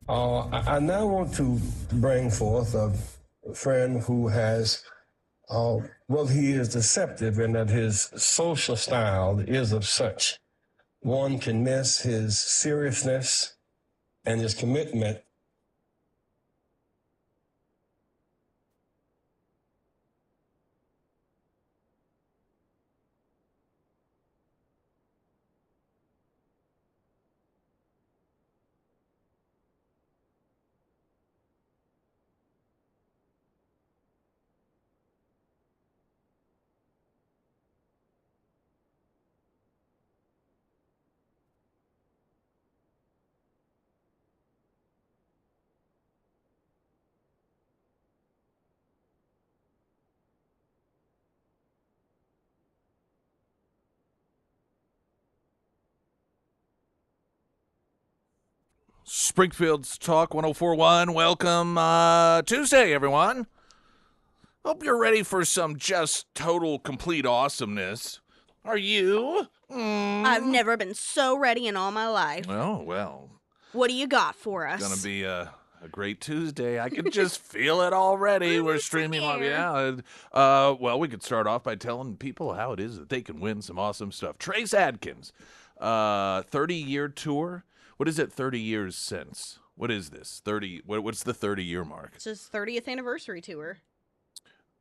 I now want to bring forth a friend who has, well, he is deceptive in that his social style is of such. One can miss his seriousness and his commitment. Springfield's Talk 1041. Welcome Tuesday, everyone. Hope you're ready for some just total complete awesomeness. Are you? I've never been so ready in all my life. Oh, well, What do you got for it's us? going to be a great Tuesday. I can just feel it already. We're streaming live. Yeah. Well, we could start off by telling people how it is that they can win some awesome stuff. Trace Adkins, 30-year tour. What is it, 30 years since? What is this? 30. What's the 30-year mark It's his 30th anniversary tour.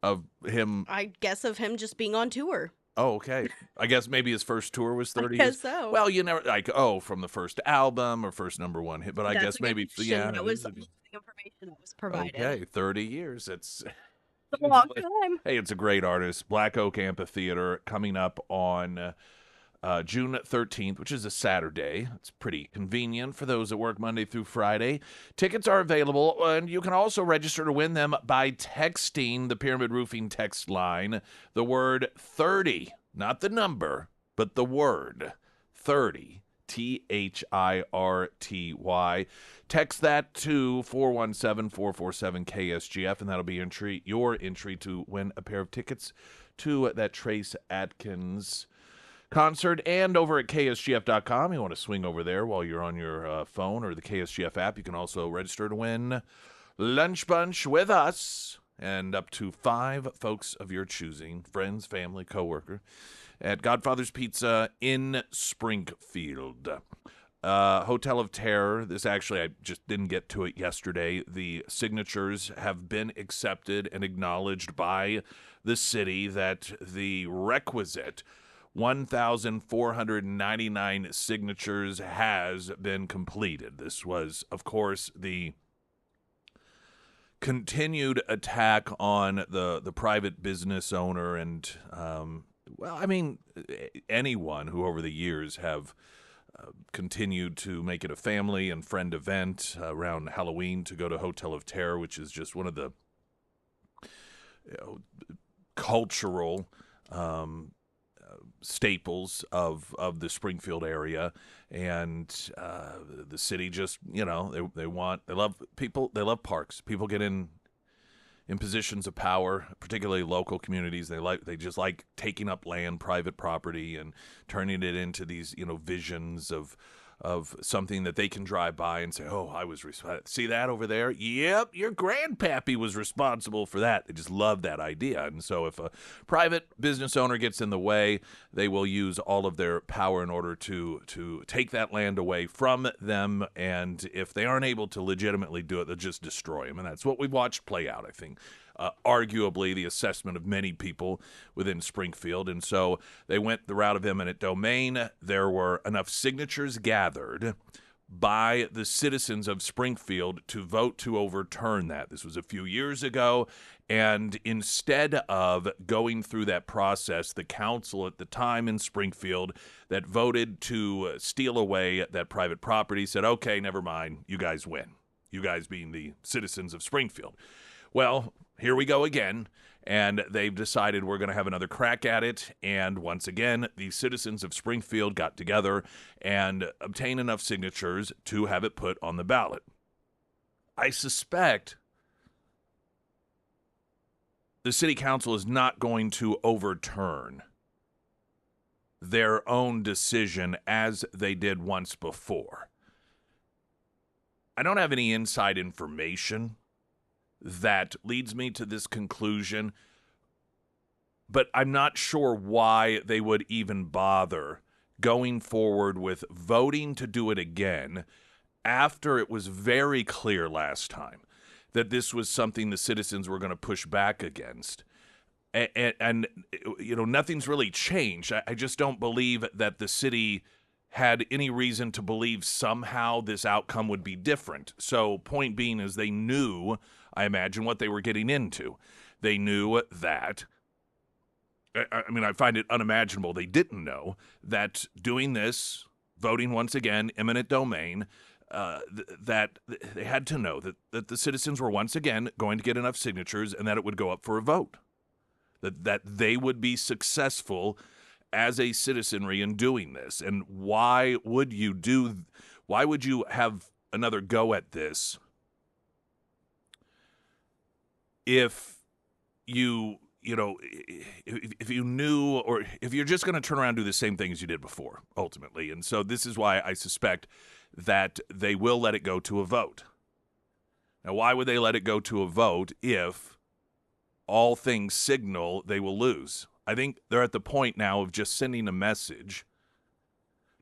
of him? I guess of him just being on tour. Oh, okay. I guess maybe his first tour was I 30 years. guess so. Well, you never from the first album or first number one hit, but I That's guess a good maybe question. yeah. That was all the information that was provided. Okay, 30 years. It's It's a long time. hey, it's a great artist. Black Oak Amphitheater coming up on June 13th, which is a Saturday. It's pretty convenient for those that work Monday through Friday. Tickets are available, and you can also register to win them by texting the Pyramid Roofing text line the word 30, not the number, but the word 30. THIRTY. Text that to 417-447-KSGF, and that'll be your entry to win a pair of tickets to that Trace Adkins concert. And over at KSGF.com, you want to swing over there while you're on your phone or the KSGF app. You can also register to win Lunch Bunch with us and up to 5 folks of your choosing, friends, family, coworker, at Godfather's Pizza in Springfield. Hotel of Terror. This actually, I just didn't get to it yesterday. The signatures have been accepted and acknowledged by the city that the requisite 1,499 signatures has been completed. This was, of course, the continued attack on the private business owner and, anyone who over the years have continued to make it a family and friend event around Halloween to go to Hotel of Terror, which is just one of the cultural staples of the Springfield area, and the city just they love people, they love parks. People get in positions of power, particularly local communities. They just like taking up land, private property, and turning it into these visions of something that they can drive by and say, "Oh, I was see that over there? Yep, your grandpappy was responsible for that." They just love that idea, and so if a private business owner gets in the way, they will use all of their power in order to take that land away from them. And if they aren't able to legitimately do it, they'll just destroy them, and that's what we've watched play out, I think. Arguably the assessment of many people within Springfield. And so they went the route of eminent domain. There were enough signatures gathered by the citizens of Springfield to vote to overturn that. This was a few years ago, and instead of going through that process, the council at the time in Springfield that voted to steal away that private property said, "Okay, never mind, you guys win." You guys being the citizens of Springfield. Well, here we go again, and they've decided we're going to have another crack at it. And once again, the citizens of Springfield got together and obtained enough signatures to have it put on the ballot. I suspect the city council is not going to overturn their own decision as they did once before. I don't have any inside information that leads me to this conclusion, but I'm not sure why they would even bother going forward with voting to do it again after it was very clear last time that this was something the citizens were going to push back against. And nothing's really changed. I just don't believe that the city had any reason to believe somehow this outcome would be different. So point being is they knew, I imagine, what they were getting into. They knew that, I find it unimaginable they didn't know that doing this, voting once again, eminent domain, that they had to know that the citizens were once again going to get enough signatures and that it would go up for a vote, that they would be successful as a citizenry in doing this. And why would you have another go at this if if you knew, or if you're just going to turn around and do the same thing as you did before, ultimately? And so this is why I suspect that they will let it go to a vote. Now, why would they let it go to a vote if all things signal they will lose? I think they're at the point now of just sending a message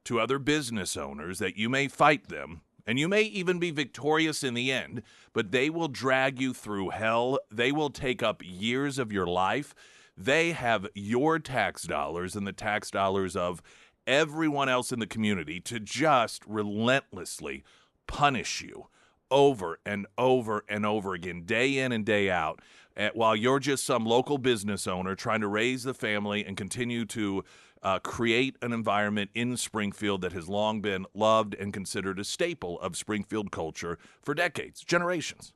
to other business owners that you may fight them, and you may even be victorious in the end, but they will drag you through hell. They will take up years of your life. They have your tax dollars and the tax dollars of everyone else in the community to just relentlessly punish you over and over and over again, day in and day out, while you're just some local business owner trying to raise the family and continue to create an environment in Springfield that has long been loved and considered a staple of Springfield culture for decades, generations.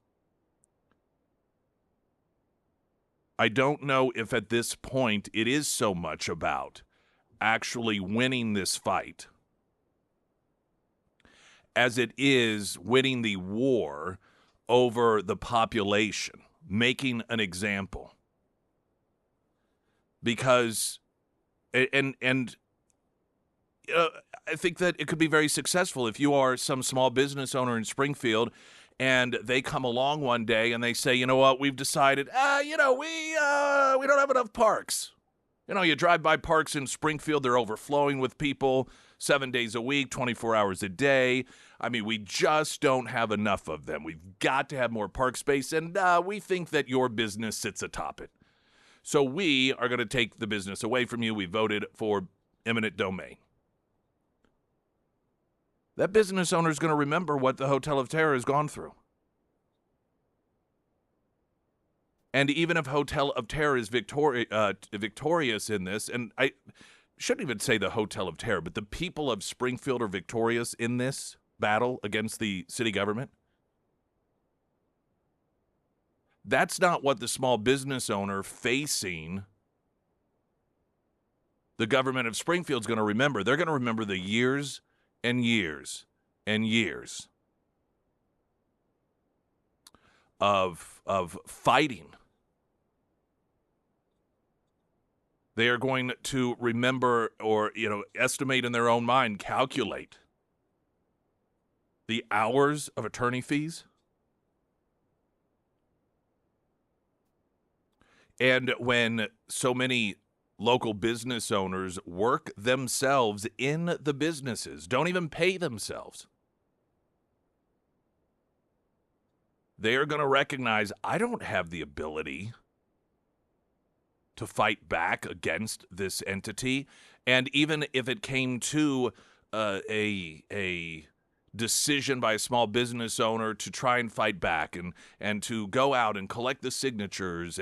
I don't know if at this point it is so much about actually winning this fight as it is winning the war over the population, making an example. Because, I think that it could be very successful if you are some small business owner in Springfield and they come along one day and they say, you know what, we've decided, we don't have enough parks. You drive by parks in Springfield, they're overflowing with people 7 days a week, 24 hours a day. We just don't have enough of them. We've got to have more park space, and we think that your business sits atop it. So we are going to take the business away from you. We voted for eminent domain. That business owner is going to remember what the Hotel of Terror has gone through. And even if Hotel of Terror is victorious in this, and I shouldn't even say the Hotel of Terror, but the people of Springfield are victorious in this battle against the city government, that's not what the small business owner facing the government of Springfield is going to remember. They're going to remember the years and years and years of fighting. They are going to remember, or estimate in their own mind, calculate the hours of attorney fees. And when so many local business owners work themselves in the businesses, don't even pay themselves, they are going to recognize, I don't have the ability to fight back against this entity. And even if it came to a decision by a small business owner to try and fight back and to go out and collect the signatures,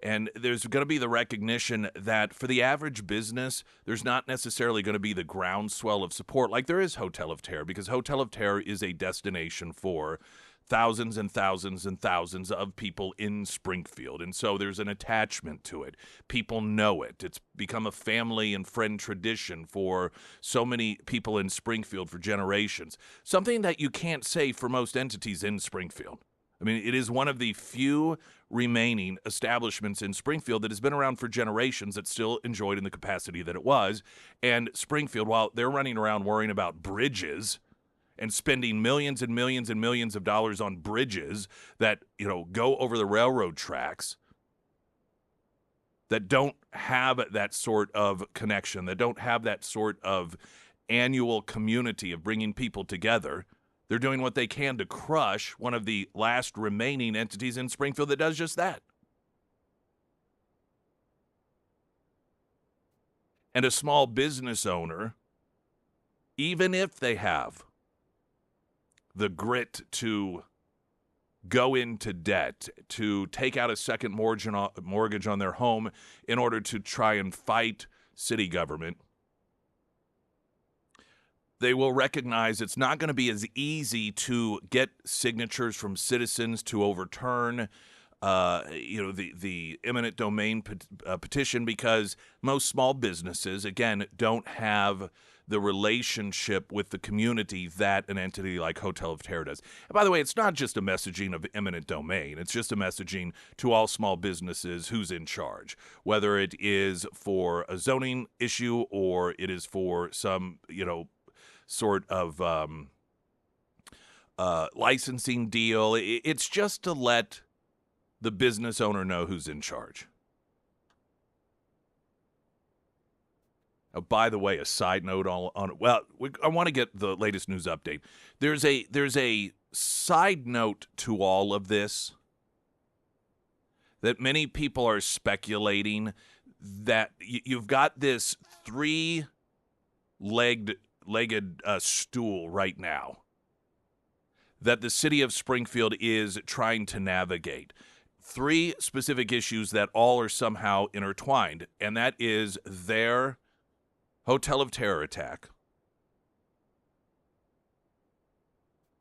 and there's going to be the recognition that for the average business, there's not necessarily going to be the groundswell of support like there is Hotel of Terror, because Hotel of Terror is a destination for thousands and thousands and thousands of people in Springfield. And so there's an attachment to it. People know it. It's become a family and friend tradition for so many people in Springfield for generations. Something that you can't say for most entities in Springfield. It is one of the few remaining establishments in Springfield that has been around for generations that still enjoyed in the capacity that it was. And Springfield, while they're running around worrying about bridges and spending millions and millions and millions of dollars on bridges that, go over the railroad tracks that don't have that sort of connection, that don't have that sort of annual community of bringing people together. They're doing what they can to crush one of the last remaining entities in Springfield that does just that. And a small business owner, even if they have the grit to go into debt, to take out a second mortgage on their home in order to try and fight city government, they will recognize it's not going to be as easy to get signatures from citizens to overturn the eminent domain petition, because most small businesses, again, don't have the relationship with the community that an entity like Hotel of Terror does. And by the way, it's not just a messaging of eminent domain. It's just a messaging to all small businesses who's in charge, whether it is for a zoning issue or it is for some, sort of licensing deal. It's just to let the business owner know who's in charge. Oh, by the way, a side note I want to get the latest news update. There's a side note to all of this that many people are speculating that you've got this three-legged stool right now that the city of Springfield is trying to navigate. Three specific issues that all are somehow intertwined, and that is their Hotel of Terror attack,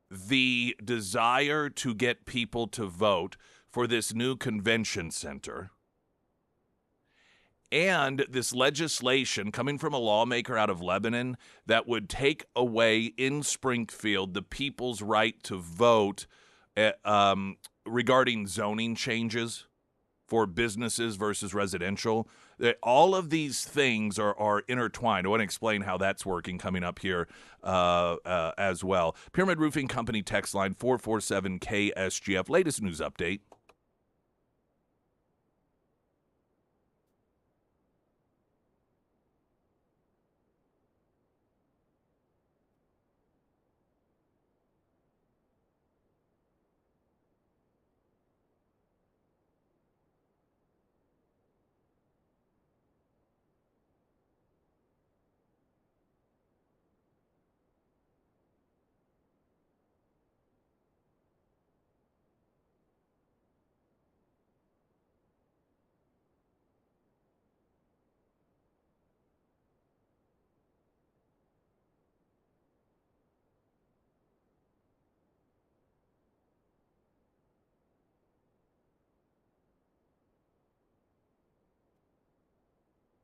the desire to get people to vote for this new convention center, and this legislation coming from a lawmaker out of Lebanon that would take away in Springfield the people's right to vote regarding zoning changes for businesses versus residential. All of these things are intertwined. I want to explain how that's working coming up here as well. Pyramid Roofing Company text line 447-KSGF. Latest news update.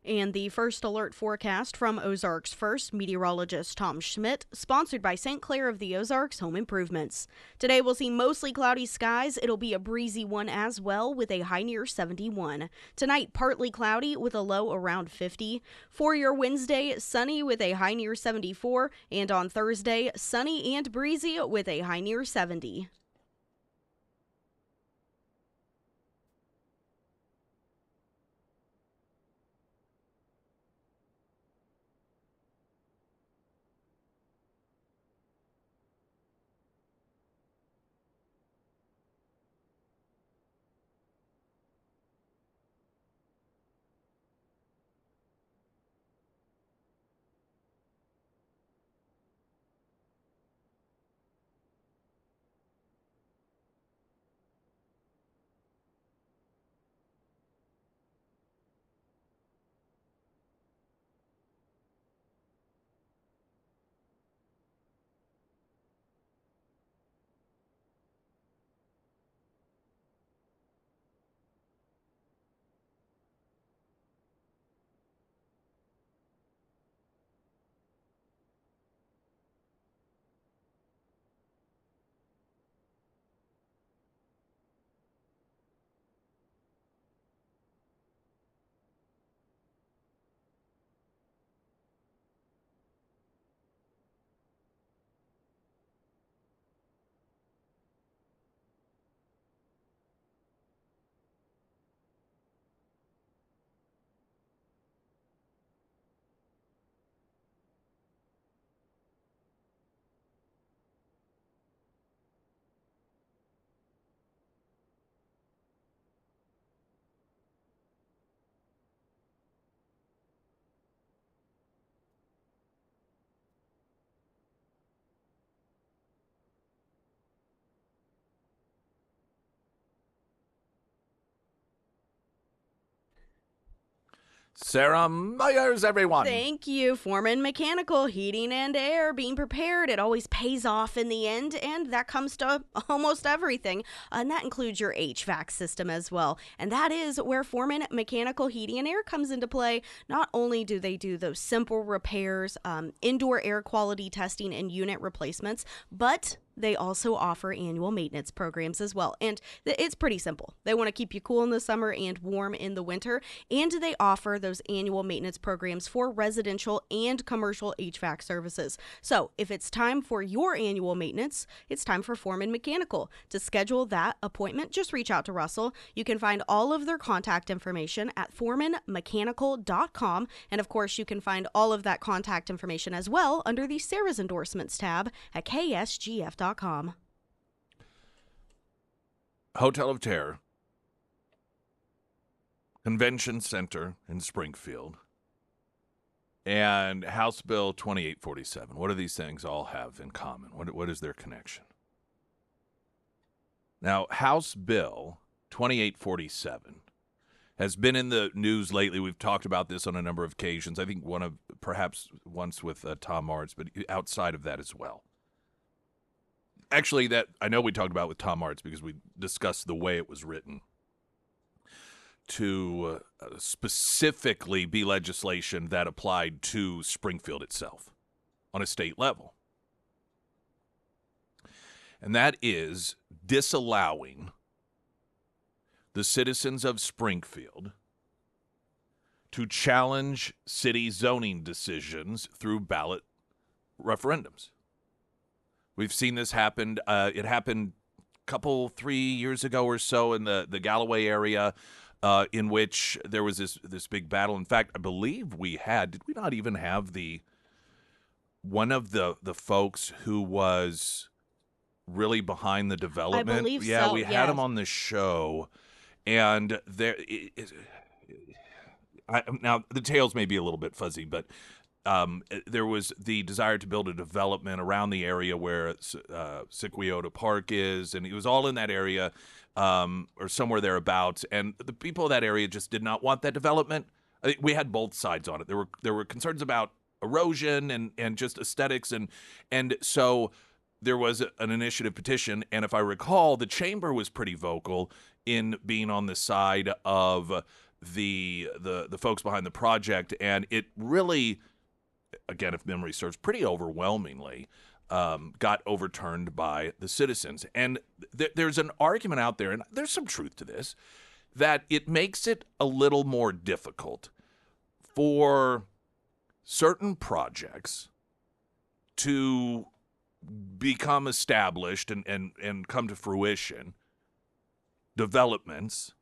And the first alert forecast from Ozarks First meteorologist Tom Schmidt, sponsored by St. Clair of the Ozarks Home Improvements. Today we'll see mostly cloudy skies. It'll be a breezy one as well, with a high near 71. Tonight, partly cloudy with a low around 50. For your Wednesday, sunny with a high near 74. And on Thursday, sunny and breezy with a high near 70. Sarah Myers, everyone. Thank you. Foreman Mechanical, Heating and Air, being prepared. It always pays off in the end, and that comes to almost everything. And that includes your HVAC system as well. And that is where Foreman Mechanical, Heating and Air comes into play. Not only do they do those simple repairs, indoor air quality testing, and unit replacements, but they also offer annual maintenance programs as well. And it's pretty simple. They want to keep you cool in the summer and warm in the winter. And they offer those annual maintenance programs for residential and commercial HVAC services. So if it's time for your annual maintenance, it's time for Foreman Mechanical. To schedule that appointment, just reach out to Russell. You can find all of their contact information at foremanmechanical.com. And of course, you can find all of that contact information as well under the Sarah's Endorsements tab at KSGF.com. Hotel of Terror, Convention Center in Springfield, and House Bill 2847. What do these things all have in common? What is their connection? Now, House Bill 2847 has been in the news lately. We've talked about this on a number of occasions. I think perhaps once with Tom Martz, but outside of that as well. Actually, that I know we talked about with Tom Martz because we discussed the way it was written to specifically be legislation that applied to Springfield itself on a state level. And that is disallowing the citizens of Springfield to challenge city zoning decisions through ballot referendums. We've seen this happen. It happened a 3 years ago or so in the Galloway area, in which there was this big battle. In fact, I believe did we not even have one of the folks who was really behind the development? I believe yeah, so. we had him on the show, and now the tales may be a little bit fuzzy, but there was the desire to build a development around the area where Sequoia Park is, and it was all in that area or somewhere thereabouts. And the people of that area just did not want that development. I think we had both sides on it. There were concerns about erosion and just aesthetics, and so there was an initiative petition. And if I recall, the chamber was pretty vocal in being on the side of the folks behind the project, and it really, again, if memory serves, pretty overwhelmingly got overturned by the citizens. And there's an argument out there, and there's some truth to this, that it makes it a little more difficult for certain projects to become established and come to fruition, developments,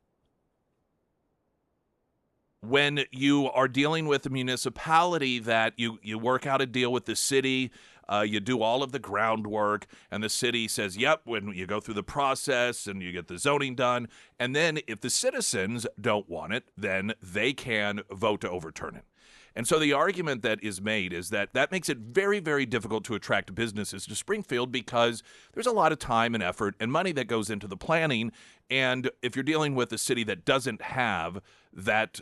when you are dealing with a municipality that you work out a deal with the city, you do all of the groundwork, and the city says, yep, when you go through the process and you get the zoning done, and then if the citizens don't want it, then they can vote to overturn it. And so the argument that is made is that makes it very, very difficult to attract businesses to Springfield because there's a lot of time and effort and money that goes into the planning, and if you're dealing with a city that doesn't have that,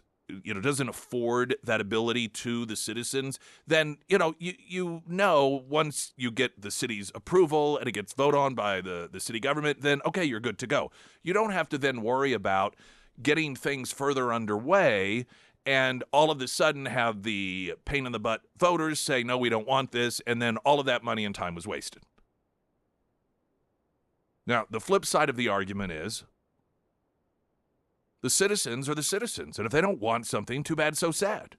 doesn't afford that ability to the citizens, then, you know, once you get the city's approval and it gets voted on by the city government, then, okay, you're good to go. You don't have to then worry about getting things further underway and all of a sudden have the pain in the butt voters say, no, we don't want this, and then all of that money and time was wasted. Now, the flip side of the argument is the citizens are the citizens, and if they don't want something, too bad, so sad.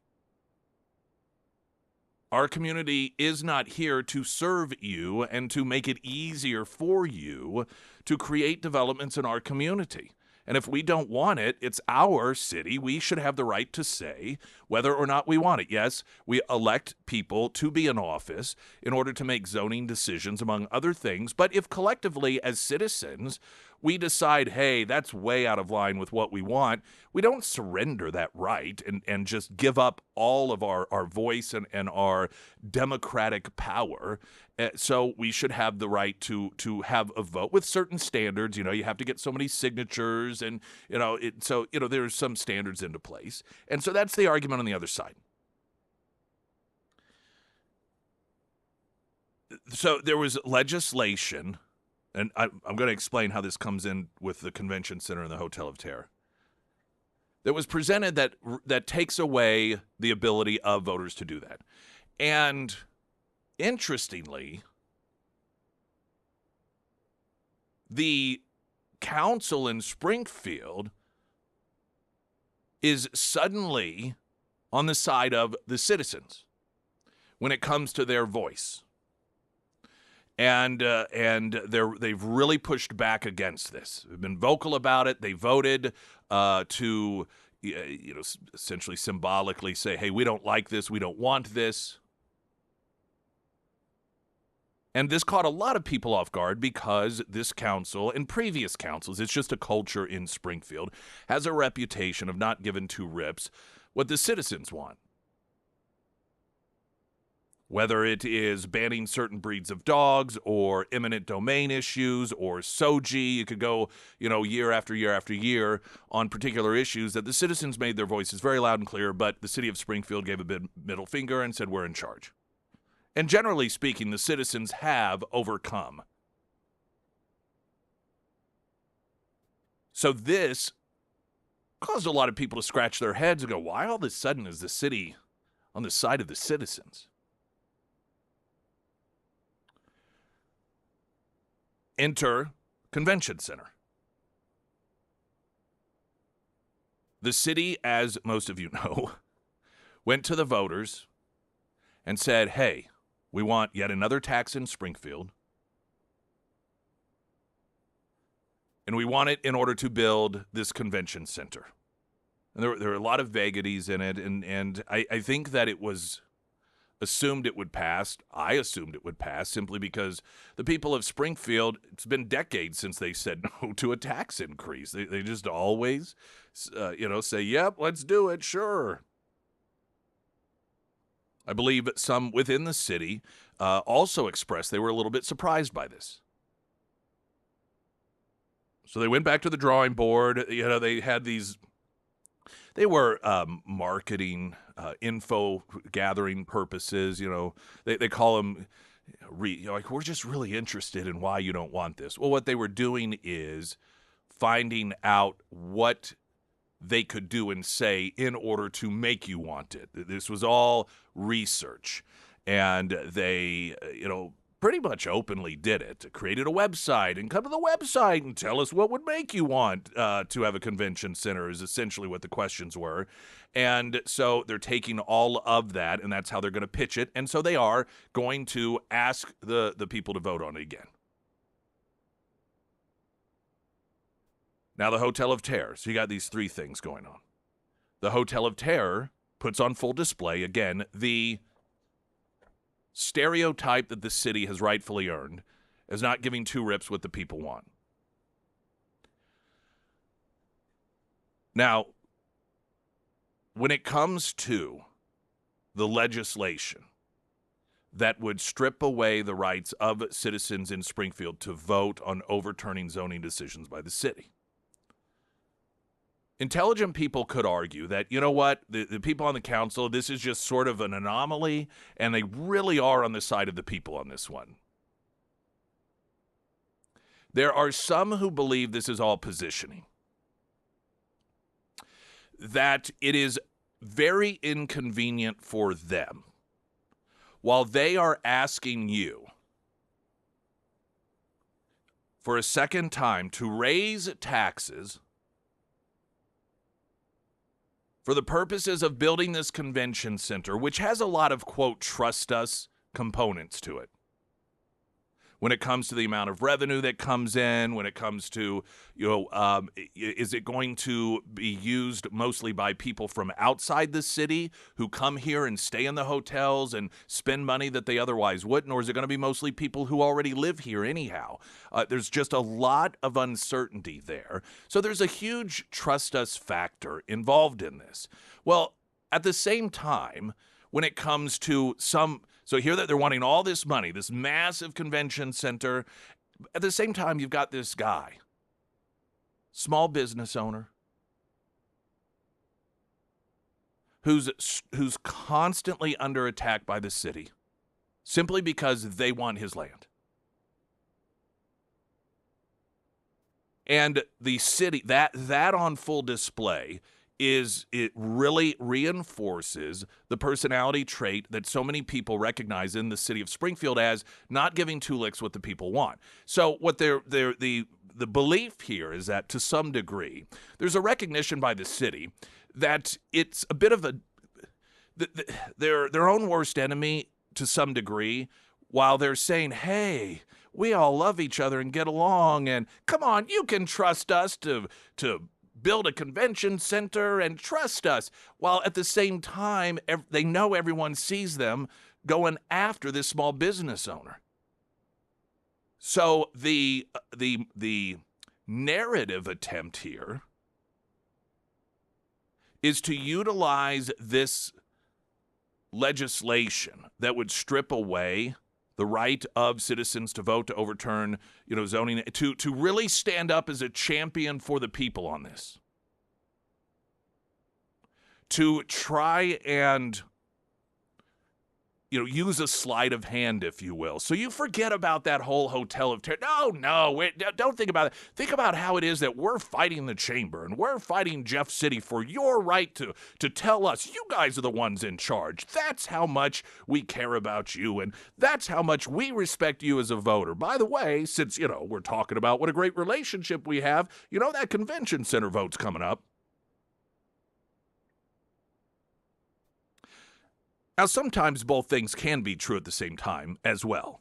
Our community is not here to serve you and to make it easier for you to create developments in our community. And if we don't want it, it's our city. We should have the right to say whether or not we want it. Yes, we elect people to be in office in order to make zoning decisions, among other things. But if collectively as citizens, we decide, hey, that's way out of line with what we want, we don't surrender that right and just give up all of our voice and our democratic power. So we should have the right to have a vote with certain standards. You have to get so many signatures, and there's some standards into place. And so that's the argument on the other side. So there was legislation, and I'm going to explain how this comes in with the convention center and the Hotel of Terror, that was presented that takes away the ability of voters to do that. And interestingly, the council in Springfield is suddenly on the side of the citizens when it comes to their voice. And they've really pushed back against this. They've been vocal about it. They voted to, essentially symbolically say, hey, we don't like this. We don't want this. And this caught a lot of people off guard because this council and previous councils, it's just a culture in Springfield, has a reputation of not giving two rips what the citizens want. Whether it is banning certain breeds of dogs or eminent domain issues or SOGI, you could go, year after year after year on particular issues that the citizens made their voices very loud and clear, but the city of Springfield gave a big middle finger and said, we're in charge. And generally speaking, the citizens have overcome. So this caused a lot of people to scratch their heads and go, why all of a sudden is the city on the side of the citizens? Enter Convention Center. The city, as most of you know, went to the voters and said, hey, we want yet another tax in Springfield, and we want it in order to build this convention center. And there are a lot of vagaries in it, and I think that it was assumed it would pass. I assumed it would pass simply because the people of Springfield, it's been decades since they said no to a tax increase. They just always, say, yep, let's do it, sure. I believe some within the city also expressed they were a little bit surprised by this. So they went back to the drawing board. They had these, they were marketing, info gathering purposes. They call them, we're just really interested in why you don't want this. Well, what they were doing is finding out what they could do and say in order to make you want it. This was all research. And they, pretty much openly did it. Created a website and come to the website and tell us what would make you want to have a convention center is essentially what the questions were. And so they're taking all of that, and that's how they're going to pitch it. And so they are going to ask the people to vote on it again. Now, the Hotel of Terror. So you got these three things going on. The Hotel of Terror puts on full display, again, the stereotype that the city has rightfully earned as not giving two rips what the people want. Now, when it comes to the legislation that would strip away the rights of citizens in Springfield to vote on overturning zoning decisions by the city, intelligent people could argue that, the people on the council, this is just sort of an anomaly, and they really are on the side of the people on this one. There are some who believe this is all positioning, that it is very inconvenient for them while they are asking you for a second time to raise taxes for the purposes of building this convention center, which has a lot of, quote, trust us components to it. when it comes to the amount of revenue that comes in, when it comes to, is it going to be used mostly by people from outside the city who come here and stay in the hotels and spend money that they otherwise wouldn't, or is it going to be mostly people who already live here anyhow? There's just a lot of uncertainty there. So there's a huge trust us factor involved in this. Well, at the same time, when it comes to so here that they're wanting all this money, this massive convention center. At the same time, you've got this guy, small business owner, who's constantly under attack by the city simply because they want his land. And the city, that on full display, it really reinforces the personality trait that so many people recognize in the city of Springfield as not giving two licks what the people want. So what the belief here is that to some degree, there's a recognition by the city that it's a bit of their own worst enemy to some degree, while they're saying, hey, we all love each other and get along, and come on, you can trust us to build a convention center and trust us, while at the same time, they know everyone sees them going after this small business owner. So the narrative attempt here is to utilize this legislation that would strip away the right of citizens to vote to overturn, zoning, to really stand up as a champion for the people on this. To try and, use a sleight of hand, if you will. So you forget about that whole hotel of terror. No, don't think about it. Think about how it is that we're fighting the chamber and we're fighting Jeff City for your right to tell us you guys are the ones in charge. That's how much we care about you, and that's how much we respect you as a voter. By the way, since, we're talking about what a great relationship we have, that convention center vote's coming up. Now, sometimes both things can be true at the same time as well.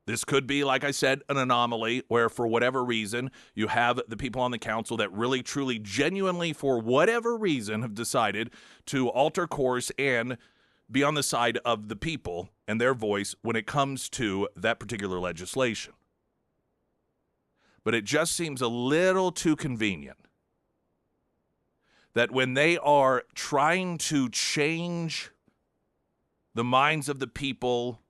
This could be, like I said, an anomaly where, for whatever reason, you have the people on the council that really, truly, genuinely, for whatever reason, have decided to alter course and be on the side of the people and their voice when it comes to that particular legislation. But it just seems a little too convenient that when they are trying to change the minds of the people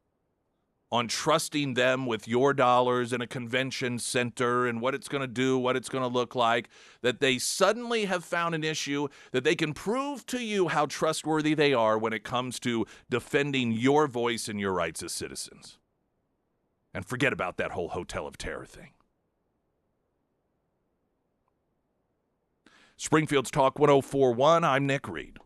on trusting them with your dollars in a convention center and what it's going to do, what it's going to look like, that they suddenly have found an issue that they can prove to you how trustworthy they are when it comes to defending your voice and your rights as citizens. And forget about that whole Hotel of Terror thing. Springfield's Talk 1041, I'm Nick Reed.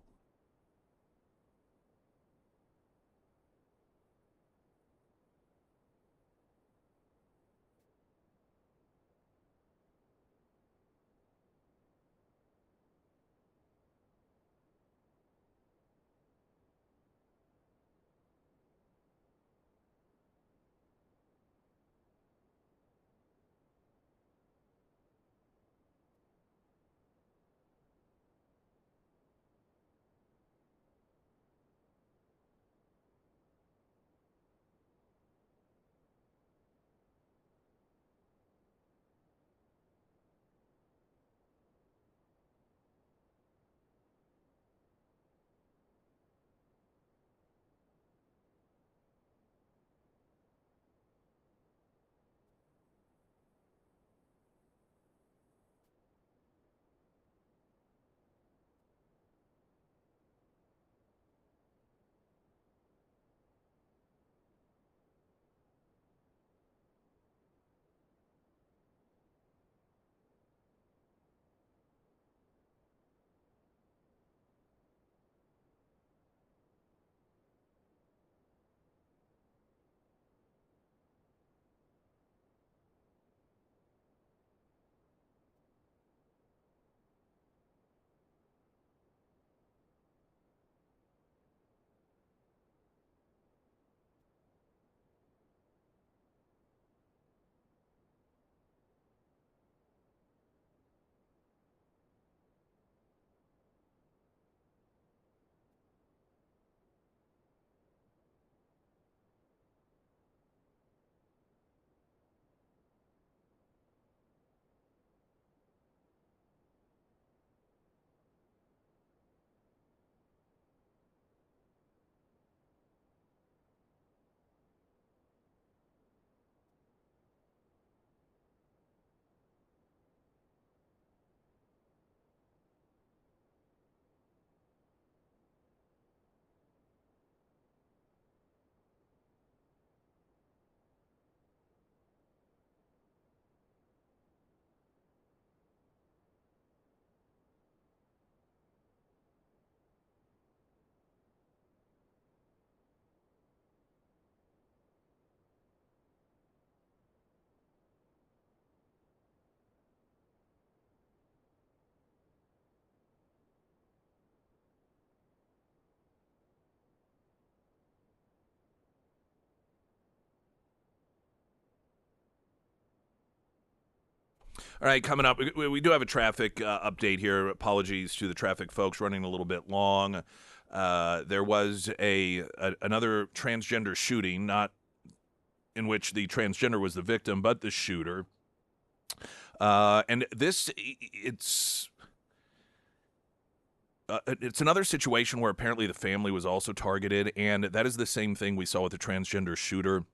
All right, coming up, we do have a traffic update here. Apologies to the traffic folks, running a little bit long. There was another transgender shooting, not in which the transgender was the victim, but the shooter. And it's another situation where apparently the family was also targeted, and that is the same thing we saw with the transgender shooter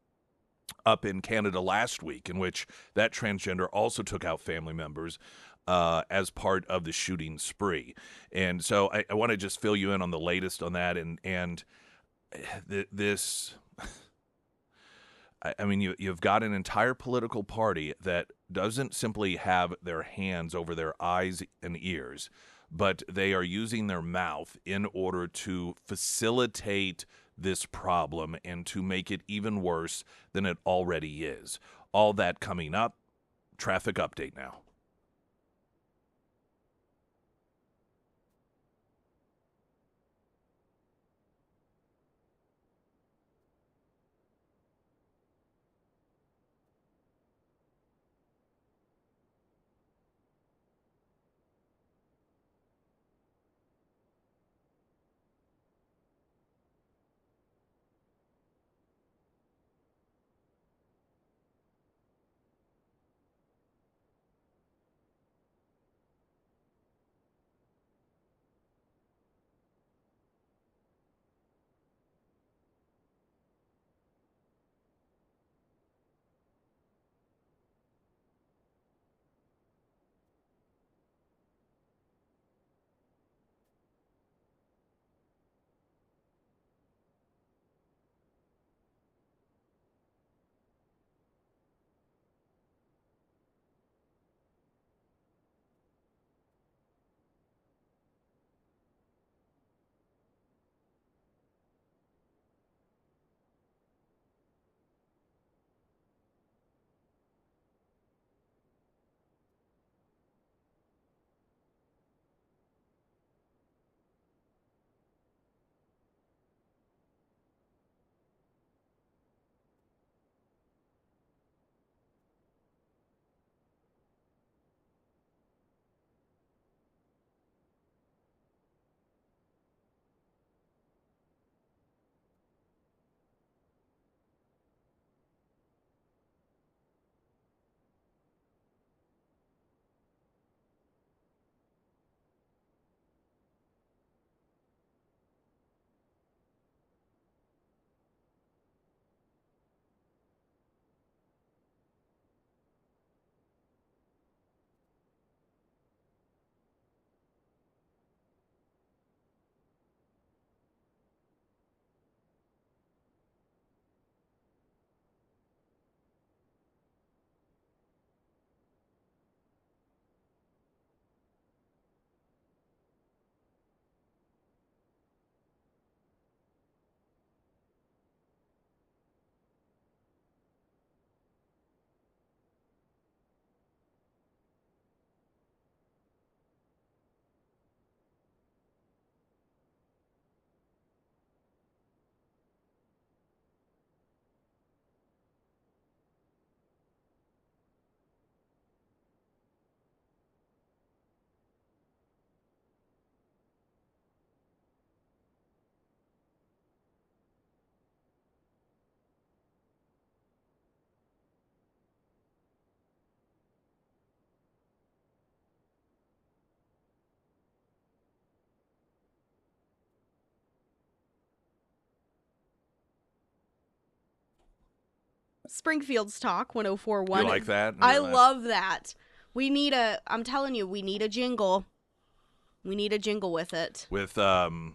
up in Canada last week, in which that transgender also took out family members as part of the shooting spree. And so I want to just fill you in on the latest on that, and this. I mean, you've got an entire political party that doesn't simply have their hands over their eyes and ears, but they are using their mouth in order to facilitate this problem and to make it even worse than it already is. All that coming up. Traffic update now. Springfield's Talk 104.1. You like that? I love that. I'm telling you, we need a jingle. We need a jingle with it. With Ben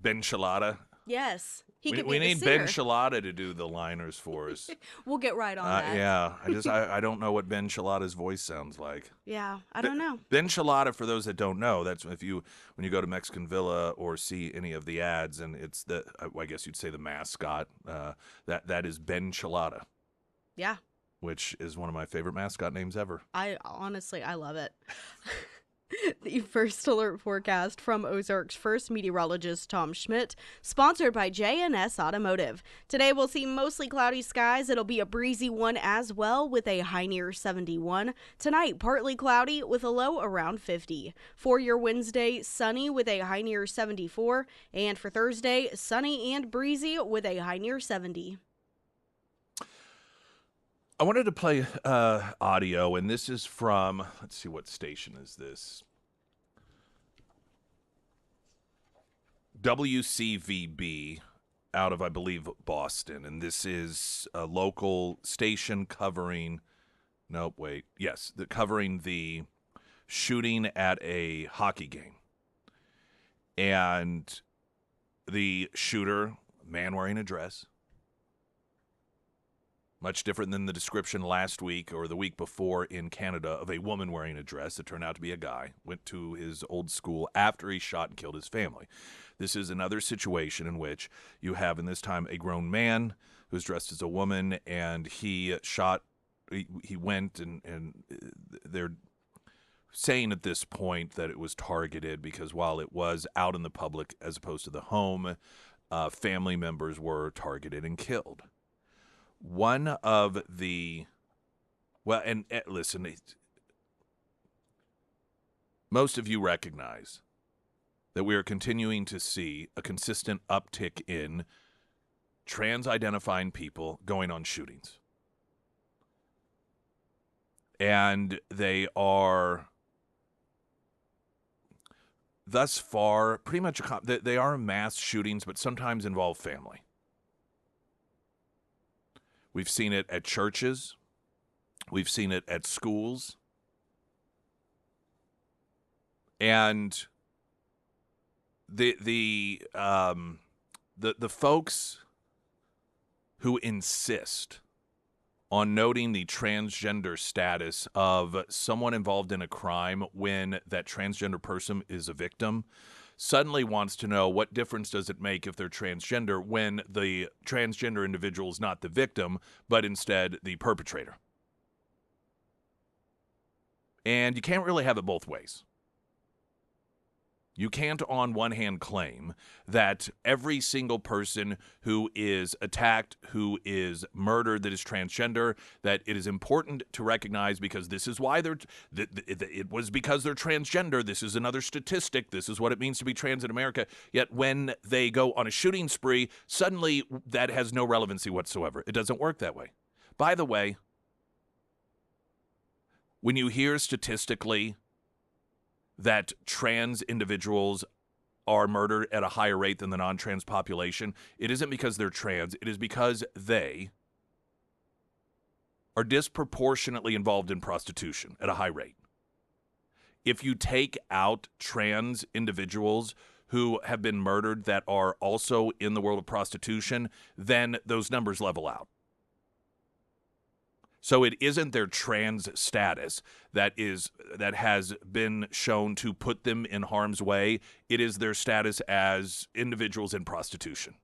Shalata. Yes. We need Ben Shalata to do the liners for us. We'll get right on that. Yeah. I don't know what Ben Shalata's voice sounds like. Yeah, I don't know. Ben Shalata, for those that don't know, that's when you go to Mexican Villa or see any of the ads, and it's I guess you'd say the mascot. That is Ben Shalata. Yeah. Which is one of my favorite mascot names ever. I love it. The first alert forecast from Ozarks First meteorologist Tom Schmidt, sponsored by J&S Automotive. Today we'll see mostly cloudy skies. It'll be a breezy one as well with a high near 71. Tonight, partly cloudy with a low around 50. For your Wednesday, sunny with a high near 74. And for Thursday, sunny and breezy with a high near 70. I wanted to play audio, and this is from, let's see, what station is this? WCVB out of, I believe, Boston. And this is a local station covering, covering the shooting at a hockey game. And the shooter, man wearing a dress, much different than the description last week or the week before in Canada of a woman wearing a dress that turned out to be a guy, went to his old school after he shot and killed his family. This is another situation in which you have, in this time, a grown man who's dressed as a woman, and he went, and they're saying at this point that it was targeted because while it was out in the public as opposed to the home, family members were targeted and killed. One of the, listen, most of you recognize that we are continuing to see a consistent uptick in trans-identifying people going on shootings. And they are, thus far, pretty much, they are mass shootings, but sometimes involve family. We've seen it at churches. We've seen it at schools. And the folks who insist on noting the transgender status of someone involved in a crime when that transgender person is a victim suddenly wants to know what difference does it make if they're transgender when the transgender individual is not the victim, but instead the perpetrator. And you can't really have it both ways. You can't, on one hand, claim that every single person who is attacked, who is murdered, that is transgender, that it is important to recognize because this is why it was because they're transgender. This is another statistic. This is what it means to be trans in America. Yet when they go on a shooting spree, suddenly that has no relevancy whatsoever. It doesn't work that way. By the way, when you hear statistically that trans individuals are murdered at a higher rate than the non-trans population, it isn't because they're trans. It is because they are disproportionately involved in prostitution at a high rate. If you take out trans individuals who have been murdered that are also in the world of prostitution, then those numbers level out. So it isn't their trans status that has been shown to put them in harm's way. It is their status as individuals in prostitution.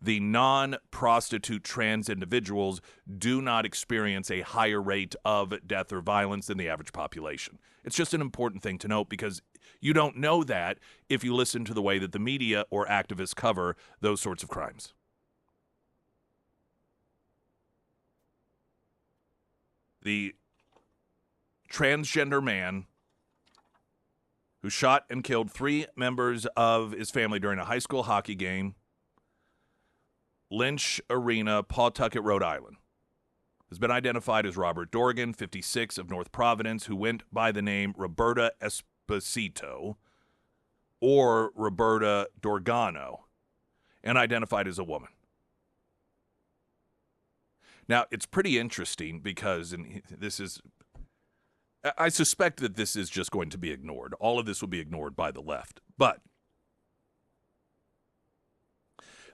The non-prostitute trans individuals do not experience a higher rate of death or violence than the average population. It's just an important thing to note because you don't know that if you listen to the way that the media or activists cover those sorts of crimes. The transgender man who shot and killed 3 members of his family during a high school hockey game, Lynch Arena, Pawtucket, Rhode Island, has been identified as Robert Dorgan, 56, of North Providence, who went by the name Roberta Esposito or Roberta Dorgano, and identified as a woman. Now, it's pretty interesting because, and this is, I suspect that this is just going to be ignored. All of this will be ignored by the left. But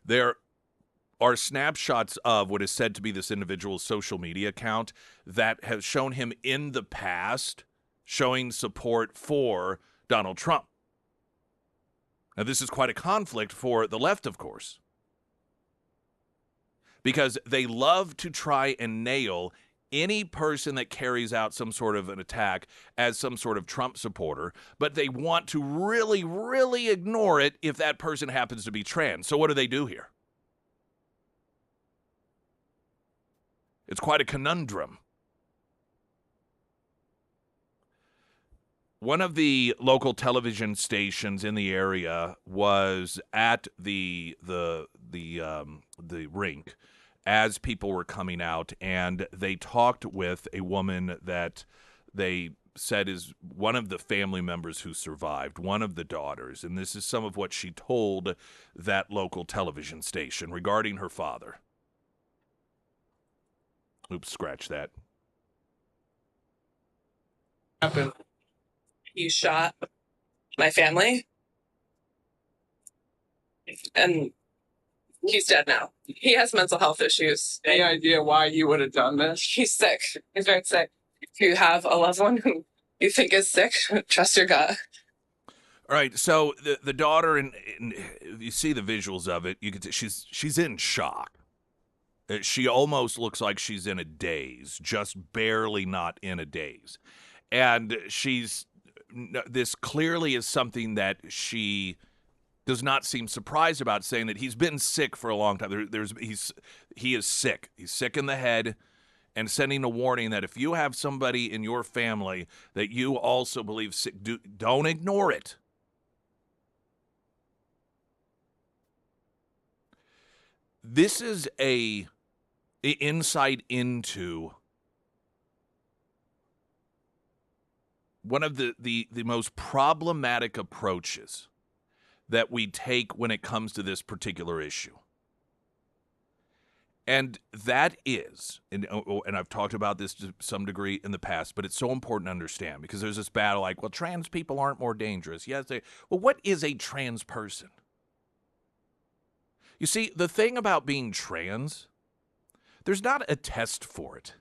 there are snapshots of what is said to be this individual's social media account that has shown him in the past showing support for Donald Trump. Now, this is quite a conflict for the left, of course, because they love to try and nail any person that carries out some sort of an attack as some sort of Trump supporter, but they want to really, really ignore it if that person happens to be trans. So what do they do here? It's quite a conundrum. One of the local television stations in the area was at the rink as people were coming out, and they talked with a woman that they said is one of the family members who survived, one of the daughters, and this is some of what she told that local television station regarding her father. Oops, scratch that. He shot my family, and he's dead now. He has mental health issues. Any idea why you would have done this? He's sick. He's very sick. If you have a loved one who you think is sick, trust your gut. All right, so the daughter, and you see the visuals of it, you can she's in shock. She almost looks like she's in a daze, just barely not in a daze. And this clearly is something that she does not seem surprised about, saying that he's been sick for a long time. He is sick. He's sick in the head, and sending a warning that if you have somebody in your family that you also believe sick, don't ignore it. This is a insight into one of the most problematic approaches that we take when it comes to this particular issue. And that is, and I've talked about this to some degree in the past, but it's so important to understand, because there's this battle like, well, trans people aren't more dangerous. Yes, well, what is a trans person? You see, the thing about being trans, there's not a test for it.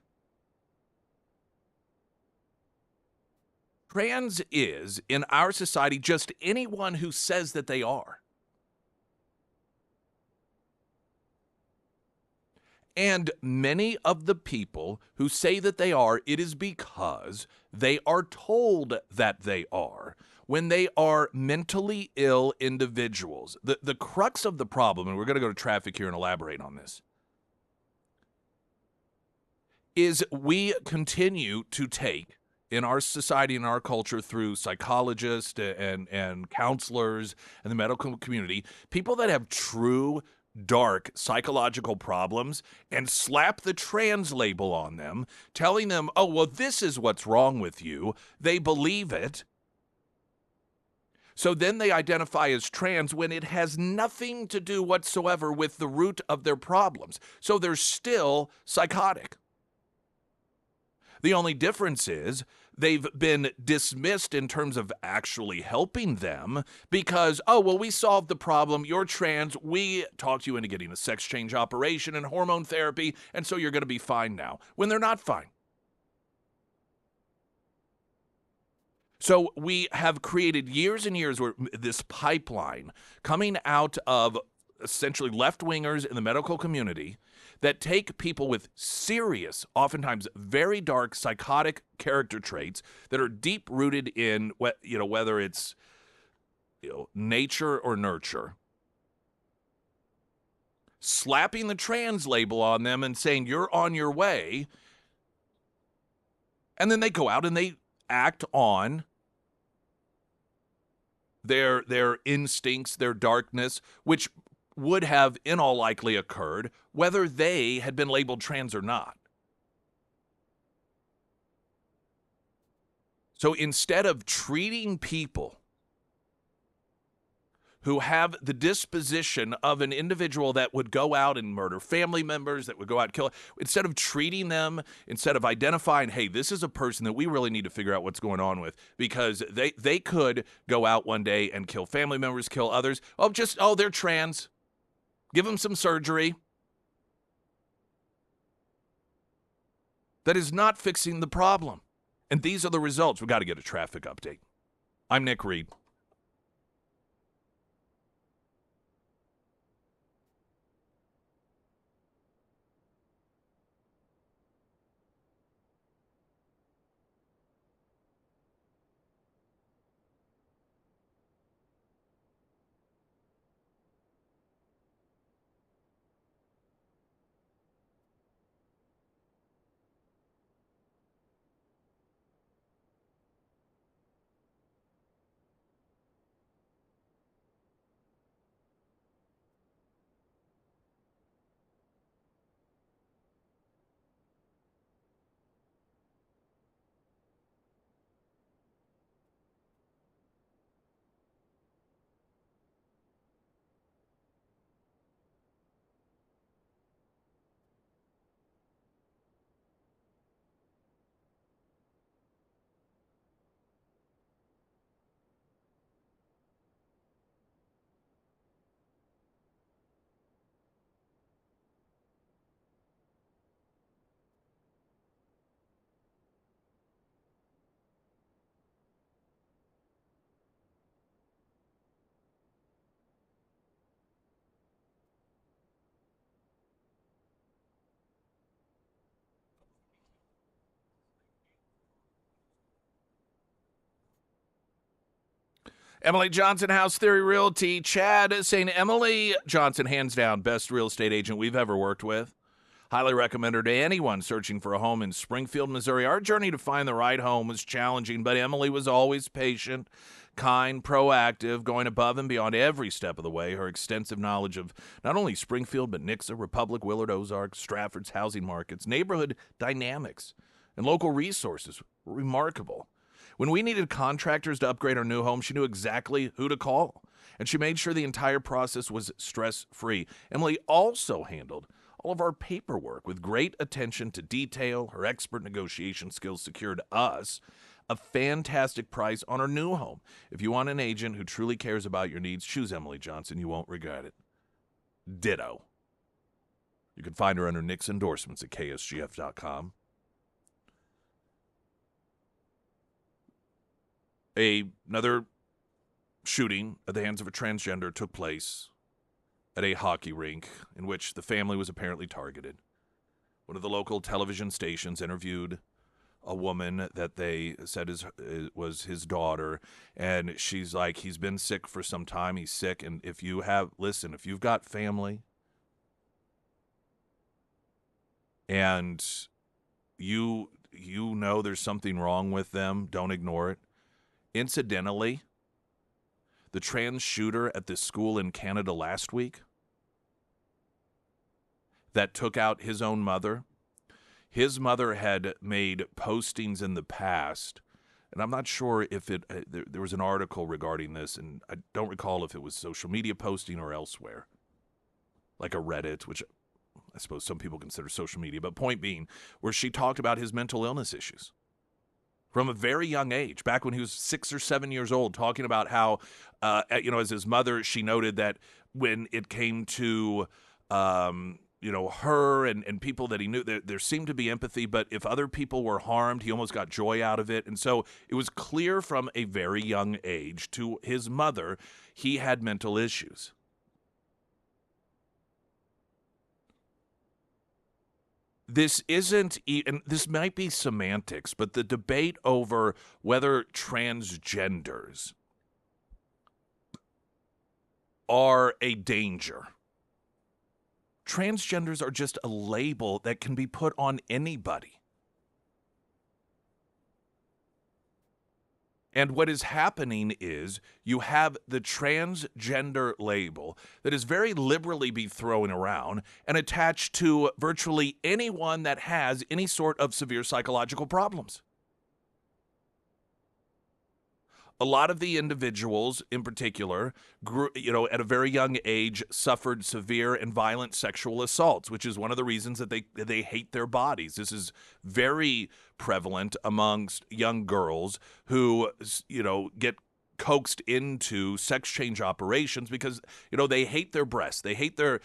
Trans is, in our society, just anyone who says that they are. And many of the people who say that they are, it is because they are told that they are, when they are mentally ill individuals. The crux of the problem, and we're going to go to traffic here and elaborate on this, is we continue to take, in our society and our culture, through psychologists and counselors and the medical community, people that have true dark psychological problems, and slap the trans label on them, telling them, oh, well, this is what's wrong with you. They believe it. So then they identify as trans when it has nothing to do whatsoever with the root of their problems. So they're still psychotic. The only difference is they've been dismissed in terms of actually helping them because, oh, well, we solved the problem. You're trans. We talked you into getting a sex change operation and hormone therapy, and so you're going to be fine now, when they're not fine. So we have created years and years where this pipeline coming out of essentially left-wingers in the medical community that take people with serious, oftentimes very dark, psychotic character traits that are deep-rooted in, whether it's nature or nurture, slapping the trans label on them and saying, you're on your way, and then they go out and they act on their instincts, their darkness, which would have in all likely occurred whether they had been labeled trans or not. So instead of treating people who have the disposition of an individual that would go out and murder family members, that would go out and kill, instead of treating them, instead of identifying, hey, this is a person that we really need to figure out what's going on with, because they could go out one day and kill family members, kill others. Oh, they're trans. Give them some surgery. That is not fixing the problem. And these are the results. We've got to get a traffic update. I'm Nick Reed. Emily Johnson, House Theory Realty. Chad saying Emily Johnson, hands down, best real estate agent we've ever worked with. Highly recommend her to anyone searching for a home in Springfield, Missouri. Our journey to find the right home was challenging, but Emily was always patient, kind, proactive, going above and beyond every step of the way. Her extensive knowledge of not only Springfield, but Nixa, Republic, Willard, Ozark, Stratford's housing markets, neighborhood dynamics, and local resources were remarkable. When we needed contractors to upgrade our new home, she knew exactly who to call, and she made sure the entire process was stress-free. Emily also handled all of our paperwork with great attention to detail. Her expert negotiation skills secured us a fantastic price on our new home. If you want an agent who truly cares about your needs, choose Emily Johnson. You won't regret it. Ditto. You can find her under Nick's endorsements at KSGF.com. Another shooting at the hands of a transgender took place at a hockey rink in which the family was apparently targeted. One of the local television stations interviewed a woman that they said was his daughter, and she's like, he's been sick for some time, he's sick, and if you've got family and you know there's something wrong with them, don't ignore it. Incidentally, the trans shooter at this school in Canada last week that took out his own mother, his mother had made postings in the past, and I'm not sure if there was an article regarding this, and I don't recall if it was social media posting or elsewhere, like a Reddit, which I suppose some people consider social media, but point being, where she talked about his mental illness issues. From a very young age, back when he was 6 or 7 years old, talking about how, as his mother, she noted that when it came to, her and people that he knew, there seemed to be empathy, but if other people were harmed, he almost got joy out of it. And so it was clear from a very young age to his mother, he had mental issues. This isn't, and this might be semantics, but the debate over whether transgenders are a danger. Transgenders are just a label that can be put on anybody. And what is happening is you have the transgender label that is very liberally be thrown around and attached to virtually anyone that has any sort of severe psychological problems. A lot of the individuals in particular grew, at a very young age, suffered severe and violent sexual assaults, which is one of the reasons that they hate their bodies. This is very prevalent amongst young girls who, get coaxed into sex change operations because, they hate their breasts. They hate their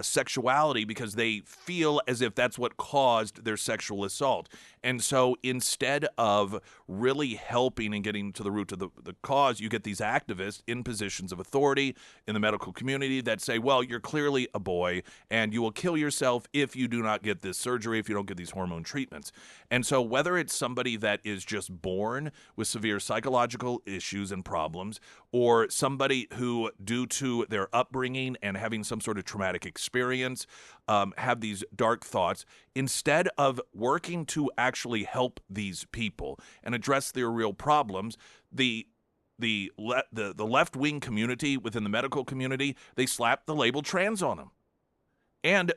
sexuality because they feel as if that's what caused their sexual assault. And so instead of really helping and getting to the root of the cause, you get these activists in positions of authority in the medical community that say, well, you're clearly a boy and you will kill yourself if you do not get this surgery, if you don't get these hormone treatments. And so whether it's somebody that is just born with severe psychological issues and problems, or somebody who, due to their upbringing and having some sort of traumatic experience, have these dark thoughts, instead of working to actually help these people and address their real problems, the left-wing community within the medical community, they slap the label trans on them. And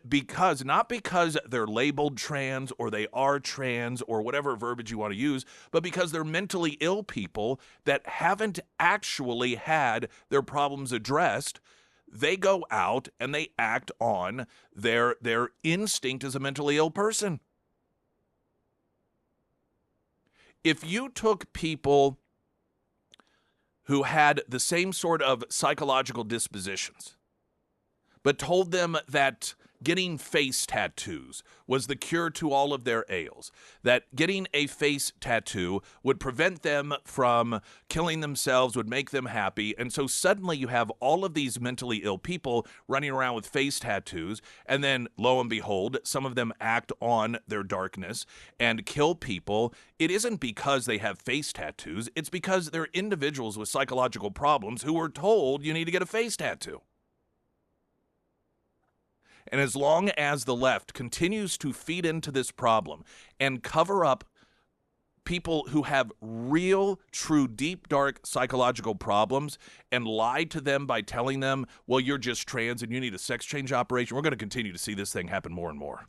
not because they're labeled trans or they are trans or whatever verbiage you want to use, but because they're mentally ill people that haven't actually had their problems addressed, they go out and they act on their instinct as a mentally ill person. If you took people who had the same sort of psychological dispositions, but told them that getting face tattoos was the cure to all of their ails, that getting a face tattoo would prevent them from killing themselves, would make them happy. And so suddenly you have all of these mentally ill people running around with face tattoos, and then lo and behold, some of them act on their darkness and kill people. It isn't because they have face tattoos, it's because they're individuals with psychological problems who were told you need to get a face tattoo. And as long as the left continues to feed into this problem and cover up people who have real, true, deep, dark psychological problems and lie to them by telling them, well, you're just trans and you need a sex change operation, we're going to continue to see this thing happen more and more.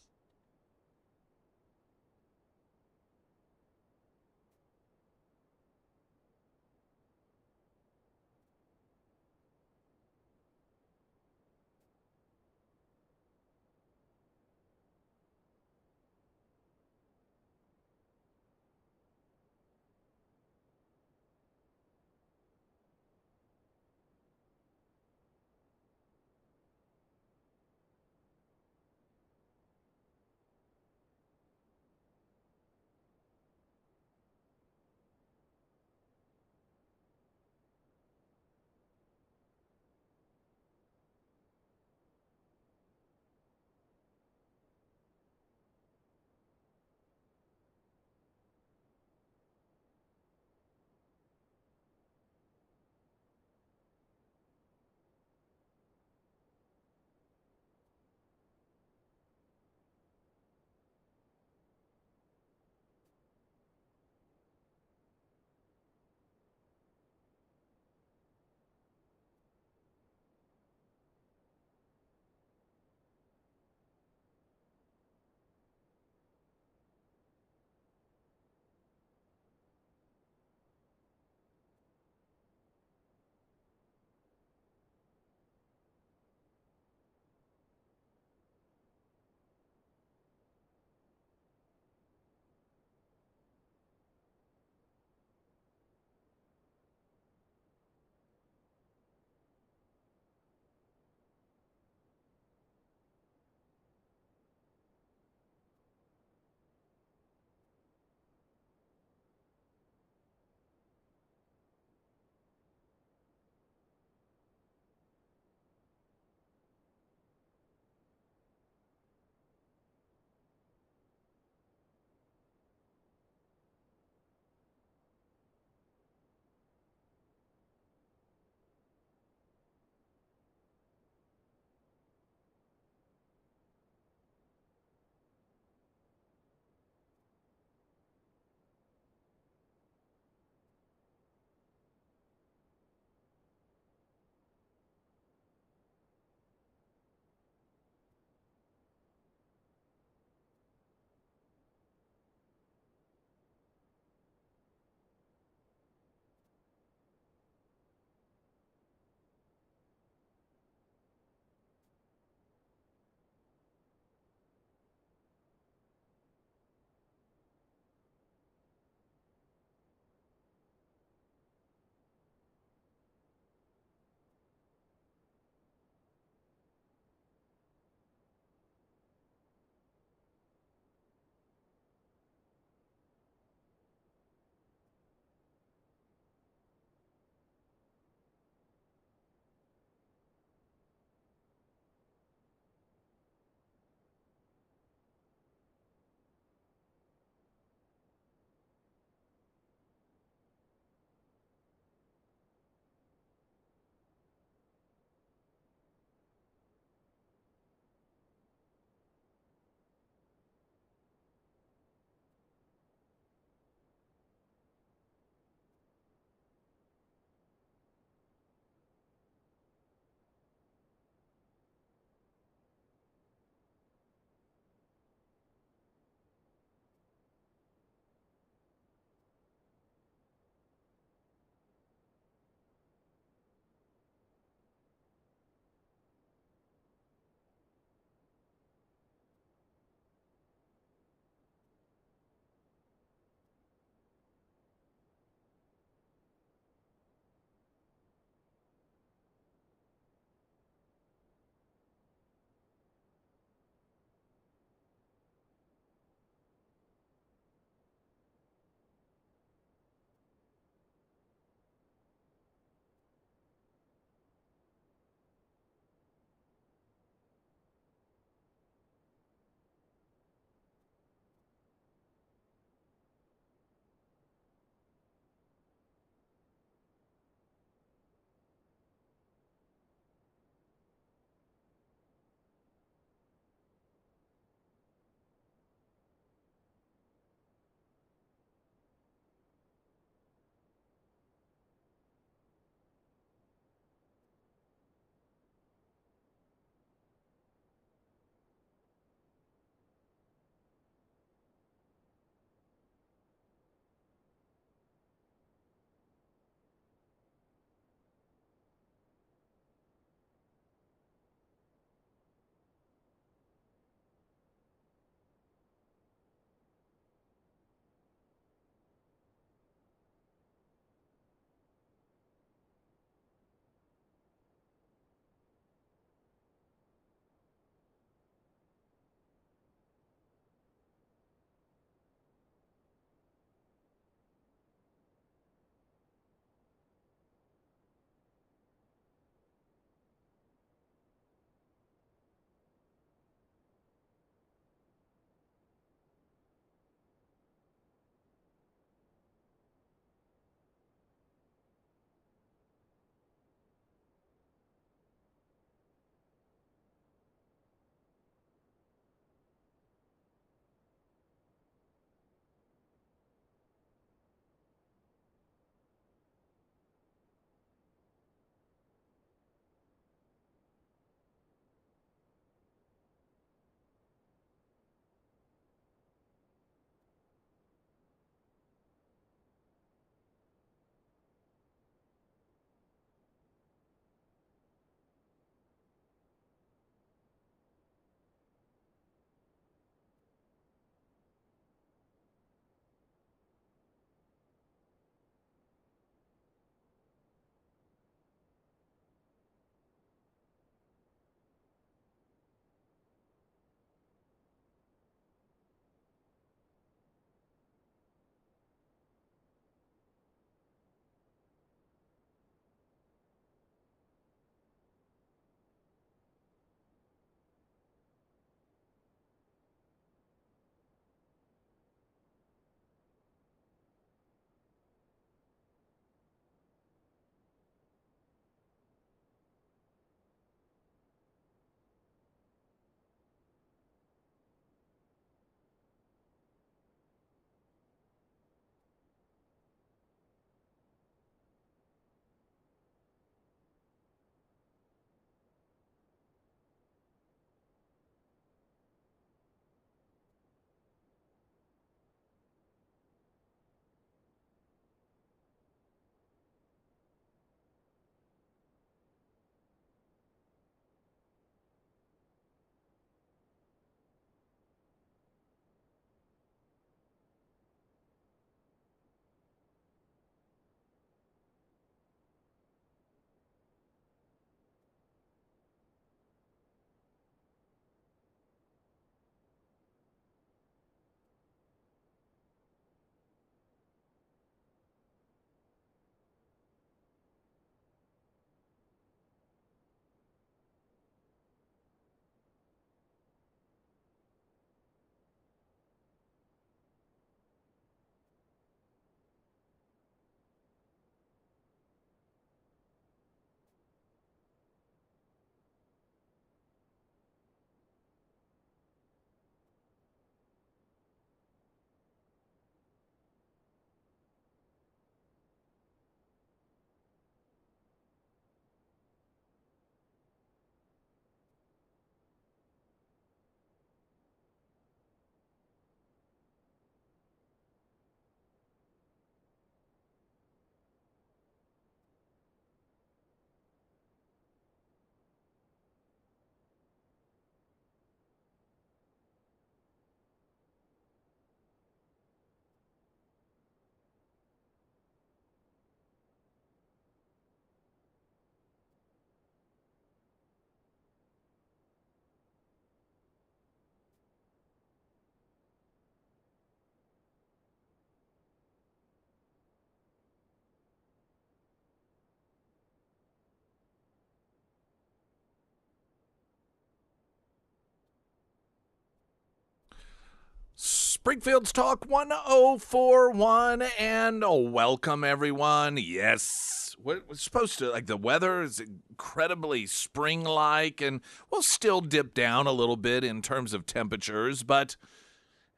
Springfield's Talk 1041, and welcome everyone. Yes, we're supposed to, like, the weather is incredibly spring-like, and we'll still dip down a little bit in terms of temperatures, but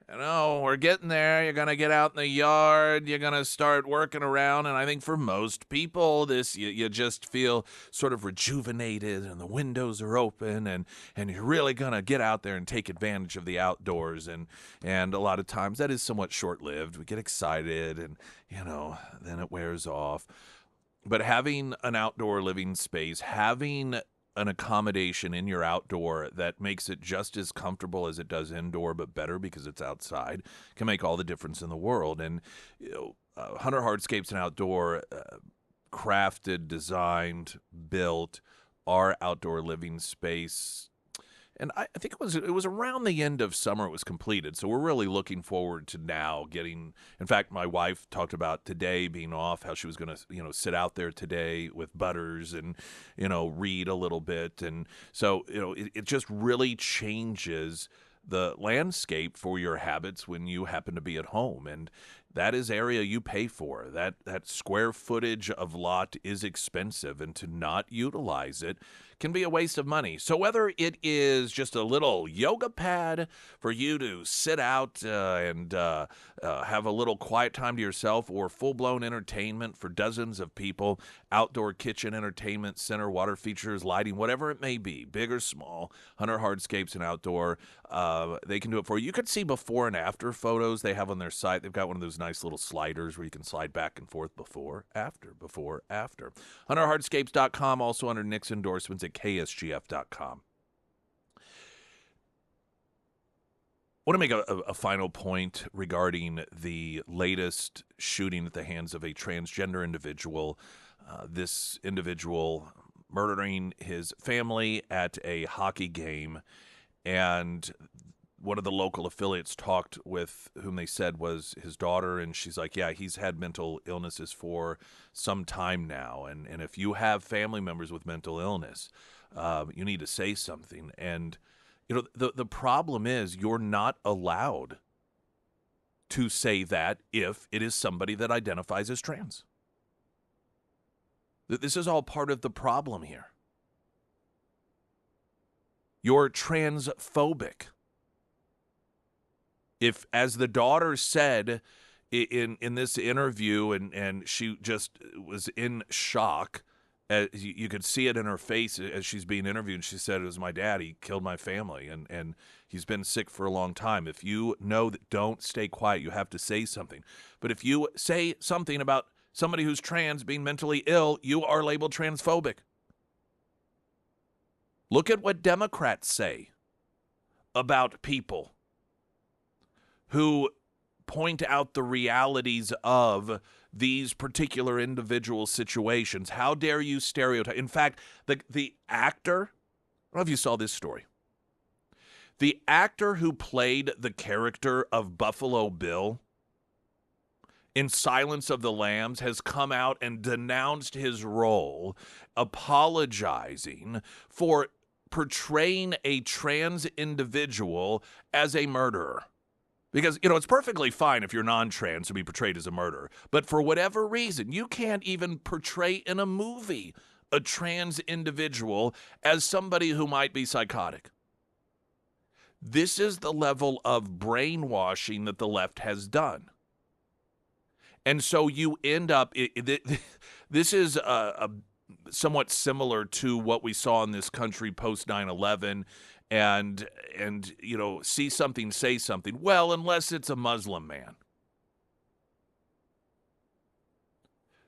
we're getting there. You're going to get out in the yard. You're going to start working around. And I think for most people, you just feel sort of rejuvenated and the windows are open and you're really going to get out there and take advantage of the outdoors. And a lot of times that is somewhat short-lived. We get excited and, then it wears off. But having an outdoor living space, having an accommodation in your outdoor that makes it just as comfortable as it does indoor, but better because it's outside, can make all the difference in the world. And Hunter Hardscapes and Outdoor crafted, designed, built our outdoor living space. And I think it was around the end of summer it was completed. So we're really looking forward to now getting. In fact, my wife talked about today being off, how she was going to sit out there today with Butters and read a little bit. And so it just really changes the landscape for your habits when you happen to be at home. And that is area you pay for. That square footage of lot is expensive, and to not utilize it can be a waste of money. So whether it is just a little yoga pad for you to sit out and have a little quiet time to yourself, or full-blown entertainment for dozens of people, outdoor kitchen entertainment center, water features, lighting, whatever it may be, big or small, Hunter Hardscapes and Outdoor, they can do it for you. You can see before and after photos they have on their site. They've got one of those nice little sliders where you can slide back and forth before, after. HunterHardscapes.com, also under Nick's endorsements at KSGF.com. I want to make a final point regarding the latest shooting at the hands of a transgender individual. This individual murdering his family at a hockey game, and one of the local affiliates talked with whom they said was his daughter, and she's like, yeah, he's had mental illnesses for some time now, and if you have family members with mental illness, you need to say something. And the problem is you're not allowed to say that if it is somebody that identifies as trans. This is all part of the problem here. You're transphobic. If, as the daughter said in this interview, and she just was in shock, you could see it in her face as she's being interviewed, and she said, it was my dad, he killed my family, and he's been sick for a long time. If you know that, don't stay quiet, you have to say something. But if you say something about somebody who's trans being mentally ill, you are labeled transphobic. Look at what Democrats say about people who point out the realities of these particular individual situations. How dare you stereotype? In fact, the actor, I don't know if you saw this story. The actor who played the character of Buffalo Bill in Silence of the Lambs has come out and denounced his role, apologizing for portraying a trans individual as a murderer. Because, it's perfectly fine if you're non-trans to be portrayed as a murderer. But for whatever reason, you can't even portray in a movie a trans individual as somebody who might be psychotic. This is the level of brainwashing that the left has done. And so you end up, this is somewhat similar to what we saw in this country post 9/11. And see something, say something. Well, unless it's a Muslim man.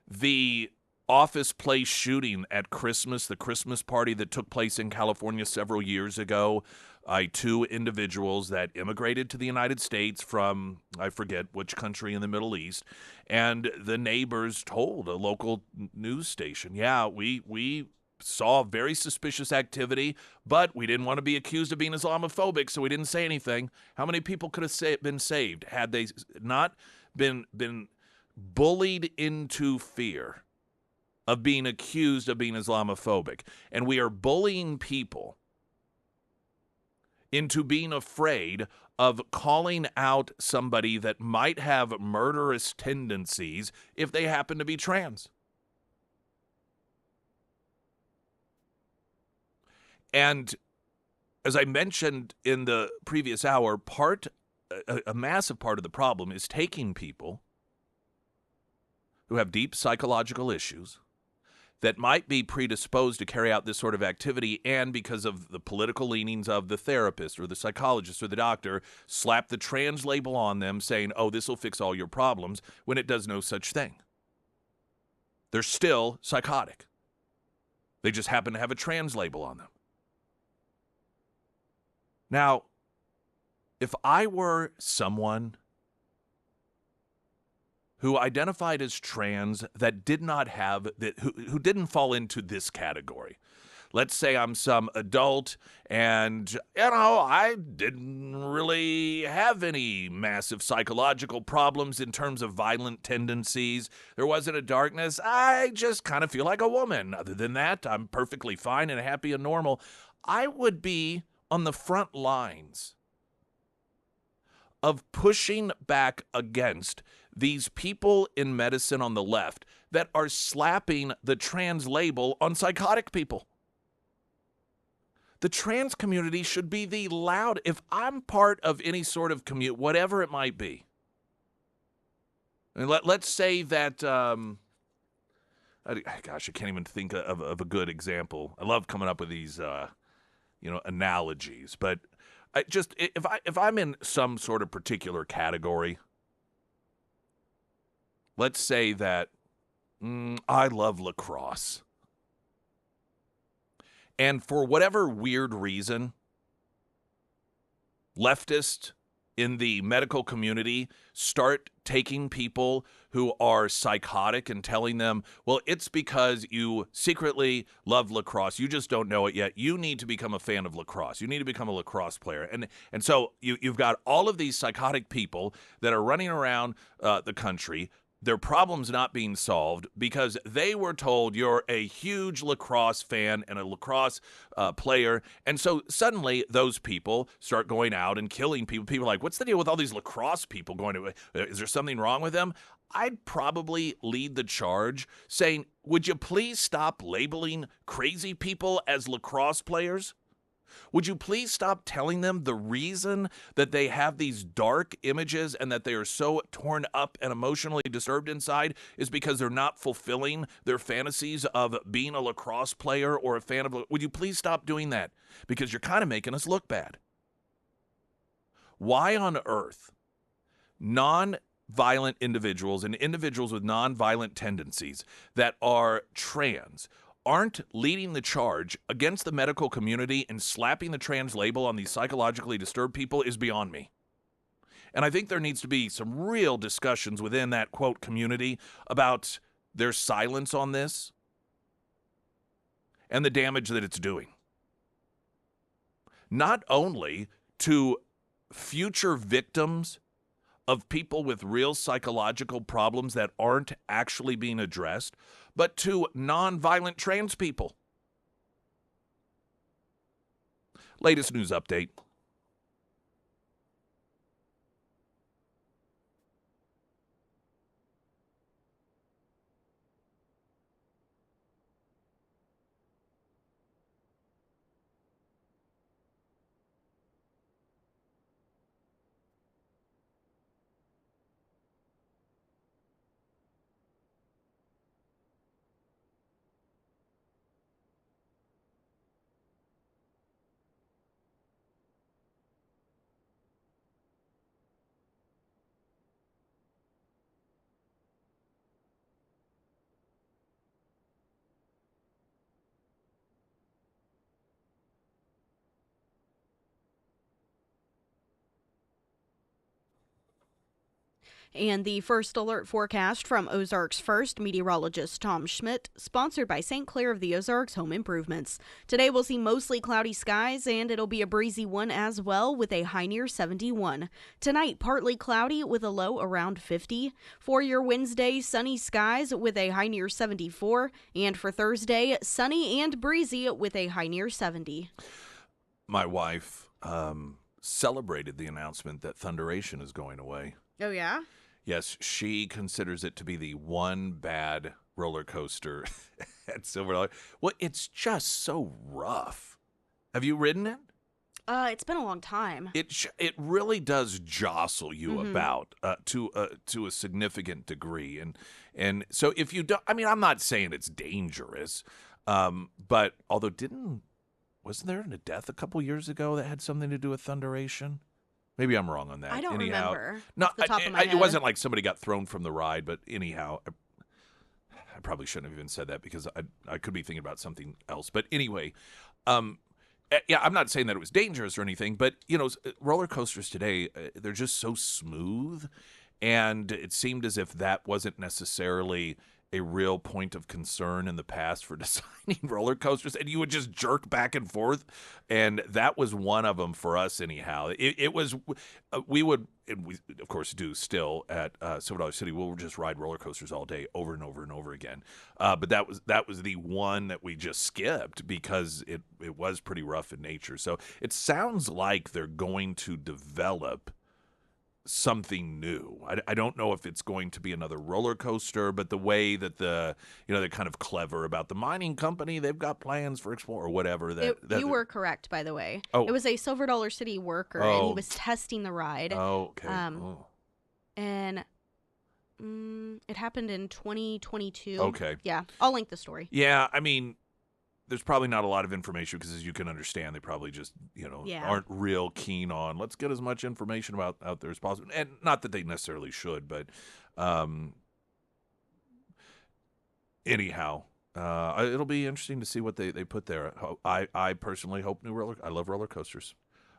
The Office Place shooting at Christmas, the Christmas party that took place in California several years ago, two individuals that immigrated to the United States from, I forget which country in the Middle East, and the neighbors told a local news station, yeah, we saw very suspicious activity, but we didn't want to be accused of being Islamophobic, so we didn't say anything. How many people could have been saved had they not been bullied into fear of being accused of being Islamophobic? And we are bullying people into being afraid of calling out somebody that might have murderous tendencies if they happen to be trans. And as I mentioned in the previous hour, a massive part of the problem is taking people who have deep psychological issues that might be predisposed to carry out this sort of activity, and because of the political leanings of the therapist or the psychologist or the doctor, slap the trans label on them saying, oh, this will fix all your problems, when it does no such thing. They're still psychotic. They just happen to have a trans label on them. Now, if I were someone who identified as trans that did not have, who didn't fall into this category. Let's say I'm some adult and, I didn't really have any massive psychological problems in terms of violent tendencies. There wasn't a darkness. I just kind of feel like a woman. Other than that, I'm perfectly fine and happy and normal. I would be on the front lines of pushing back against these people in medicine on the left that are slapping the trans label on psychotic people. The trans community should be the loud. If I'm part of any sort of community, whatever it might be, and let's say that, gosh, I can't even think of a good example. I love coming up with these, analogies, but if I'm in some sort of particular category, let's say that I love lacrosse. And for whatever weird reason, leftists in the medical community start taking people who are psychotic and telling them, well, it's because you secretly love lacrosse. You just don't know it yet. You need to become a fan of lacrosse. You need to become a lacrosse player. And so you've got all of these psychotic people that are running around the country, their problems not being solved because they were told you're a huge lacrosse fan and a lacrosse player. And so suddenly those people start going out and killing people. People are like, what's the deal with all these lacrosse people going to, is there something wrong with them? I'd probably lead the charge saying, would you please stop labeling crazy people as lacrosse players? Would you please stop telling them the reason that they have these dark images and that they are so torn up and emotionally disturbed inside is because they're not fulfilling their fantasies of being a lacrosse player or a fan of... Would you please stop doing that? Because you're kind of making us look bad. Why on earth non-violent individuals and individuals with non-violent tendencies that are trans aren't leading the charge against the medical community and slapping the trans label on these psychologically disturbed people is beyond me. And I think there needs to be some real discussions within that, quote, community about their silence on this and the damage that it's doing. Not only to future victims of people with real psychological problems that aren't actually being addressed, but to non-violent trans people. Latest news update. And the first alert forecast from Ozarks First meteorologist Tom Schmidt, sponsored by St. Clair of the Ozarks Home Improvements. Today we'll see mostly cloudy skies, and it'll be a breezy one as well with a high near 71. Tonight, partly cloudy with a low around 50. For your Wednesday, sunny skies with a high near 74. And for Thursday, sunny and breezy with a high near 70. My wife celebrated the announcement that Thunderation is going away. Oh, yeah? Yes, she considers it to be the one bad roller coaster at Silver Dollar. Well, it's just so rough. Have you ridden it? It's been a long time. It really does jostle you Mhm. about to a significant degree, and so if you don't, I mean, I'm not saying it's dangerous, but although wasn't there a death a couple years ago that had something to do with Thunderation? Maybe I'm wrong on that. I don't anyhow, remember no, off the top of my it head. wasn't like somebody got thrown from the ride, but anyhow, I probably shouldn't have even said that because I could be thinking about something else. But anyway, yeah, I'm not saying that it was dangerous or anything, but roller coasters today, they're just so smooth, and it seemed as if that wasn't necessarily a real point of concern in the past for designing roller coasters, and you would just jerk back and forth, and that was one of them for us anyhow. It was, we would, and we of course do still at Silver Dollar City, we'll just ride roller coasters all day over and over and over again. But that was the one that we just skipped because it was pretty rough in nature. So it sounds like they're going to develop something new. I don't know if it's going to be another roller coaster, but the way that they're kind of clever about the mining company, they've got plans for Explore or whatever. You were correct, by the way. Oh. It was a Silver Dollar City worker, and he Oh. was testing the ride. Oh, okay. And it happened in 2022. Okay. Yeah, I'll link the story. Yeah, I mean, there's probably not a lot of information because, as you can understand, they probably just aren't real keen on let's get as much information out there as possible, and not that they necessarily should, but anyhow, it'll be interesting to see what they put there. I personally hope I love roller coasters.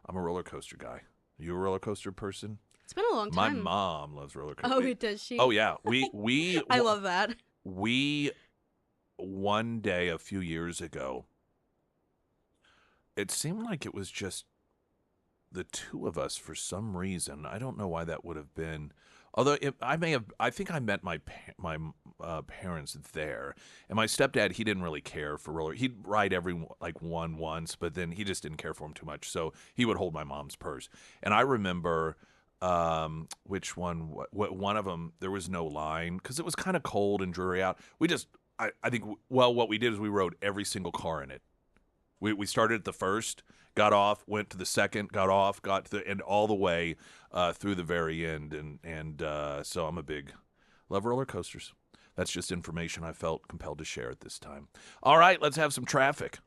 I'm a roller coaster guy. You a roller coaster person? It's been a long My time. mom loves roller coasters. Oh, does she? Oh yeah, we I love that. we one day a few years ago, it seemed like it was just the two of us for some reason. I don't know why that would have been. Although I think I met my parents there, and my stepdad, he didn't really care for roller. He'd ride one once, but then he just didn't care for them too much. So he would hold my mom's purse, and I remember which one? One of them there was no line because it was kind of cold and dreary out. I think what we did is we rode every single car in it. We started at the first, got off, went to the second, got off, got to the and all the way through the very end, and so I'm a big love roller coasters. That's just information I felt compelled to share at this time. All right, let's have some traffic.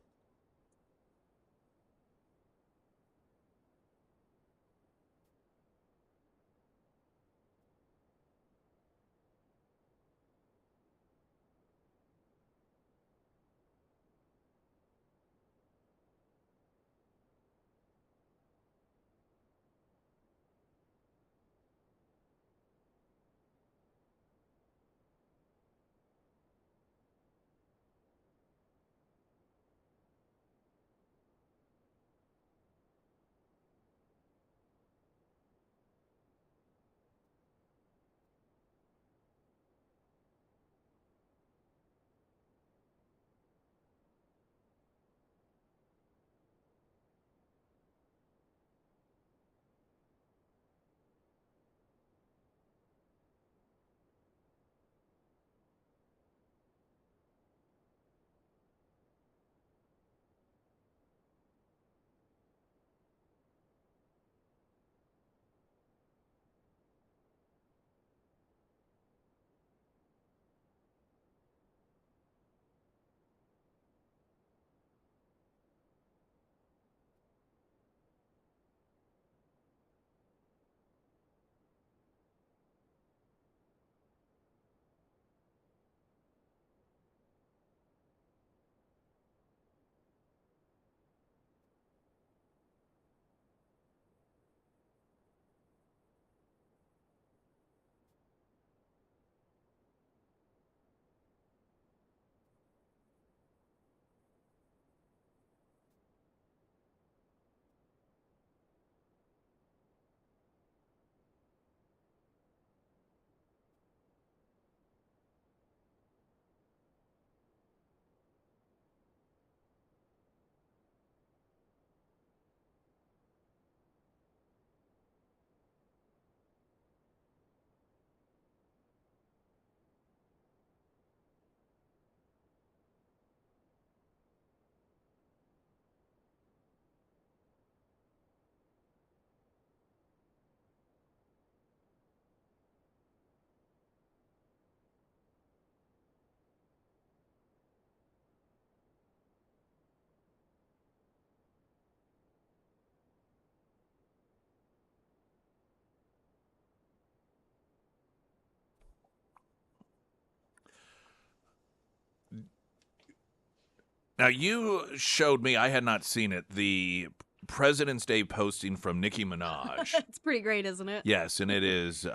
Now, you showed me, I had not seen it, the President's Day posting from Nicki Minaj. It's pretty great, isn't it? Yes, and it is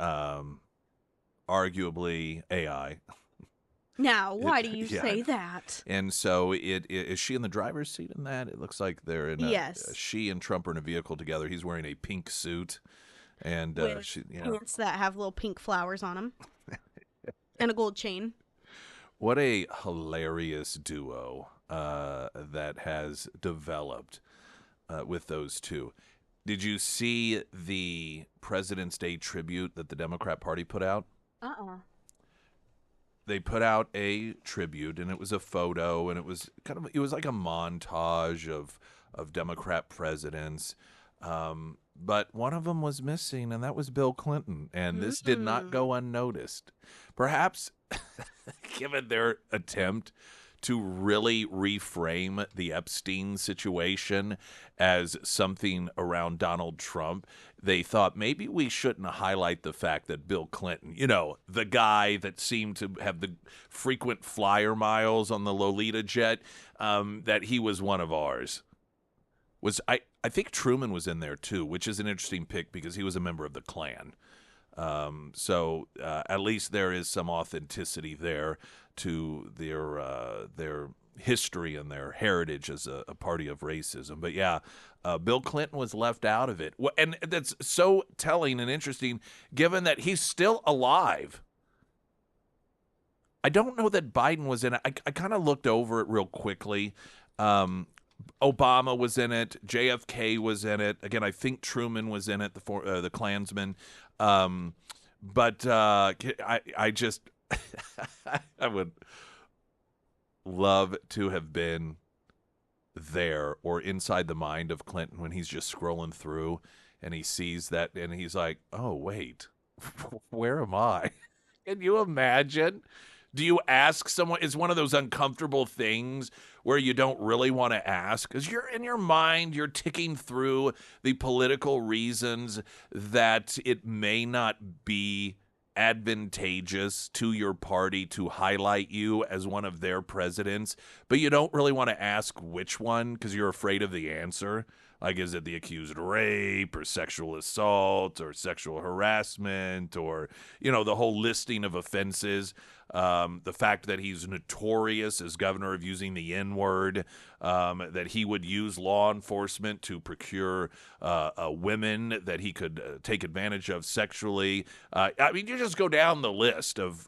arguably AI. Now, why do you say that? And so is she in the driver's seat in that? It looks like they're in Yes. she and Trump are in a vehicle together. He's wearing a pink suit and With she, pants that have little pink flowers on them and a gold chain. What a hilarious duo that has developed with those two. Did you see the President's Day tribute that the Democrat Party put out? They put out a tribute, and it was a photo, and it was like a montage of Democrat presidents. But one of them was missing, and that was Bill Clinton, and this did not go unnoticed. Perhaps, given their attempt to really reframe the Epstein situation as something around Donald Trump, they thought maybe we shouldn't highlight the fact that Bill Clinton, the guy that seemed to have the frequent flyer miles on the Lolita jet, that he was one of ours. I think Truman was in there too, which is an interesting pick because he was a member of the Klan. So at least there is some authenticity there to their history and their heritage as a party of racism. But yeah, Bill Clinton was left out of it. And that's so telling and interesting given that he's still alive. I don't know that Biden was in it. I kind of looked over it real quickly. Obama was in it. JFK was in it. Again, I think Truman was in it, the Klansman. But I just I would love to have been there or inside the mind of Clinton when he's just scrolling through and he sees that and he's like, oh, wait, where am I? Can you imagine? Do you ask someone? It's one of those uncomfortable things where you don't really want to ask because you're in your mind, you're ticking through the political reasons that it may not be advantageous to your party to highlight you as one of their presidents, but you don't really want to ask which one because you're afraid of the answer. Like, is it the accused rape or sexual assault or sexual harassment or, the whole listing of offenses? The fact that he's notorious as governor of using the N-word, that he would use law enforcement to procure women that he could take advantage of sexually. You just go down the list of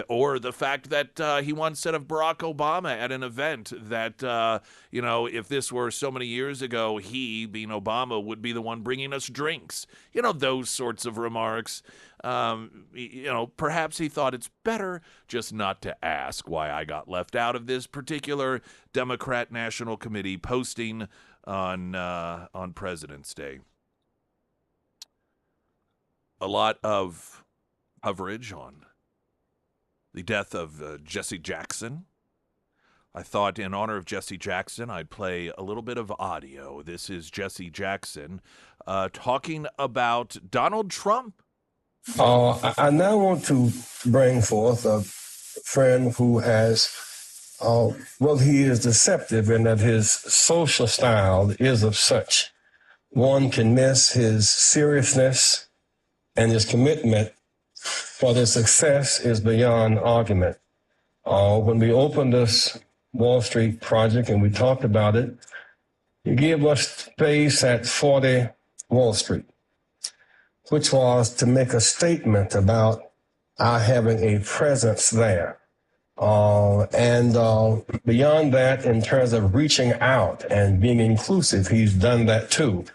or the fact that he once said of Barack Obama at an event that, if this were so many years ago, he, being Obama, would be the one bringing us drinks. Those sorts of remarks. Perhaps he thought it's better just not to ask why I got left out of this particular Democrat National Committee posting on President's Day. A lot of coverage on the death of Jesse Jackson. I thought in honor of Jesse Jackson, I'd play a little bit of audio. This is Jesse Jackson talking about Donald Trump. I now want to bring forth a friend who has, he is deceptive in that his social style is of such. One can miss his seriousness and his commitment for their success is beyond argument. When we opened this Wall Street project and we talked about it, he gave us space at 40 Wall Street, which was to make a statement about our having a presence there. And beyond that, in terms of reaching out and being inclusive, he's done that too.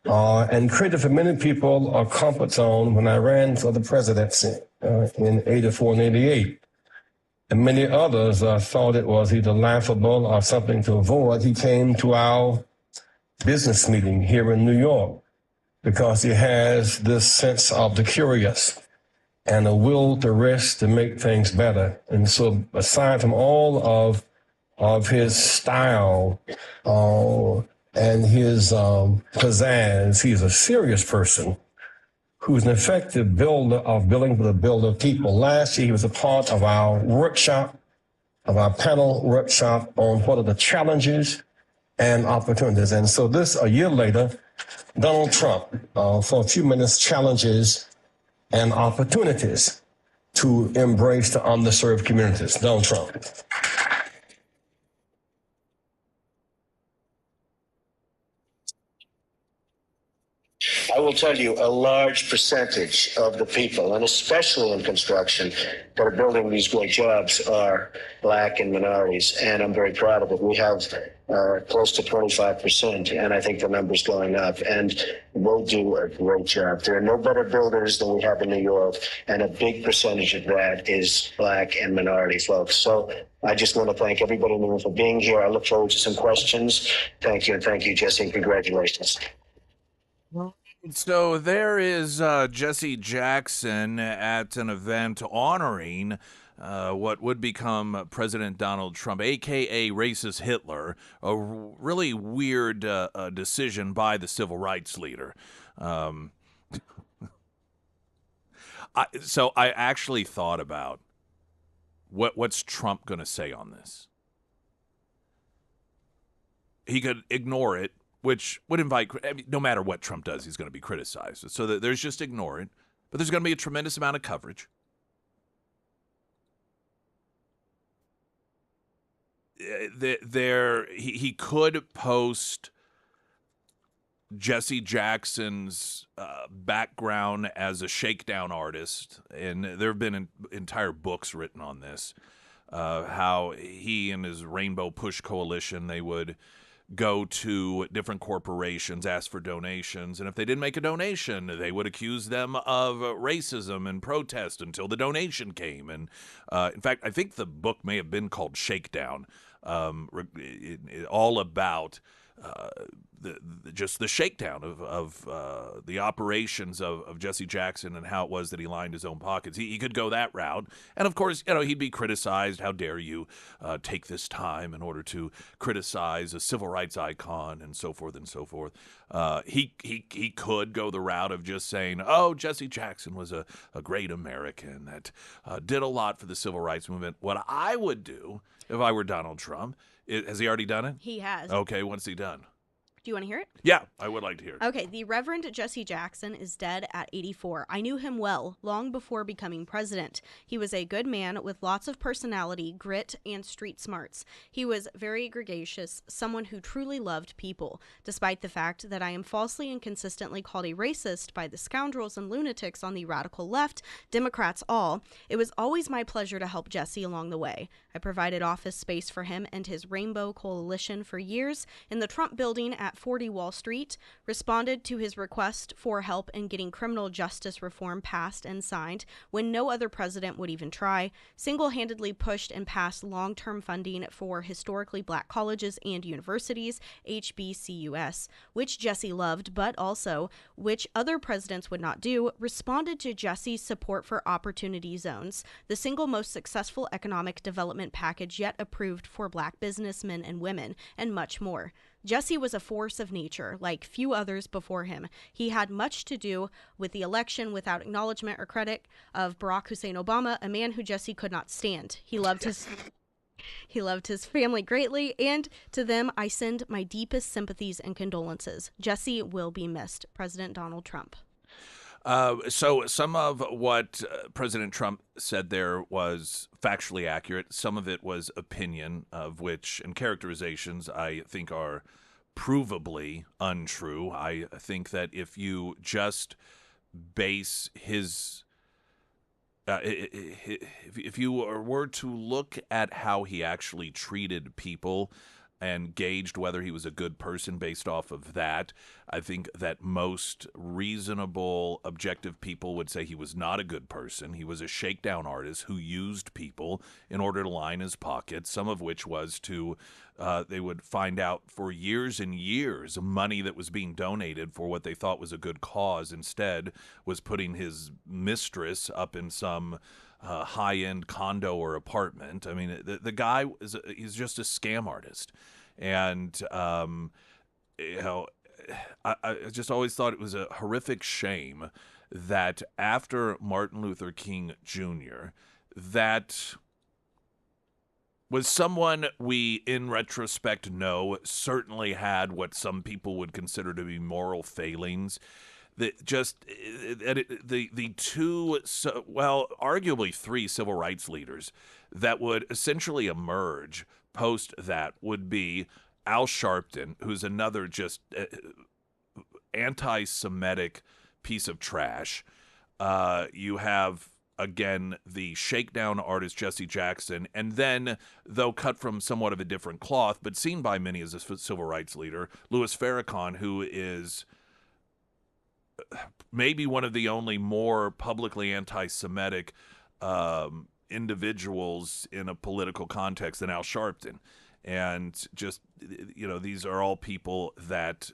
And created for many people a comfort zone when I ran for the presidency in 84 and 88. And many others thought it was either laughable or something to avoid. He came to our business meeting here in New York because he has this sense of the curious and a will to risk to make things better. And so aside from all of his style and his pizzazz, he's a serious person who's an effective builder of building for the builder of people. Last year, he was a part of our workshop of our panel workshop on what are the challenges and opportunities. And so a year later, Donald Trump, for a few minutes, challenges and opportunities to embrace the underserved communities. Donald Trump. I will tell you, a large percentage of the people, and especially in construction, that are building these great jobs are Black and minorities, and I'm very proud of it. We have close to 25%, and I think the number's going up, and we'll do a great job. There are no better builders than we have in New York, and a big percentage of that is Black and minority folks. So I just want to thank everybody in the room for being here. I look forward to some questions. Thank you, and thank you, Jesse, and congratulations. So there is Jesse Jackson at an event honoring what would become President Donald Trump, a.k.a. racist Hitler, a really weird decision by the civil rights leader. So I actually thought about what's Trump going to say on this. He could ignore it, which would invite, no matter what Trump does, he's going to be criticized. So that there's just ignore it. But there's going to be a tremendous amount of coverage. He could post Jesse Jackson's background as a shakedown artist, and there have been entire books written on this, how he and his Rainbow Push Coalition, they would go to different corporations, ask for donations, and if they didn't make a donation, they would accuse them of racism and protest until the donation came. And in fact, I think the book may have been called Shakedown, all about just the shakedown of the operations of Jesse Jackson and how it was that he lined his own pockets. He could go that route, and of course, he'd be criticized. How dare you take this time in order to criticize a civil rights icon and so forth and so forth. He could go the route of just saying, "Oh, Jesse Jackson was a great American that did a lot for the civil rights movement." What I would do if I were Donald Trump, has he already done it? He has. Okay, what's he done? Do you want to hear it? Yeah, I would like to hear it. Okay, the Reverend Jesse Jackson is dead at 84. I knew him well, long before becoming president. He was a good man with lots of personality, grit, and street smarts. He was very gregarious, someone who truly loved people. Despite the fact that I am falsely and consistently called a racist by the scoundrels and lunatics on the radical left, Democrats all, it was always my pleasure to help Jesse along the way. I provided office space for him and his Rainbow Coalition for years in the Trump building at 40 Wall Street, responded to his request for help in getting criminal justice reform passed and signed when no other president would even try, single-handedly pushed and passed long-term funding for historically Black colleges and universities, HBCUs, which Jesse loved, but also which other presidents would not do, responded to Jesse's support for Opportunity Zones, the single most successful economic development package yet approved for Black businessmen and women, and much more. Jesse was a force of nature, like few others before him. He had much to do with the election without acknowledgement or credit of Barack Hussein Obama, a man who Jesse could not stand. He loved his family greatly, and to them I send my deepest sympathies and condolences. Jesse will be missed. President Donald Trump. So some of what President Trump said there was factually accurate. Some of it was opinion, of which, and characterizations, I think are provably untrue. I think that if you just base his if you were to look at how he actually treated people and gauged whether he was a good person based off of that, I think that most reasonable, objective people would say he was not a good person. He was a shakedown artist who used people in order to line his pockets, some of which was to, they would find out for years and years, money that was being donated for what they thought was a good cause instead was putting his mistress up in some high-end condo or apartment. I mean, the guy he's just a scam artist. And, I just always thought it was a horrific shame that after Martin Luther King Jr., that was someone we, in retrospect, know certainly had what some people would consider to be moral failings. That just the two, well, arguably three civil rights leaders that would essentially emerge post that would be Al Sharpton, who's another just anti-Semitic piece of trash. You have again the shakedown artist Jesse Jackson, and then, though cut from somewhat of a different cloth, but seen by many as a civil rights leader, Louis Farrakhan, who is maybe one of the only more publicly anti-Semitic individuals in a political context than Al Sharpton. And just, these are all people that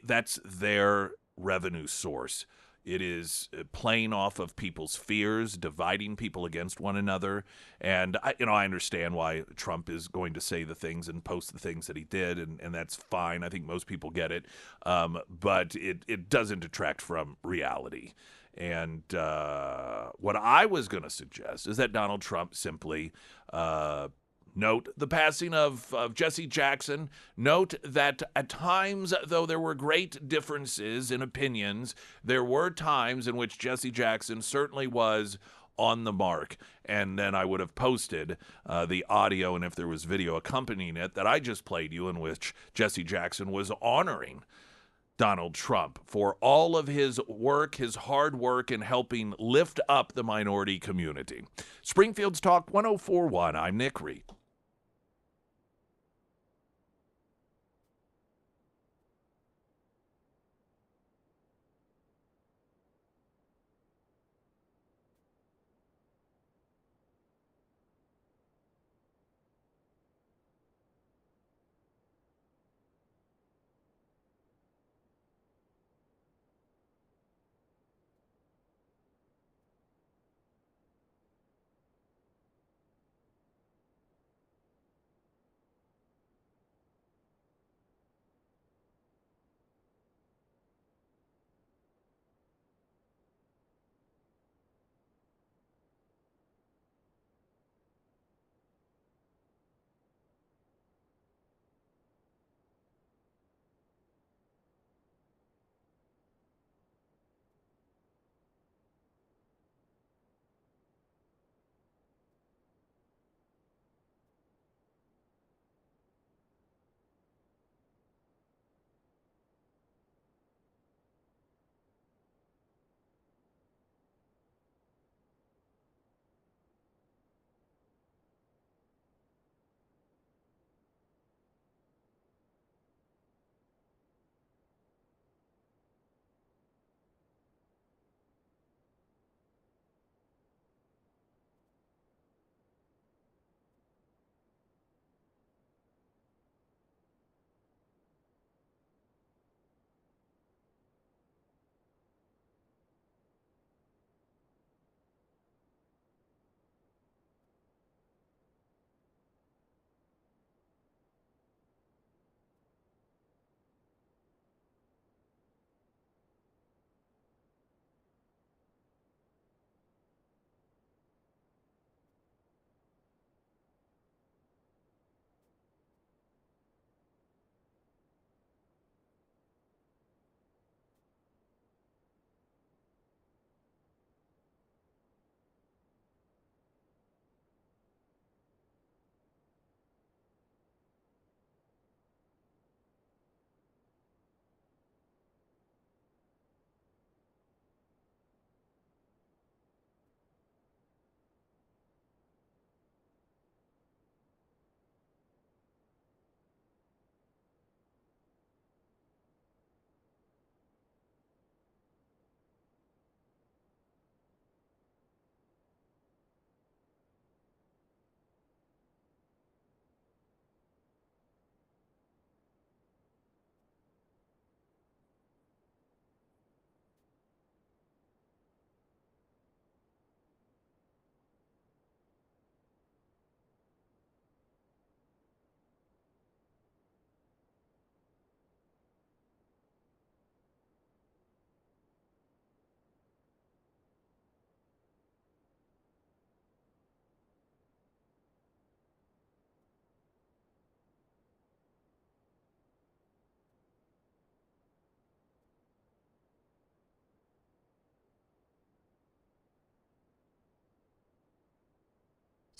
that's their revenue source. It is playing off of people's fears, dividing people against one another. And I understand why Trump is going to say the things and post the things that he did, and that's fine. I think most people get it. But it doesn't detract from reality. And what I was going to suggest is that Donald Trump simply note the passing of Jesse Jackson. Note that at times, though there were great differences in opinions, there were times in which Jesse Jackson certainly was on the mark. And then I would have posted the audio, and if there was video accompanying it, that I just played you, in which Jesse Jackson was honoring Donald Trump for all of his work, his hard work in helping lift up the minority community. Springfield's Talk 104.1. I'm Nick Reed.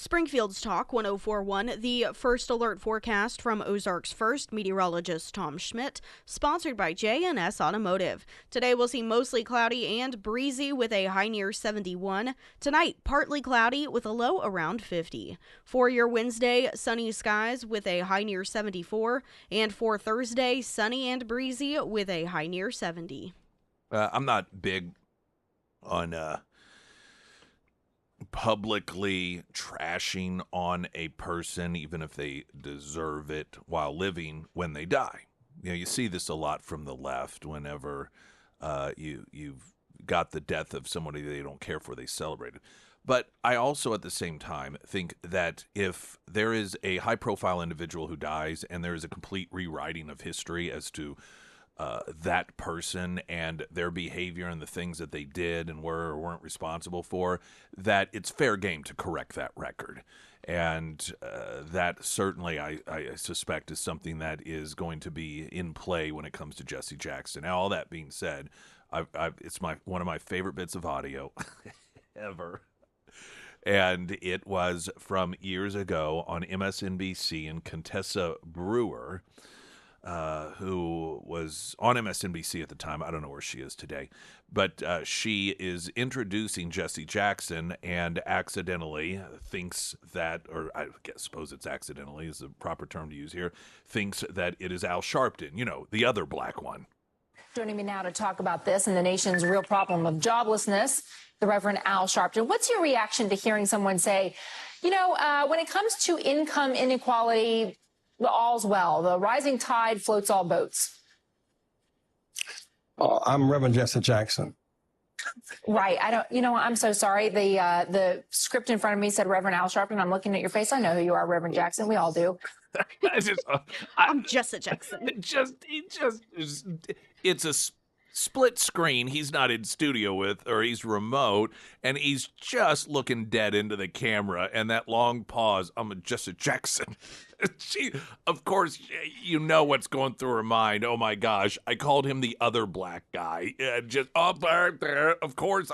Springfield's Talk 1041, the first alert forecast from Ozarks First meteorologist Tom Schmidt, sponsored by J&S Automotive. Today we'll see mostly cloudy and breezy with a high near 71. Tonight, partly cloudy with a low around 50. For your Wednesday, sunny skies with a high near 74. And for Thursday, sunny and breezy with a high near 70. I'm not big on publicly trashing on a person, even if they deserve it while living, when they die. You see this a lot from the left. Whenever you've got the death of somebody they don't care for, they celebrate it. But I also, at the same time, think that if there is a high-profile individual who dies and there is a complete rewriting of history as to that person and their behavior and the things that they did and were or weren't responsible for, that it's fair game to correct that record. And that certainly, I suspect, is something that is going to be in play when it comes to Jesse Jackson. Now, all that being said, it's one of my favorite bits of audio ever. And it was from years ago on MSNBC, and Contessa Brewer, who was on MSNBC at the time. I don't know where she is today, but she is introducing Jesse Jackson and accidentally thinks that, or I suppose it's accidentally is the proper term to use here, thinks that it is Al Sharpton, the other black one. Joining me now to talk about this and the nation's real problem of joblessness, the Reverend Al Sharpton. What's your reaction to hearing someone say, when it comes to income inequality, all's well. The rising tide floats all boats. Oh, I'm Reverend Jesse Jackson. Right. I'm so sorry. The script in front of me said Reverend Al Sharpton. I'm looking at your face. I know who you are, Reverend Jackson. We all do. I'm Jesse Jackson. It's a split screen. He's not in studio with, or he's remote, and he's just looking dead into the camera. And that long pause. I'm a Jesse Jackson. Of course, what's going through her mind. Oh my gosh, I called him the other black guy. Of course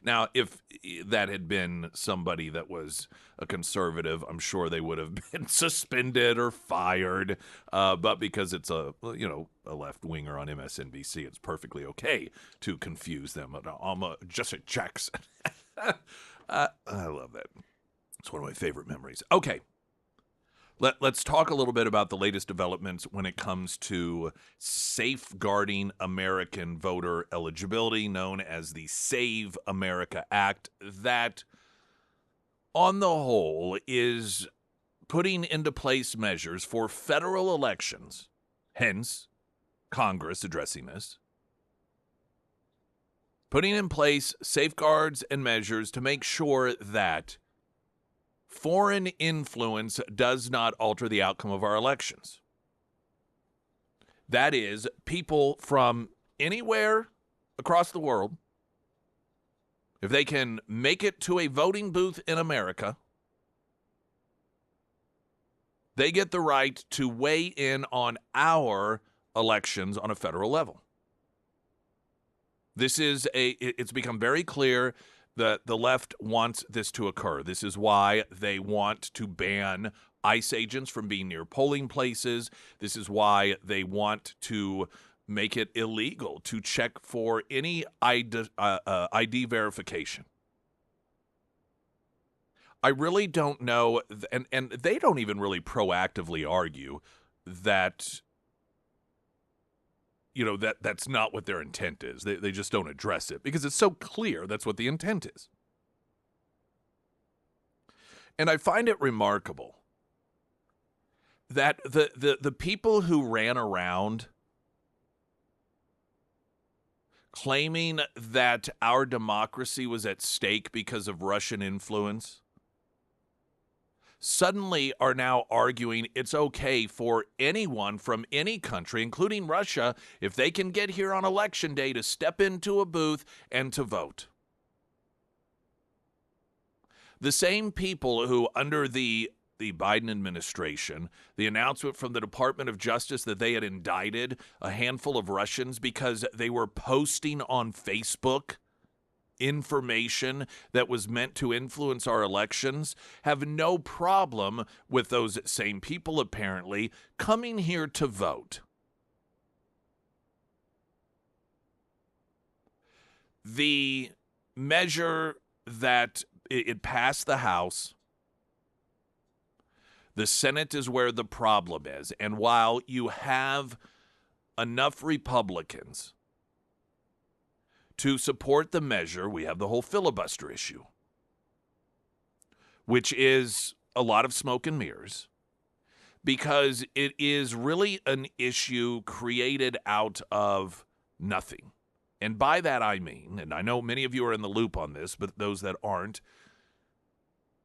Now, if that had been somebody that was a conservative, I'm sure they would have been suspended or fired. But because it's a left winger on MSNBC, it's perfectly okay to confuse them. I'm a Jesse Jackson. I love that. It's one of my favorite memories. Okay. Let's talk a little bit about the latest developments when it comes to safeguarding American voter eligibility, known as the Save America Act, that on the whole is putting into place measures for federal elections, hence Congress addressing this, putting in place safeguards and measures to make sure that foreign influence does not alter the outcome of our elections. That is, people from anywhere across the world, if they can make it to a voting booth in America, they get the right to weigh in on our elections on a federal level. It's become very clear that the left wants this to occur. This is why they want to ban ICE agents from being near polling places. This is why they want to make it illegal to check for any ID verification. I really don't know, and they don't even really proactively argue that that's not what their intent is. They just don't address it because it's so clear that's what the intent is. And I find it remarkable that the people who ran around claiming that our democracy was at stake because of Russian influence suddenly are now arguing it's okay for anyone from any country, including Russia, if they can get here on election day, to step into a booth and to vote. The same people who, under the Biden administration, the announcement from the Department of Justice that they had indicted a handful of Russians because they were posting on Facebook information that was meant to influence our elections have no problem with those same people, apparently, coming here to vote. The measure that it passed the House, the Senate is where the problem is. And while you have enough Republicans to support the measure, we have the whole filibuster issue, which is a lot of smoke and mirrors, because it is really an issue created out of nothing. And by that I mean, and I know many of you are in the loop on this, but those that aren't,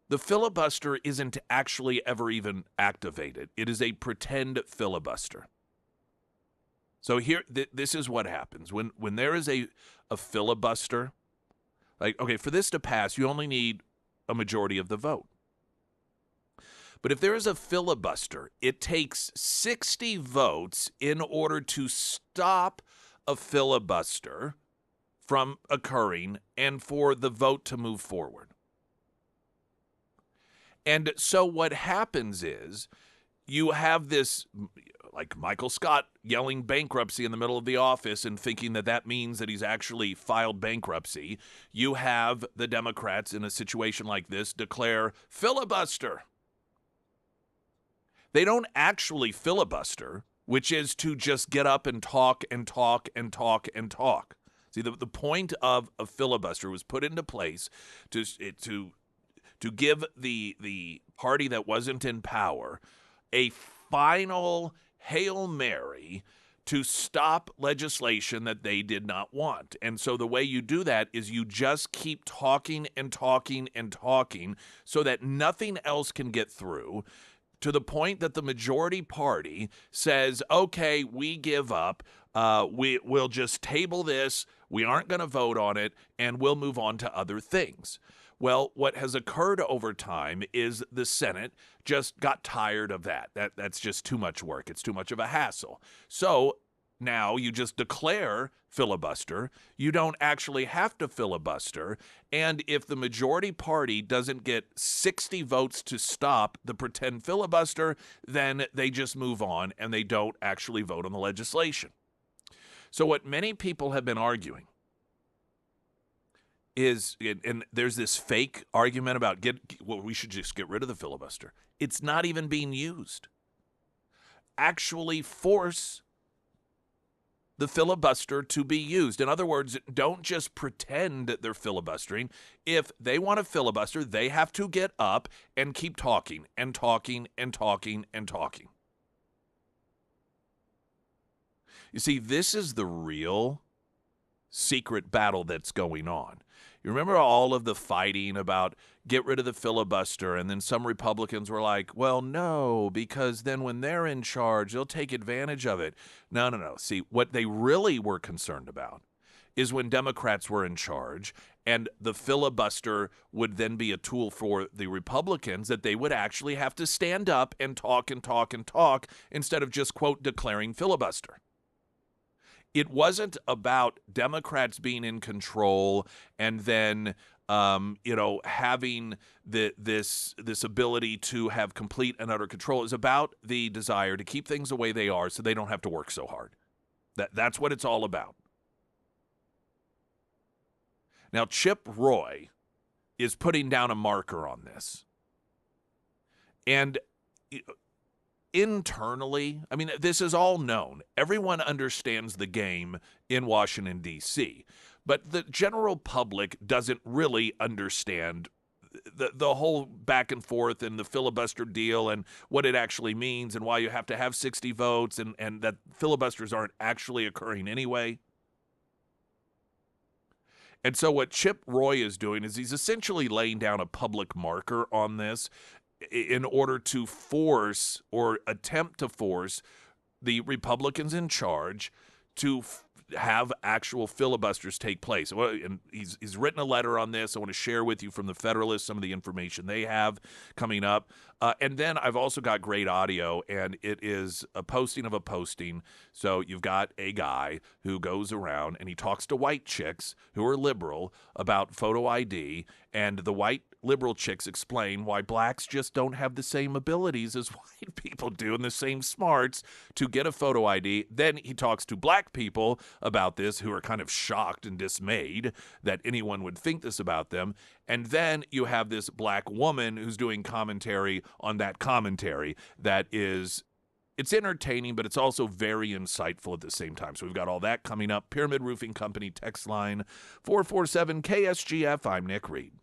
the filibuster isn't actually ever even activated. It is a pretend filibuster. So here, this is what happens. When there is a filibuster, like, okay, for this to pass, you only need a majority of the vote. But if there is a filibuster, it takes 60 votes in order to stop a filibuster from occurring and for the vote to move forward. And so what happens is you have this, like Michael Scott yelling bankruptcy in the middle of the office and thinking that that means that he's actually filed bankruptcy. You have the Democrats in a situation like this declare filibuster. They don't actually filibuster, which is to just get up and talk and talk and talk and talk. See, the point of a filibuster was put into place to give the party that wasn't in power a final Hail Mary to stop legislation that they did not want. And so the way you do that is you just keep talking and talking and talking so that nothing else can get through, to the point that the majority party says, okay, we give up. We'll just table this. We aren't going to vote on it, and we'll move on to other things. Well, what has occurred over time is the Senate just got tired of that. That's just too much work. It's too much of a hassle. So now you just declare filibuster. You don't actually have to filibuster. And if the majority party doesn't get 60 votes to stop the pretend filibuster, then they just move on and they don't actually vote on the legislation. So what many people have been arguing is, and there's this fake argument about we should just get rid of the filibuster. It's not even being used. Actually force the filibuster to be used. In other words, don't just pretend that they're filibustering. If they want to filibuster, they have to get up and keep talking and talking and talking and talking. You see, this is the real secret battle that's going on. You remember all of the fighting about get rid of the filibuster, and then some Republicans were like, well, no, because then when they're in charge, they'll take advantage of it. No. See, what they really were concerned about is when Democrats were in charge and the filibuster would then be a tool for the Republicans, that they would actually have to stand up and talk and talk and talk instead of just, quote, declaring filibuster. It wasn't about Democrats being in control and then, having this ability to have complete and utter control. It's about the desire to keep things the way they are so they don't have to work so hard. That's what it's all about. Now, Chip Roy is putting down a marker on this. And internally, I mean, this is all known. Everyone understands the game in Washington, D.C., but the general public doesn't really understand the whole back and forth and the filibuster deal and what it actually means and why you have to have 60 votes and that filibusters aren't actually occurring anyway. And so what Chip Roy is doing is he's essentially laying down a public marker on this in order to force or attempt to force the Republicans in charge to have actual filibusters take place. And he's written a letter on this. I want to share with you from the Federalist some of the information they have coming up. And then I've also got great audio, and it is a posting of a posting. So you've got a guy who goes around and he talks to white chicks who are liberal about photo ID, and the white liberal chicks explain why blacks just don't have the same abilities as white people do and the same smarts to get a photo ID. Then he talks to black people about this who are kind of shocked and dismayed that anyone would think this about them. And then you have this black woman who's doing commentary on that commentary that is, it's entertaining, but it's also very insightful at the same time. So we've got all that coming up. Pyramid Roofing Company text line 447 KSGF. I'm Nick Reed.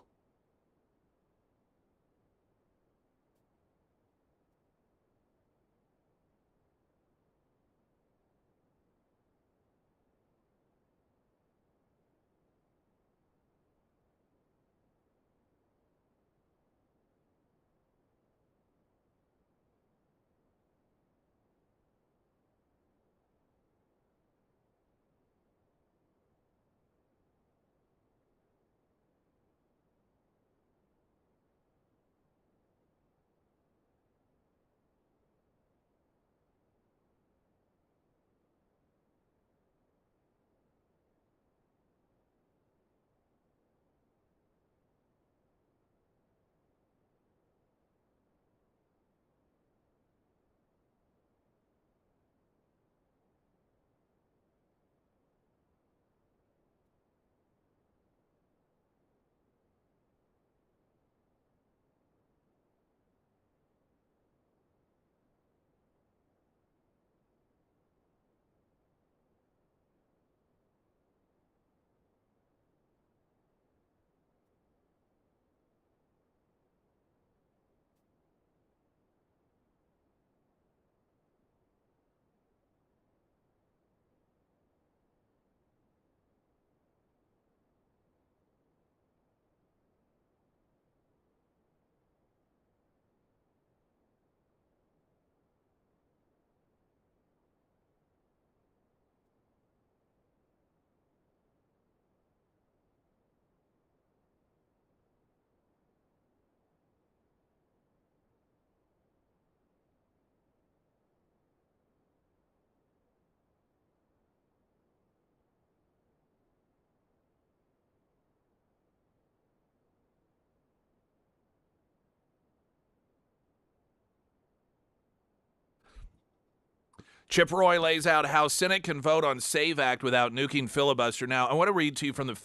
Chip Roy lays out how Senate can vote on SAVE Act without nuking filibuster. Now, I want to read to you from the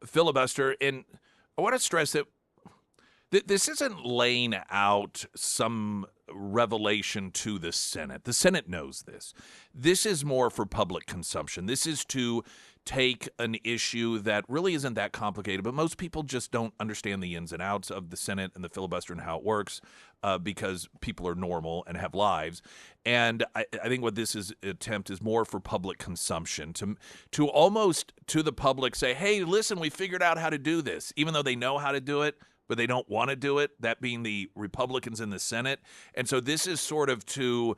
filibuster, and I want to stress that this isn't laying out some revelation to the Senate. The Senate knows this. This is more for public consumption. This is to take an issue that really isn't that complicated, but most people just don't understand the ins and outs of the Senate and the filibuster and how it works because people are normal and have lives. And I think what this is attempt is more for public consumption, to almost to the public say, hey, listen, we figured out how to do this, even though they know how to do it, but they don't want to do it, that being the Republicans in the Senate. And so this is sort of to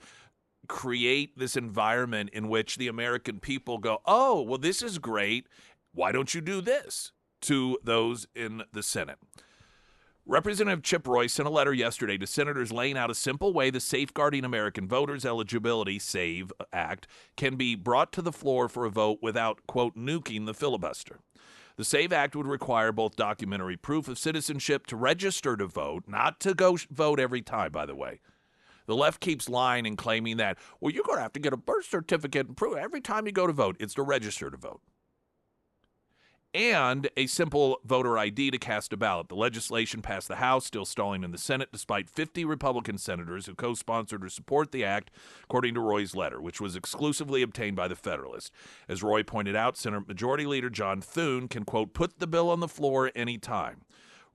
create this environment in which the American people go, oh, well, this is great. Why don't you do this to those in the Senate? Representative Chip Roy sent a letter yesterday to senators laying out a simple way the Safeguarding American Voters Eligibility SAVE Act can be brought to the floor for a vote without, quote, nuking the filibuster. The SAVE Act would require both documentary proof of citizenship to register to vote, not to go vote every time, by the way. The left keeps lying and claiming that, well, you're going to have to get a birth certificate and prove every time you go to vote. It's to register to vote. And a simple voter ID to cast a ballot. The legislation passed the House, still stalling in the Senate, despite 50 Republican senators who co-sponsored or support the act, according to Roy's letter, which was exclusively obtained by the Federalist. As Roy pointed out, Senate Majority Leader John Thune can, quote, put the bill on the floor any time.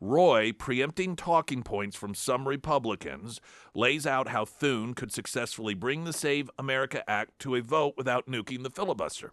Roy, preempting talking points from some Republicans, lays out how Thune could successfully bring the Save America Act to a vote without nuking the filibuster.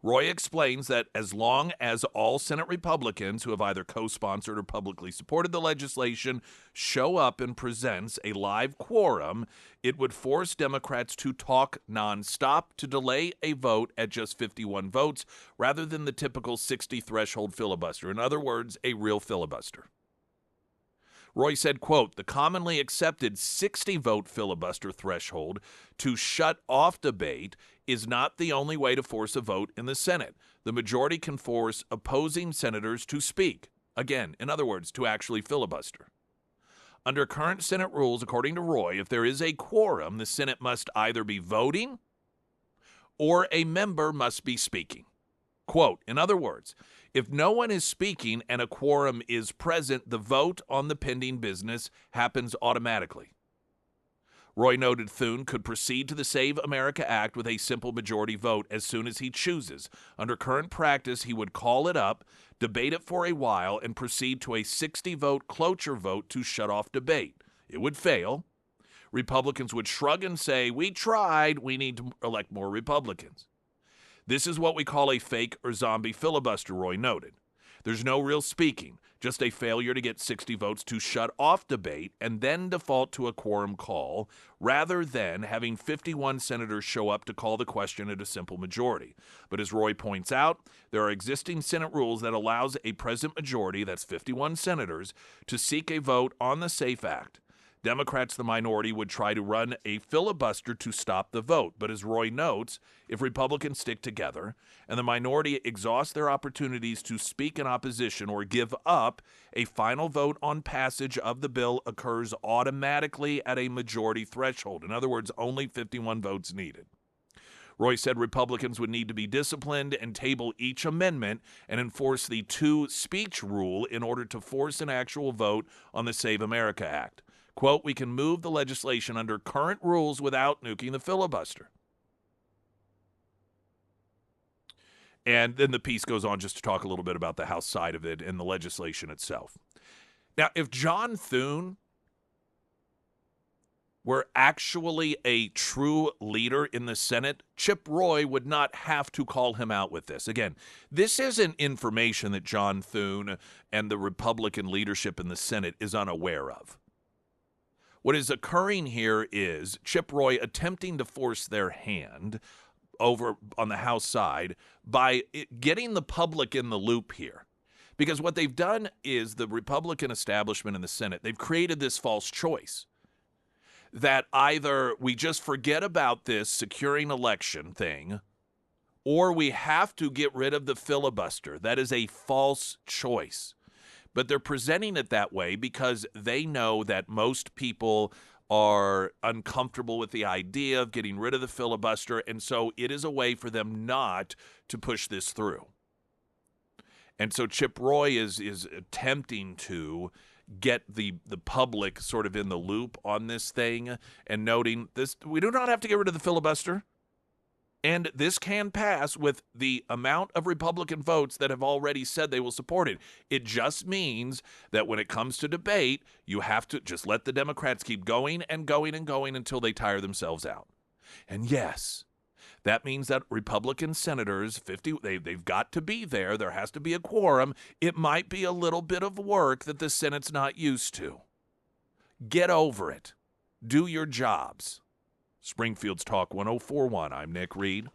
Roy explains that as long as all Senate Republicans who have either co-sponsored or publicly supported the legislation show up and presents a live quorum, it would force Democrats to talk nonstop to delay a vote at just 51 votes rather than the typical 60 threshold filibuster. In other words, a real filibuster. Roy said, quote, the commonly accepted 60-vote filibuster threshold to shut off debate is not the only way to force a vote in the Senate. The majority can force opposing senators to speak. Again, in other words, to actually filibuster. Under current Senate rules, according to Roy, if there is a quorum, the Senate must either be voting or a member must be speaking. Quote, in other words, if no one is speaking and a quorum is present, the vote on the pending business happens automatically. Roy noted Thune could proceed to the Save America Act with a simple majority vote as soon as he chooses. Under current practice, he would call it up, debate it for a while, and proceed to a 60-vote cloture vote to shut off debate. It would fail. Republicans would shrug and say, we tried, we need to elect more Republicans. This is what we call a fake or zombie filibuster, Roy noted. There's no real speaking, just a failure to get 60 votes to shut off debate and then default to a quorum call, rather than having 51 senators show up to call the question at a simple majority. But as Roy points out, there are existing Senate rules that allows a present majority, that's 51 senators, to seek a vote on the SAFE Act. Democrats, the minority, would try to run a filibuster to stop the vote. But as Roy notes, if Republicans stick together and the minority exhaust their opportunities to speak in opposition or give up, a final vote on passage of the bill occurs automatically at a majority threshold. In other words, only 51 votes needed. Roy said Republicans would need to be disciplined and table each amendment and enforce the two-speech rule in order to force an actual vote on the Save America Act. Quote, we can move the legislation under current rules without nuking the filibuster. And then the piece goes on just to talk a little bit about the House side of it and the legislation itself. Now, if John Thune were actually a true leader in the Senate, Chip Roy would not have to call him out with this. Again, this isn't information that John Thune and the Republican leadership in the Senate is unaware of. What is occurring here is Chip Roy attempting to force their hand over on the House side by getting the public in the loop here. Because what they've done is the Republican establishment in the Senate, they've created this false choice that either we just forget about this securing election thing or we have to get rid of the filibuster. That is a false choice. But they're presenting it that way because they know that most people are uncomfortable with the idea of getting rid of the filibuster, and so it is a way for them not to push this through. And so Chip Roy is attempting to get the public sort of in the loop on this thing and noting this. We do not have to get rid of the filibuster. And this can pass with the amount of Republican votes that have already said they will support it. It just means that when it comes to debate, you have to just let the Democrats keep going and going and going until they tire themselves out. And yes, that means that Republican senators, 50, they've got to be there. There has to be a quorum. It might be a little bit of work that the Senate's not used to. Get over it. Do your jobs. Springfield's Talk 1041. I'm Nick Reed.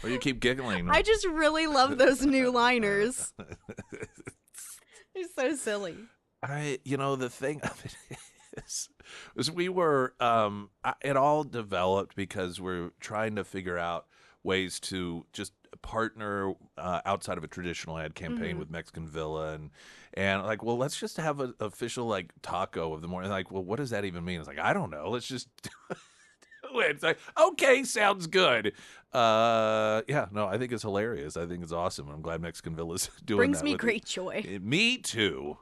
Or you keep giggling. I just really love those new liners. They're so silly. The thing of it is we were, it all developed because we're trying to figure out ways to just partner outside of a traditional ad campaign with Mexican Villa and like, well, let's just have an official like taco of the morning. Like, well, what does that even mean? It's like, I don't know. Let's just do it. It's like, okay, sounds good. Yeah, no, I think it's hilarious. I think it's awesome. I'm glad Mexican Villa's doing Brings that. me with great joy. Me too.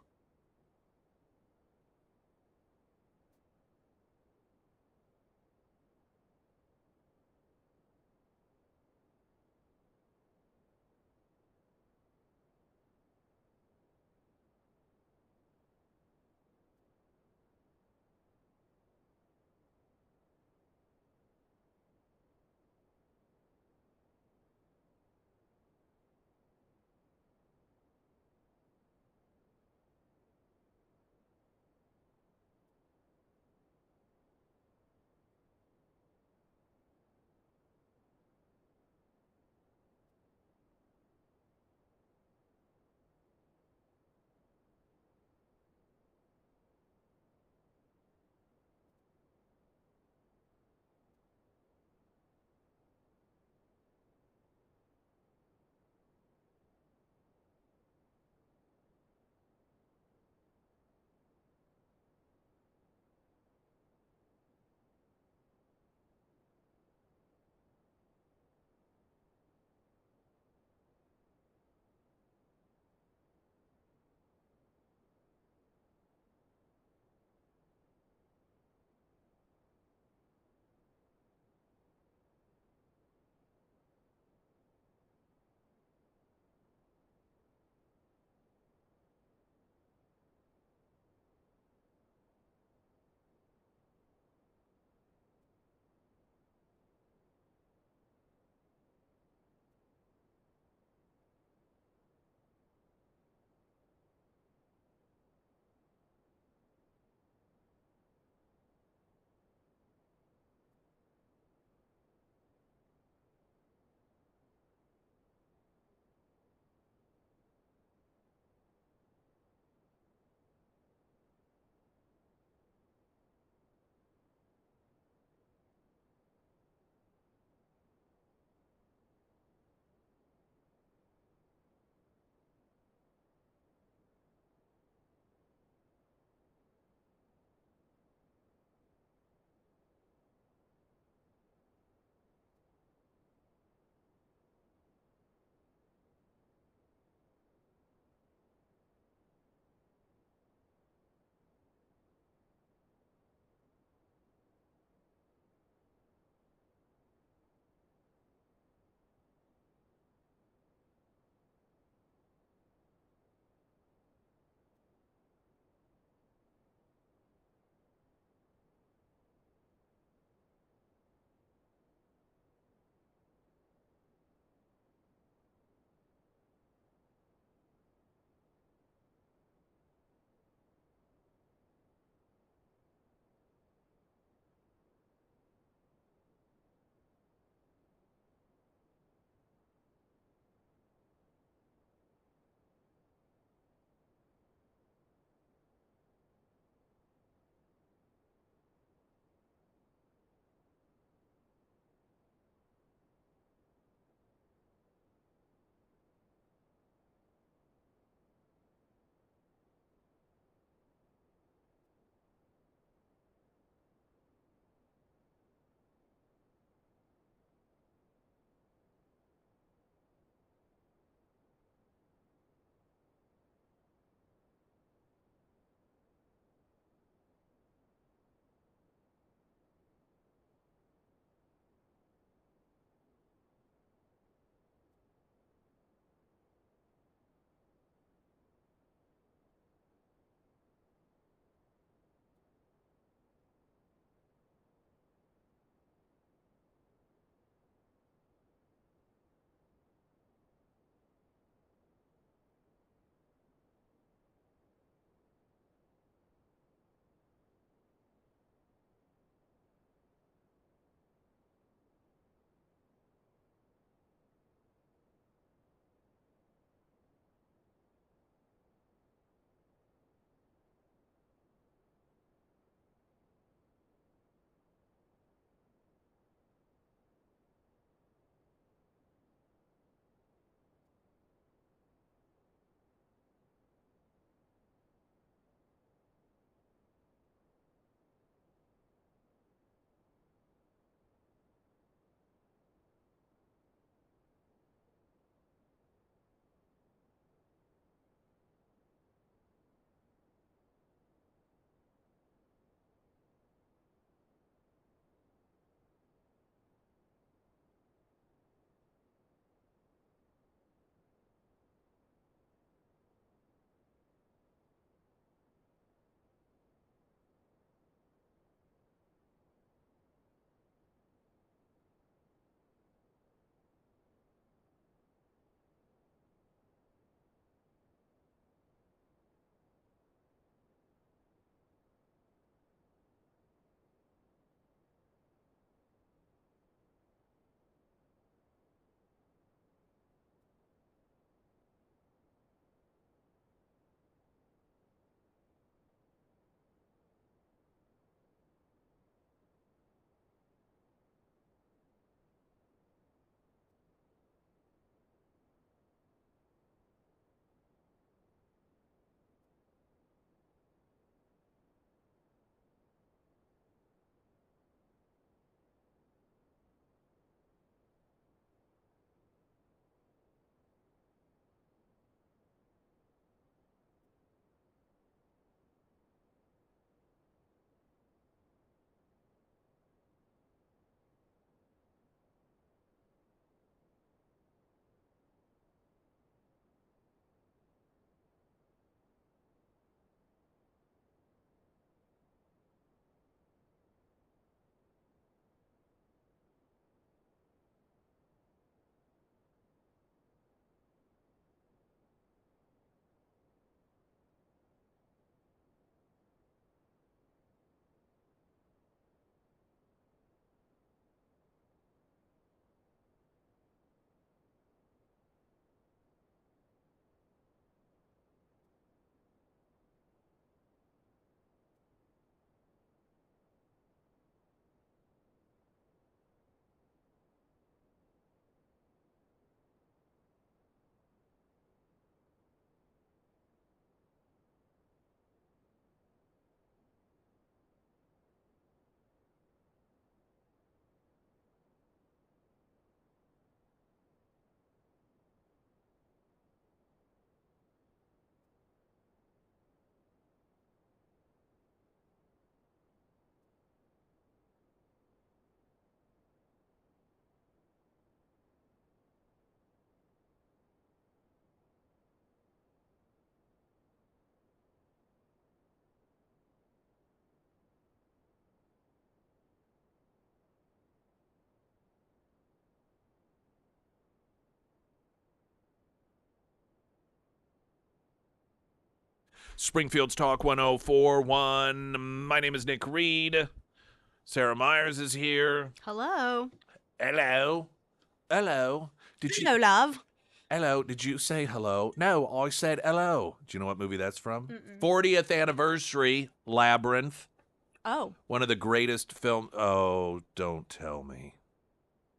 Springfield's Talk 104.1. My name is Nick Reed. Sarah Myers is here. Hello. Hello. Hello. Hello, love. Hello. Did you say hello? No, I said hello. Do you know what movie that's from? 40th anniversary, Labyrinth. Oh. One of the greatest film. Oh, don't tell me.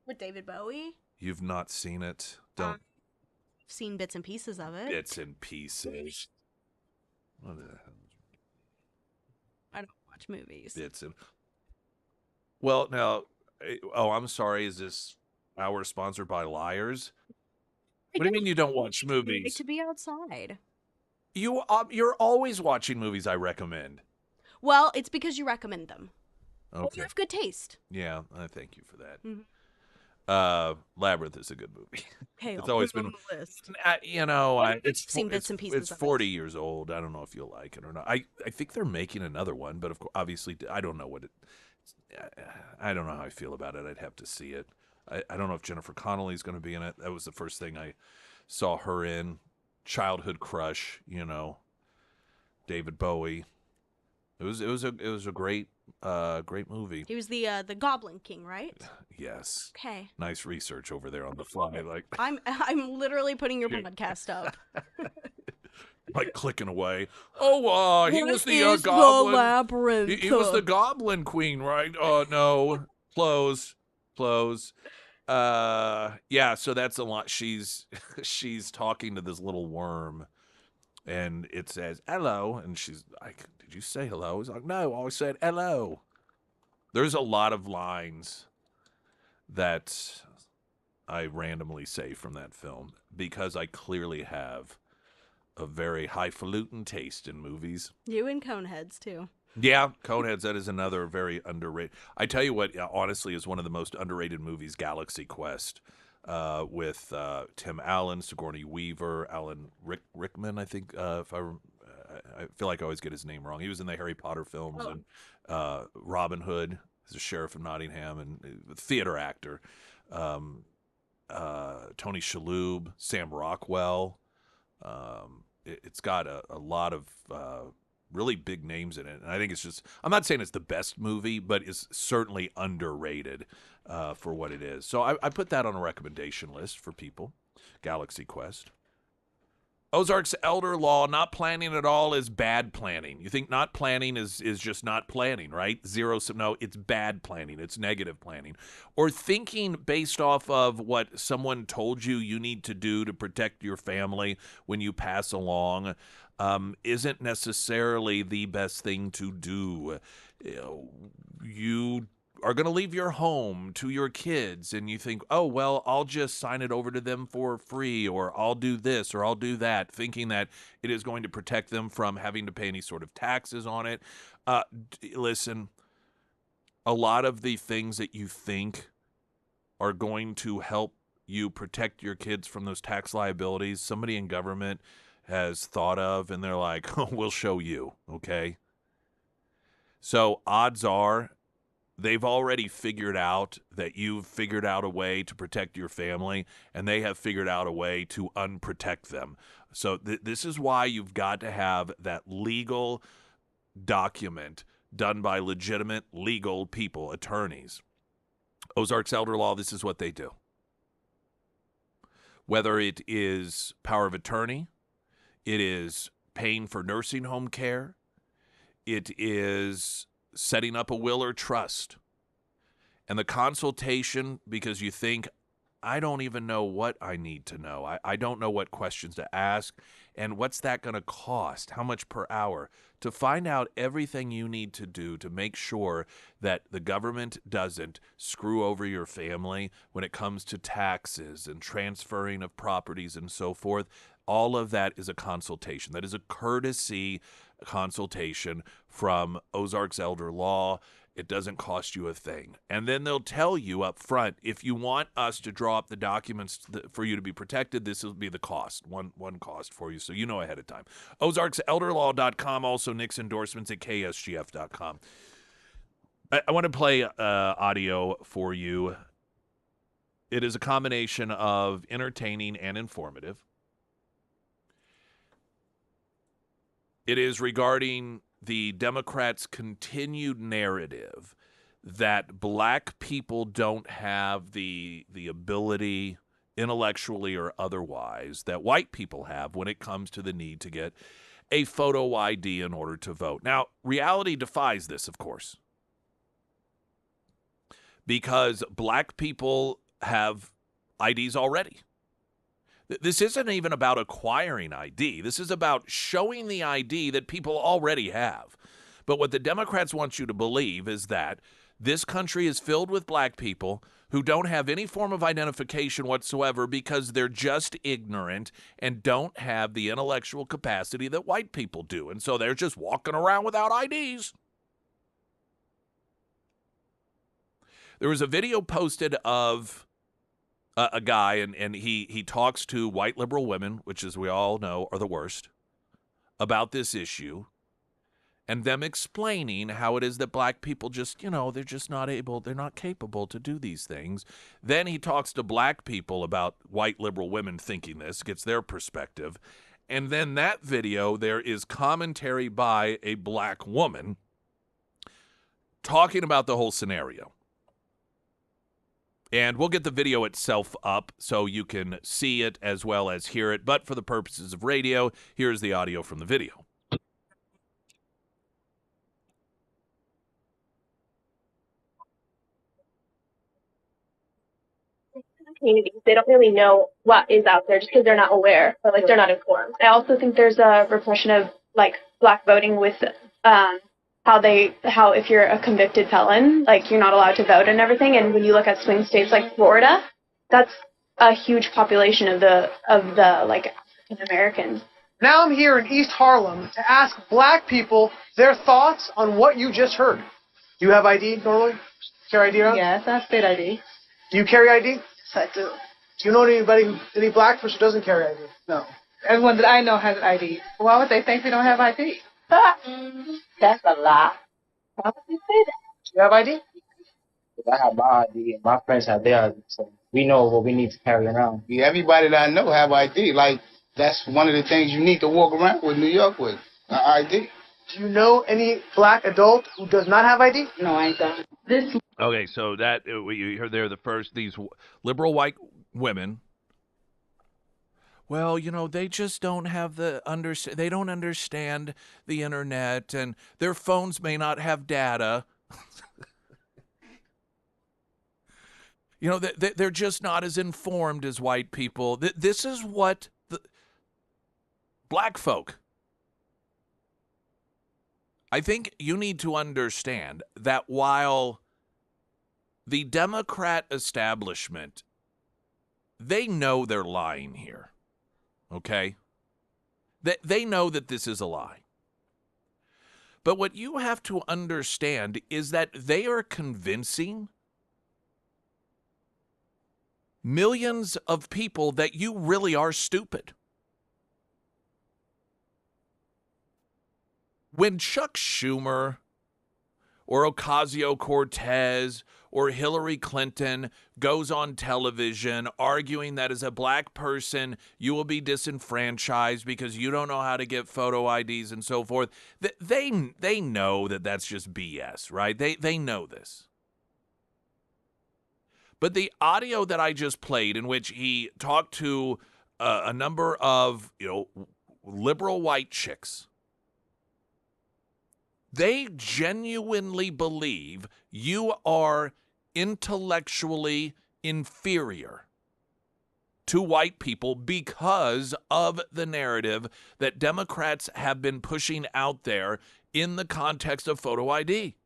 With David Bowie? You've not seen it. Don't. Seen bits and pieces of it. Bits and pieces. What the hell? I don't watch movies. Bits and. Well, now. Oh, I'm sorry. Is this hour sponsored by Liars? What do you mean you don't watch movies? Like to be outside. You're always watching movies I recommend. Well, it's because you recommend them. Okay. Well, you have good taste. Yeah, I thank you for that. Mhm. Labyrinth is a good movie. Hey, It's I'll always put it been on the list. It's seen bits and pieces It's of it. 40 years old. I don't know if you'll like it or not. I think they're making another one, but of course, obviously, I don't know what it. I don't know how I feel about it. I'd have to see it. I don't know if Jennifer Connelly's going to be in it. That was the first thing I saw her in. Childhood crush, David Bowie. It was a great movie. He was the Goblin King, right? Yes. Okay. Nice research over there on the fly, like I'm literally putting your podcast up. like clicking away. Oh, he was the What is goblin. The Labyrinth. He was the Goblin Queen, right? Oh no, close. Yeah. So that's a lot. She's talking to this little worm, and it says hello, and she's like, "Did you say hello?" He's like, "No, I said hello." There's a lot of lines that I randomly say from that film because I clearly have a very highfalutin taste in movies. You and Coneheads too. Yeah, Coneheads, that is another very underrated. I tell you what, honestly, is one of the most underrated movies, Galaxy Quest, with Tim Allen, Sigourney Weaver, Alan Rickman, I think. If I feel like I always get his name wrong. He was in the Harry Potter films and Robin Hood as a sheriff of Nottingham and theater actor. Tony Shalhoub, Sam Rockwell. It's got a lot of really big names in it. And I think it's just, I'm not saying it's the best movie, but it's certainly underrated for what it is. So I put that on a recommendation list for people. Galaxy Quest. Ozark's elder law, not planning at all is bad planning. You think not planning is just not planning, right? No, it's bad planning. It's negative planning. Or thinking based off of what someone told you need to do to protect your family when you pass along isn't necessarily the best thing to do. You are going to leave your home to your kids and you think, oh, well, I'll just sign it over to them for free, or I'll do this or I'll do that, thinking that it is going to protect them from having to pay any sort of taxes on it. Listen, a lot of the things that you think are going to help you protect your kids from those tax liabilities, somebody in government has thought of, and they're like, oh, we'll show you, okay? So odds are they've already figured out that you've figured out a way to protect your family, and they have figured out a way to unprotect them. So this is why you've got to have that legal document done by legitimate legal people, attorneys. Ozark's elder law, this is what they do. Whether it is power of attorney, it is paying for nursing home care, it is setting up a will or trust. And the consultation, because you think, I don't even know what I need to know. I don't know what questions to ask. And what's that going to cost? How much per hour? To find out everything you need to do to make sure that the government doesn't screw over your family when it comes to taxes and transferring of properties and so forth. All of that is a consultation. That is a courtesy consultation from Ozark's Elder Law. It doesn't cost you a thing. And then they'll tell you up front, if you want us to draw up the documents for you to be protected, this will be the cost, one cost for you, so you know ahead of time. OzarksElderLaw.com, also Nick's endorsements at KSGF.com. I want to play audio for you. It is a combination of entertaining and informative. It is regarding the Democrats' continued narrative that black people don't have the ability, intellectually or otherwise, that white people have when it comes to the need to get a photo ID in order to vote. Now, reality defies this, of course, because black people have IDs already. This isn't even about acquiring ID. This is about showing the ID that people already have. But what the Democrats want you to believe is that this country is filled with black people who don't have any form of identification whatsoever because they're just ignorant and don't have the intellectual capacity that white people do. And so they're just walking around without IDs. There was a video posted of a guy, and he talks to white liberal women, which, as we all know, are the worst, about this issue, and them explaining how it is that black people just, they're just not able, they're not capable to do these things. Then he talks to black people about white liberal women thinking this, gets their perspective, and then that video, there is commentary by a black woman talking about the whole scenario. And we'll get the video itself up so you can see it as well as hear it. But for the purposes of radio, here's the audio from the video. Communities, they don't really know what is out there just because they're not aware or like they're not informed. I also think there's a repression of like black voting with how if you're a convicted felon, like you're not allowed to vote and everything. And when you look at swing states like Florida, that's a huge population of the like African Americans. Now I'm here in East Harlem to ask black people their thoughts on what you just heard. Do you have ID normally? Carry ID around? Yes, I have state ID. Do you carry ID? Yes, I do. Do you know any black person who doesn't carry ID? No. Everyone that I know has ID. Why would they think we don't have ID? That's a lie. Why would they say that? Do you have ID? I have my ID and my friends have their ID, so we know what we need to carry around. Yeah, everybody that I know have ID. Like, that's one of the things you need to walk around with New York with, an ID. Do you know any black adult who does not have ID? No, I don't. Okay, so that you heard there these liberal white women. Well, they just don't have they don't understand the internet, and their phones may not have data. They're just not as informed as white people. This is what the black folk. I think you need to understand that while the Democrat establishment, they know they're lying here. Okay? They know that this is a lie. But what you have to understand is that they are convincing millions of people that you really are stupid. When Chuck Schumer or Ocasio-Cortez or Hillary Clinton goes on television arguing that as a black person, you will be disenfranchised because you don't know how to get photo IDs and so forth, they know that that's just BS, right? They know this. But the audio that I just played in which he talked to a number of, liberal white chicks, they genuinely believe you are intellectually inferior to white people because of the narrative that Democrats have been pushing out there in the context of photo ID.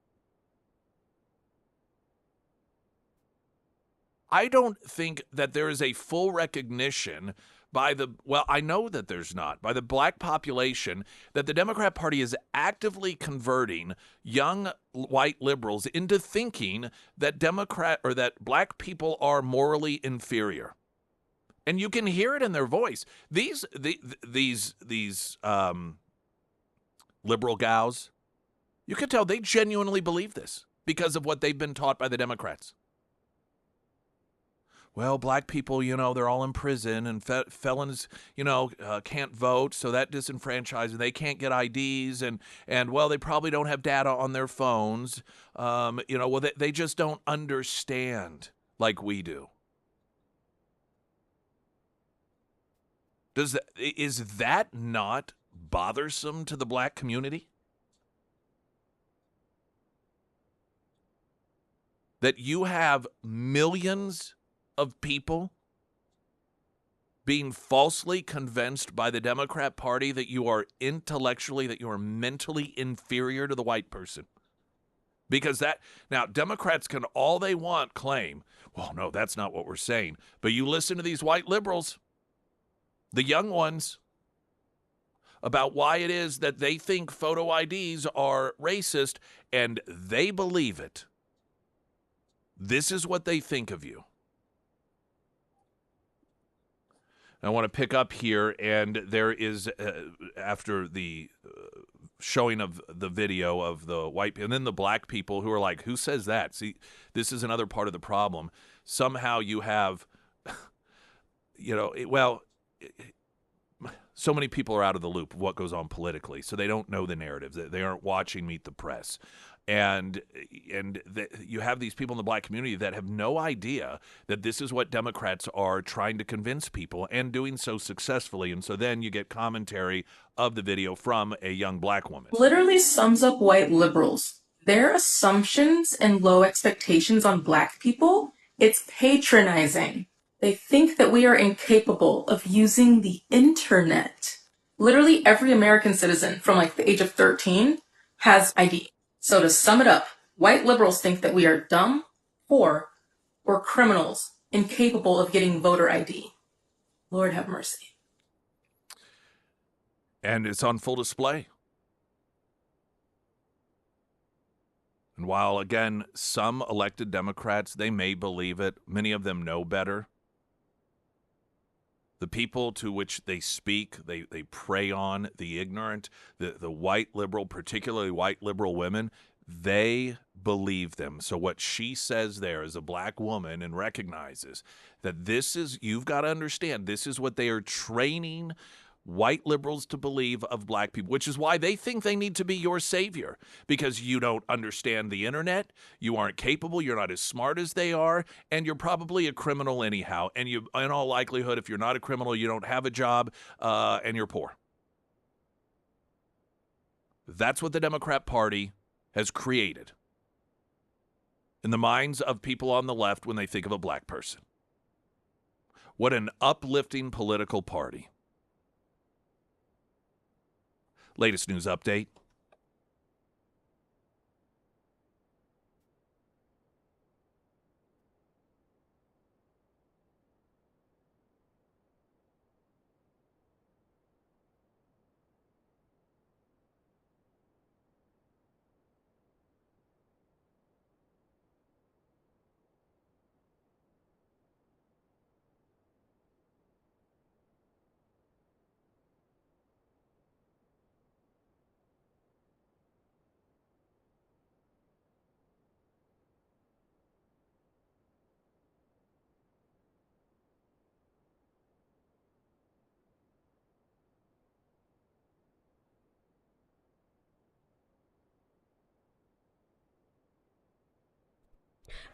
I don't think that there is a full recognition I know that there's not, by the black population, that the Democrat Party is actively converting young white liberals into thinking that that black people are morally inferior. And you can hear it in their voice. These liberal gals, you can tell they genuinely believe this because of what they've been taught by the Democrats. well, black people, they're all in prison, and felons, can't vote, so that disenfranchises. They can't get IDs, and well, they probably don't have data on their phones. Well, they just don't understand like we do. Is that not bothersome to the black community? That you have millions of people being falsely convinced by the Democrat Party that you are intellectually, that you are mentally inferior to the white person. Because now Democrats can all they want claim, well, no, that's not what we're saying. But you listen to these white liberals, the young ones, about why it is that they think photo IDs are racist, and they believe it. This is what they think of you. I want to pick up here, and there is, after the showing of the video of the white people, and then the black people who are like, who says that? See, this is another part of the problem. Somehow you have, so many people are out of the loop of what goes on politically, so they don't know the narrative. They aren't watching Meet the Press. And you have these people in the black community that have no idea that this is what Democrats are trying to convince people, and doing so successfully. And so then you get commentary of the video from a young black woman. Literally sums up white liberals. Their assumptions and low expectations on black people, it's patronizing. They think that we are incapable of using the internet. Literally every American citizen from the age of 13 has ID. So to sum it up, white liberals think that we are dumb, poor, or criminals incapable of getting voter ID. Lord have mercy. And it's on full display. And while, again, some elected Democrats, they may believe it, many of them know better. The people to which they speak, they prey on, the ignorant, the white liberal, particularly white liberal women, they believe them. So what she says there is a black woman, and recognizes that you've got to understand, this is what they are training white liberals to believe of black people, which is why they think they need to be your savior, because you don't understand the internet, you aren't capable, you're not as smart as they are, and you're probably a criminal anyhow. And you, in all likelihood, if you're not a criminal, you don't have a job, and you're poor. That's what the Democrat Party has created in the minds of people on the left when they think of a black person. What an uplifting political party. Latest news update.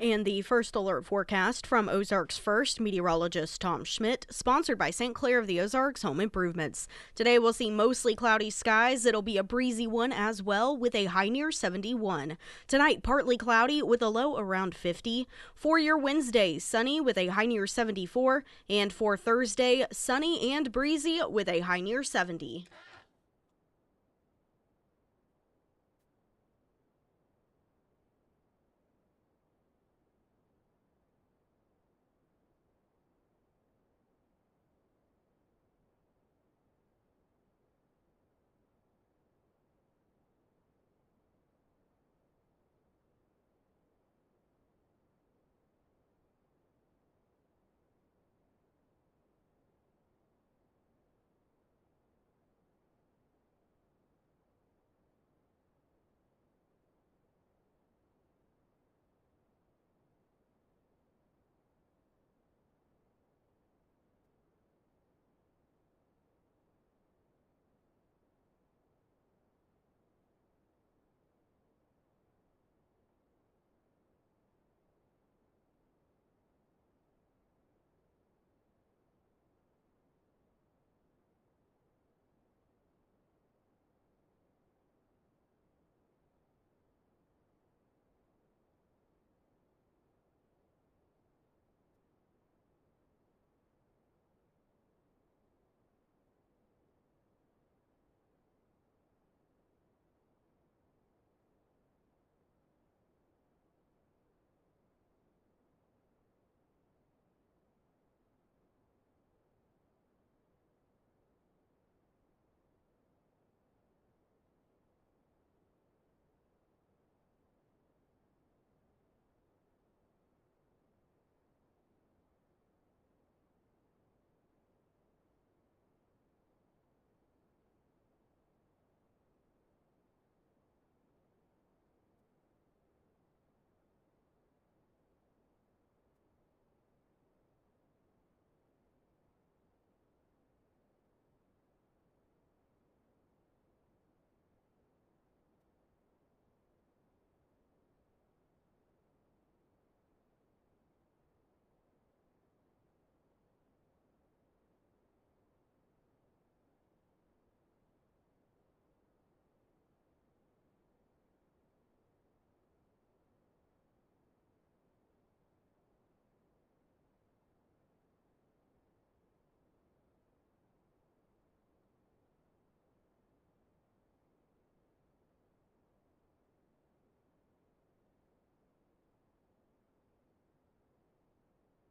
And the first alert forecast from Ozarks First meteorologist Tom Schmidt, sponsored by St. Clair of the Ozarks Home Improvements. Today we'll see mostly cloudy skies. It'll be a breezy one as well, with a high near 71. Tonight, partly cloudy with a low around 50. For your Wednesday, sunny with a high near 74. And for Thursday, sunny and breezy with a high near 70.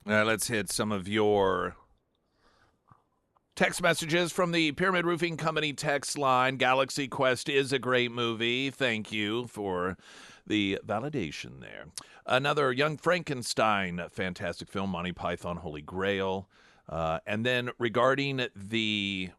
Let's hit some of your text messages from the Pyramid Roofing Company text line. Galaxy Quest is a great movie. Thank you for the validation there. Another Young Frankenstein, fantastic film. Monty Python, Holy Grail. And then regarding the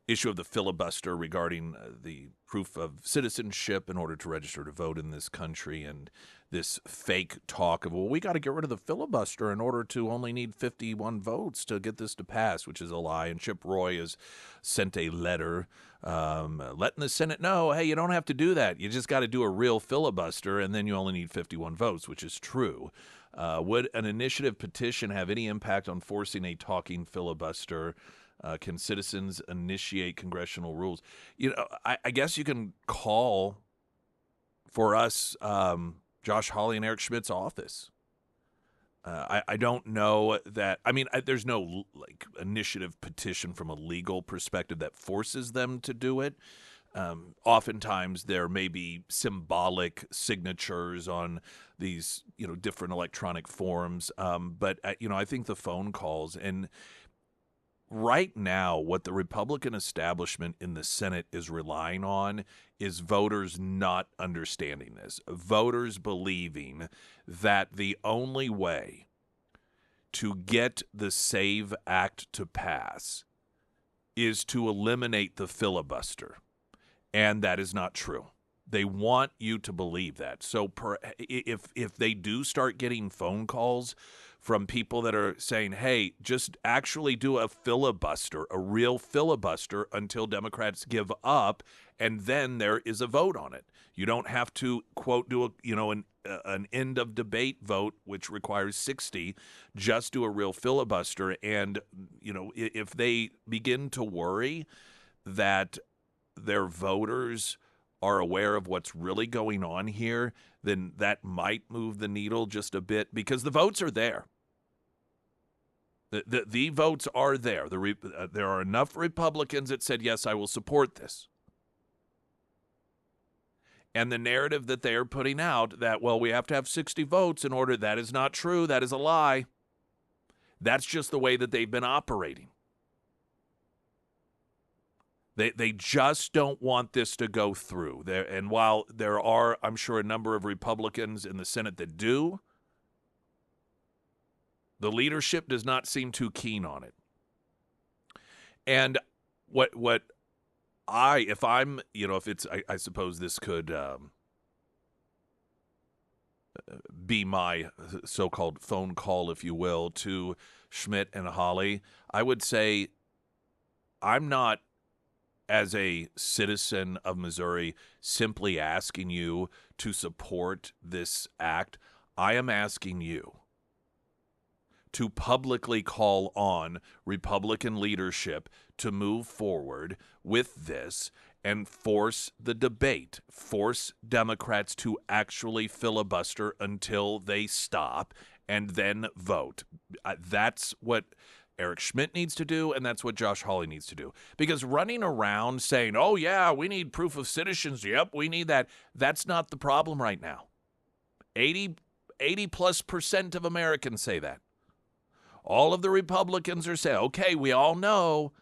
issue of the filibuster regarding the proof of citizenship in order to register to vote in this country, and this fake talk of, well, we got to get rid of the filibuster in order to only need 51 votes to get this to pass, which is a lie. And Chip Roy has sent a letter letting the Senate know, hey, you don't have to do that. You just got to do a real filibuster, and then you only need 51 votes, which is true. Would an initiative petition have any impact on forcing a talking filibuster? Can citizens initiate congressional rules? You know, I guess you can call for us Josh Hawley and Eric Schmidt's office. I don't know that. I mean, there's no like initiative petition from a legal perspective that forces them to do it. Oftentimes there may be symbolic signatures on these, different electronic forms. But I think the phone calls, and right now, what the Republican establishment in the Senate is relying on is voters not understanding this. Voters believing that the only way to get the SAVE Act to pass is to eliminate the filibuster. And that is not true. They want you to believe that. So if they do start getting phone calls from people that are saying, hey, just actually do a filibuster, a real filibuster until Democrats give up, and then there is a vote on it. You don't have to, quote, do an end of debate vote, which requires 60. Just do a real filibuster. And, if they begin to worry that their voters are aware of what's really going on here, then that might move the needle just a bit, because the votes are there. The votes are there. There are enough Republicans that said, yes, I will support this. And the narrative that they are putting out that, well, we have to have 60 votes in order, that is not true. That is a lie. That's just the way that they've been operating. They just don't want this to go through. And while there are, I'm sure, a number of Republicans in the Senate that do, the leadership does not seem too keen on it. And I suppose this could be my so-called phone call, if you will, to Schmidt and Hawley. I would say I'm not, as a citizen of Missouri, simply asking you to support this act. I am asking you to publicly call on Republican leadership to move forward with this and force the debate, force Democrats to actually filibuster until they stop and then vote. That's what Eric Schmidt needs to do, and that's what Josh Hawley needs to do. Because running around saying, oh, yeah, we need proof of citizenship, yep, we need that, that's not the problem right now. 80+% of Americans say that. All of the Republicans are saying, okay, we all know.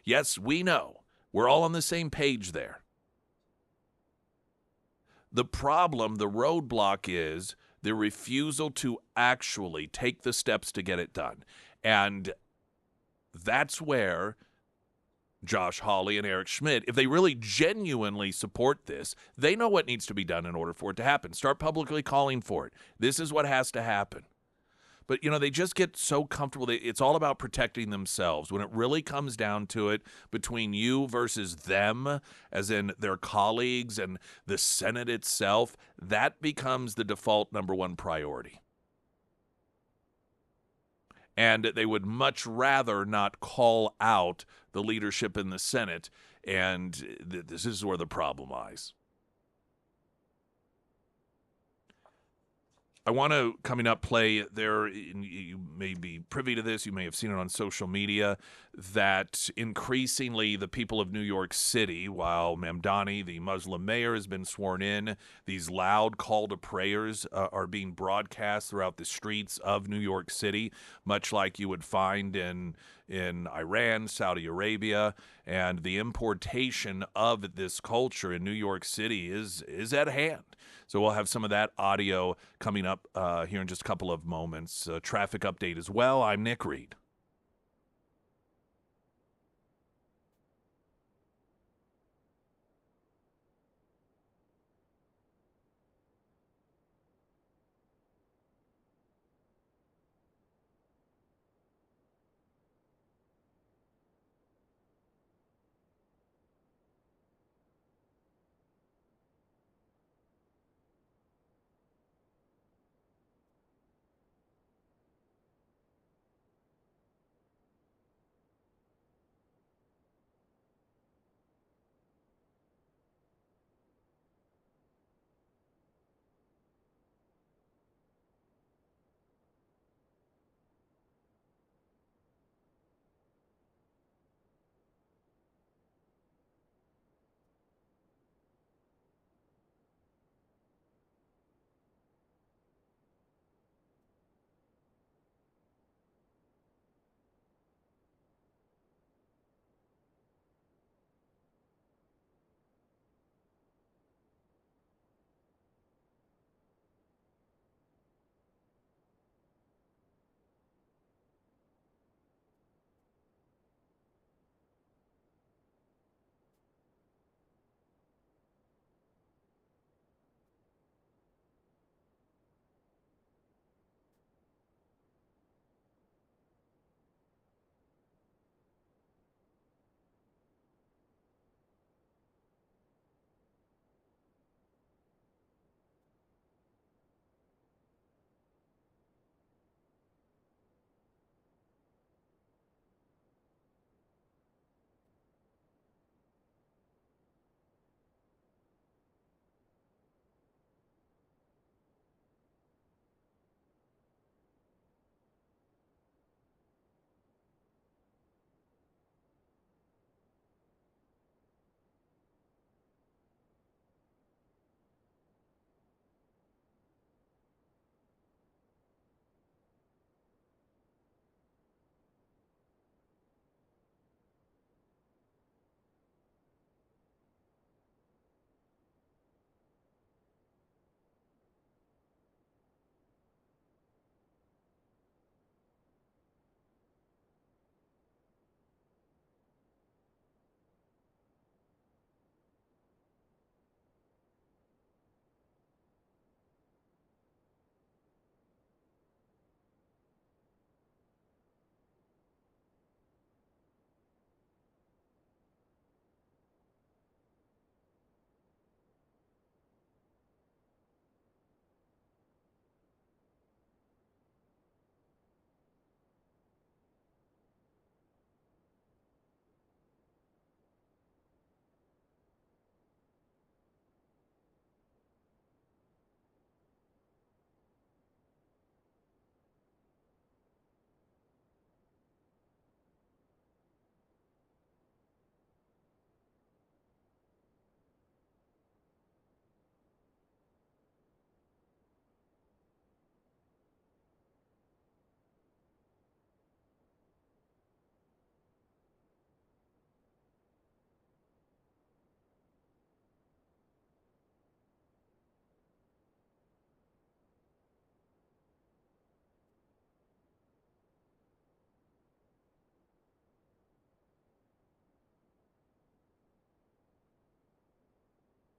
Yes, we know. We're all on the same page there. The problem, the roadblock, is the refusal to actually take the steps to get it done. And that's where Josh Hawley and Eric Schmidt, if they really genuinely support this, they know what needs to be done in order for it to happen. Start publicly calling for it. This is what has to happen. But, they just get so comfortable. It's all about protecting themselves. When it really comes down to it, between you versus them, as in their colleagues and the Senate itself, that becomes the default number one priority. And they would much rather not call out the leadership in the Senate, and this is where the problem lies. I want to, coming up, play there. You may be privy to this. You may have seen it on social media that increasingly the people of New York City, while Mamdani, the Muslim mayor, has been sworn in, these loud call to prayers are being broadcast throughout the streets of New York City, much like you would find in Iran, Saudi Arabia, and the importation of this culture in New York City is at hand. So we'll have some of that audio coming up here in just a couple of moments. Traffic update as well. I'm Nick Reed.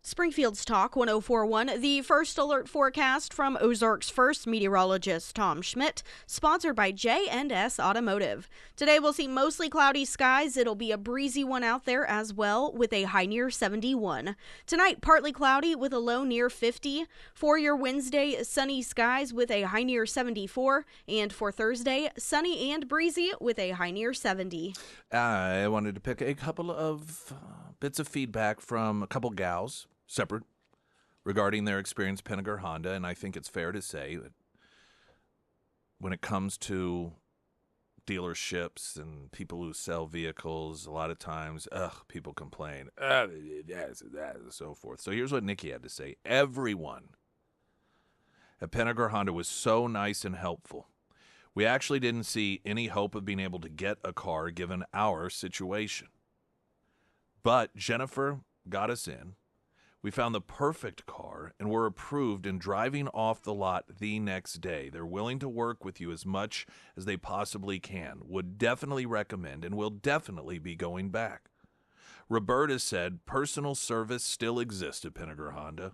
Springfield's Talk 1041, the first alert forecast from Ozarks First meteorologist Tom Schmidt, sponsored by J&S Automotive. Today we'll see mostly cloudy skies. It'll be a breezy one out there as well with a high near 71. Tonight, partly cloudy with a low near 50. For your Wednesday, sunny skies with a high near 74. And for Thursday, sunny and breezy with a high near 70. I wanted to pick a couple of bits of feedback from a couple gals, separate, regarding their experience at Pennegar Honda, and I think it's fair to say that when it comes to dealerships and people who sell vehicles, a lot of times, people complain, that, and so forth. So here's what Nikki had to say. Everyone at Pennegar Honda was so nice and helpful. We actually didn't see any hope of being able to get a car given our situation. But Jennifer got us in. We found the perfect car and were approved and driving off the lot the next day. They're willing to work with you as much as they possibly can. Would definitely recommend and will definitely be going back. Roberta said personal service still exists at Pennegar Honda.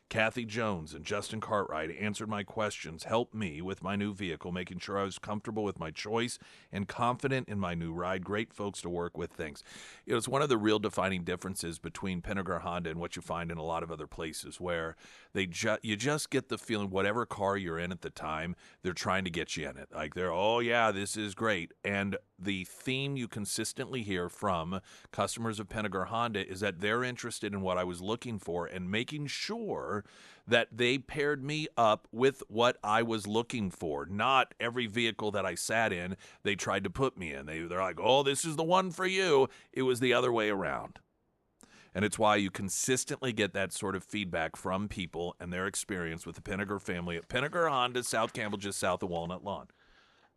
Kathy Jones and Justin Cartwright answered my questions, helped me with my new vehicle, making sure I was comfortable with my choice and confident in my new ride. Great folks to work with. Thanks. It's one of the real defining differences between Pennegar Honda and what you find in a lot of other places where you just get the feeling whatever car you're in at the time, they're trying to get you in it. Like oh yeah, this is great. And the theme you consistently hear from customers of Pennegar Honda is that they're interested in what I was looking for and making sure that they paired me up with what I was looking for. Not every vehicle that I sat in, they tried to put me in. They're like, oh, this is the one for you. It was the other way around. And it's why you consistently get that sort of feedback from people and their experience with the Pennegar family at Pennegar Honda, South Campbell, just south of Walnut Lawn.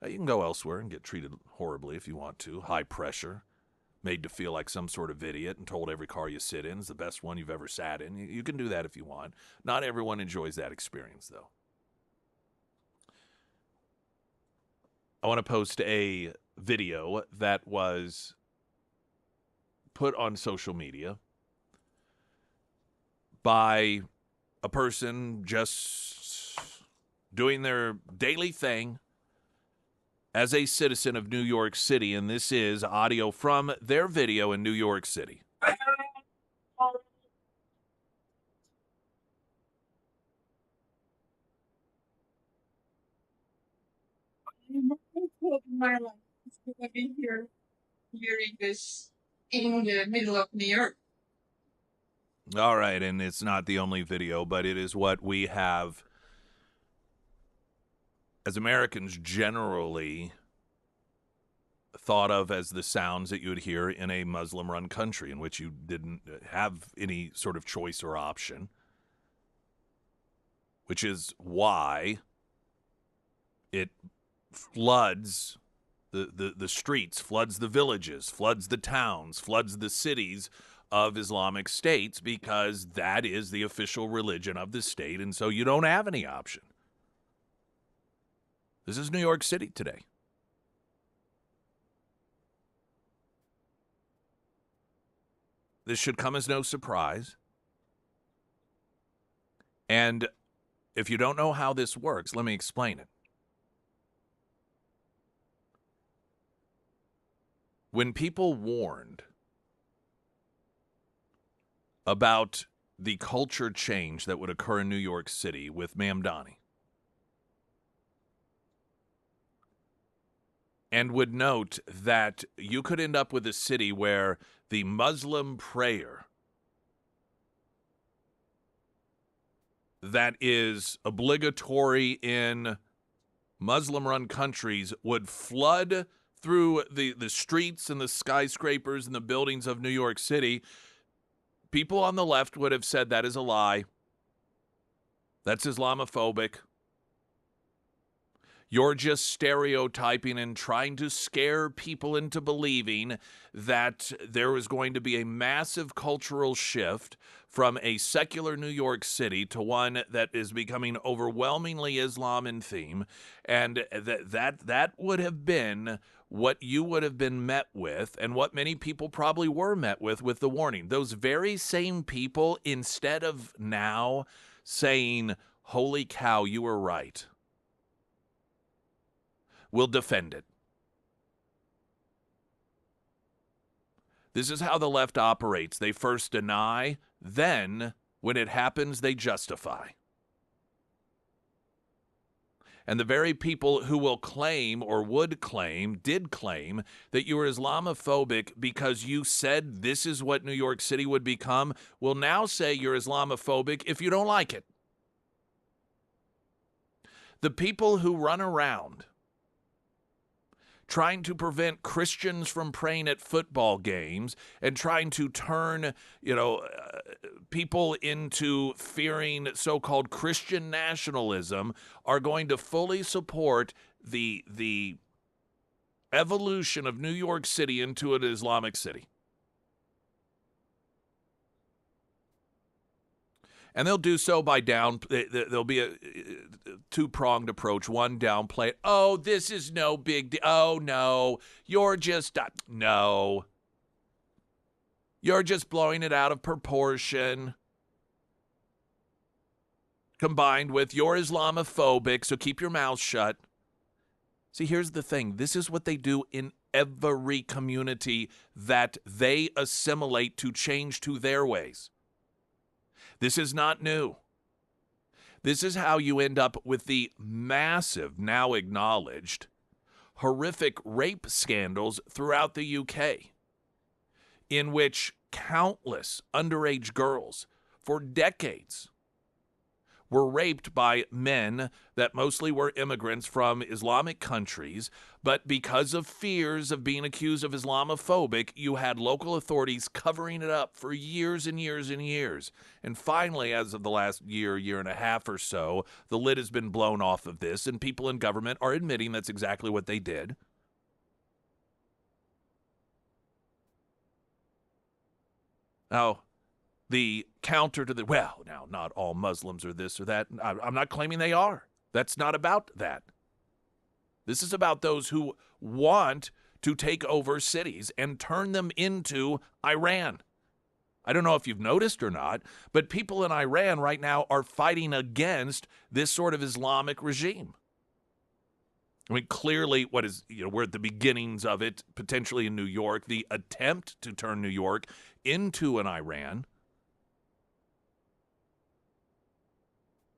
You can go elsewhere and get treated horribly if you want to. High pressure. Made to feel like some sort of idiot and told every car you sit in is the best one you've ever sat in. You can do that if you want. Not everyone enjoys that experience, though. I want to post a video that was put on social media by a person just doing their daily thing as a citizen of New York City, and this is audio from their video in New York City. My life is going to be here hearing this in the middle of New York. All right, and it's not the only video, but it is what we have as Americans generally thought of as the sounds that you would hear in a Muslim-run country in which you didn't have any sort of choice or option, which is why it floods the streets, floods the villages, floods the towns, floods the cities of Islamic states, because that is the official religion of the state, and so you don't have any option. This is New York City today. This should come as no surprise. And if you don't know how this works, let me explain it. When people warned about the culture change that would occur in New York City with Mamdani, and would note that you could end up with a city where the Muslim prayer that is obligatory in Muslim-run countries would flood through the streets and the skyscrapers and the buildings of New York City. People on the left would have said that is a lie. That's Islamophobic. You're just stereotyping and trying to scare people into believing that there is going to be a massive cultural shift from a secular New York City to one that is becoming overwhelmingly Islam in theme, and that would have been what you would have been met with, and what many people probably were met with the warning. Those very same people, instead of now saying, "Holy cow, you were right," will defend it. This is how the left operates. They first deny, then, when it happens, they justify. And the very people who will claim or did claim that you were Islamophobic because you said this is what New York City would become will now say you're Islamophobic if you don't like it. The people who run around trying to prevent Christians from praying at football games and trying to turn, people into fearing so-called Christian nationalism are going to fully support the evolution of New York City into an Islamic city. And they'll do so by there'll be a two-pronged approach. One, downplay, oh, this is no big deal. Oh, no, you're just blowing it out of proportion. Combined with you're Islamophobic, so keep your mouth shut. See, here's the thing. This is what they do in every community that they assimilate to change to their ways. This is not new. This is how you end up with the massive, now acknowledged, horrific rape scandals throughout the UK, in which countless underage girls for decades were raped by men that mostly were immigrants from Islamic countries, but because of fears of being accused of Islamophobic, you had local authorities covering it up for years and years and years. And finally, as of the last year and a half or so, the lid has been blown off of this, and people in government are admitting that's exactly what they did. Now, the counter to now, not all Muslims are this or that. I'm not claiming they are. That's not about that. This is about those who want to take over cities and turn them into Iran. I don't know if you've noticed or not, but people in Iran right now are fighting against this sort of Islamic regime. I mean, clearly we're at the beginnings of it, potentially in New York, the attempt to turn New York into an Iran.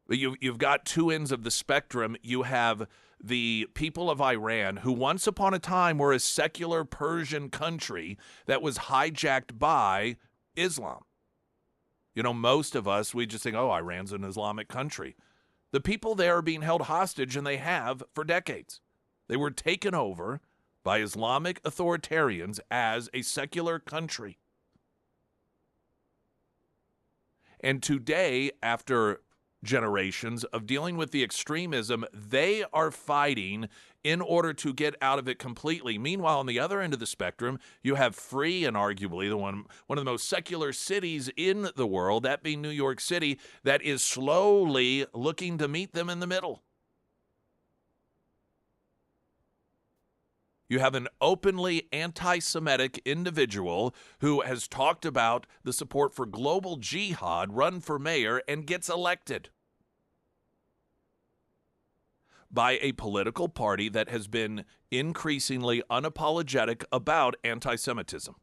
But you've got two ends of the spectrum. You have the people of Iran, who once upon a time were a secular Persian country that was hijacked by Islam. Most of us, we just think, oh, Iran's an Islamic country. The people there are being held hostage, and they have for decades. They were taken over by Islamic authoritarians as a secular country. And today, after generations of dealing with the extremism, they are fighting in order to get out of it completely. Meanwhile, on the other end of the spectrum, you have free and arguably one of the most secular cities in the world, that being New York City, that is slowly looking to meet them in the middle. You have an openly anti-Semitic individual who has talked about the support for global jihad, run for mayor, and gets elected by a political party that has been increasingly unapologetic about anti-Semitism.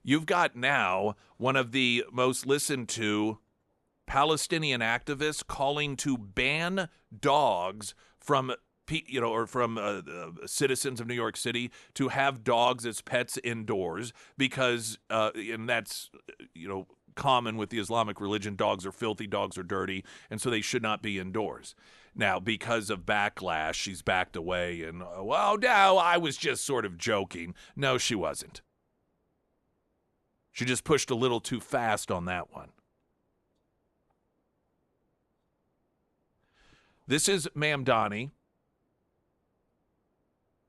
You've got now one of the most listened to Palestinian activists calling to ban dogs from citizens of New York City to have dogs as pets indoors because, and that's, common with the Islamic religion, dogs are filthy, dogs are dirty, and so they should not be indoors. Now, because of backlash, she's backed away and, well, no, I was just sort of joking. No, she wasn't. She just pushed a little too fast on that one. This is Mamdani.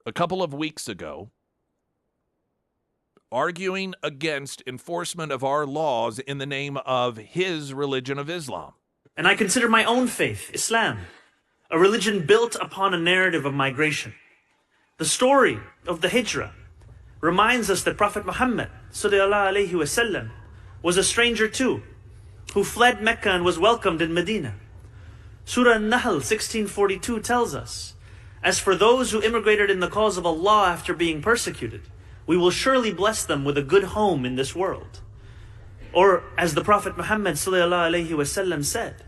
A couple of weeks ago, arguing against enforcement of our laws in the name of his religion of Islam. And I consider my own faith, Islam, a religion built upon a narrative of migration. The story of the Hijrah reminds us that Prophet Muhammad sallallahu alaihi wasallam was a stranger too, who fled Mecca and was welcomed in Medina. Surah An-Nahl 1642 tells us, as for those who immigrated in the cause of Allah after being persecuted, we will surely bless them with a good home in this world. Or as the Prophet Muhammad ﷺ said,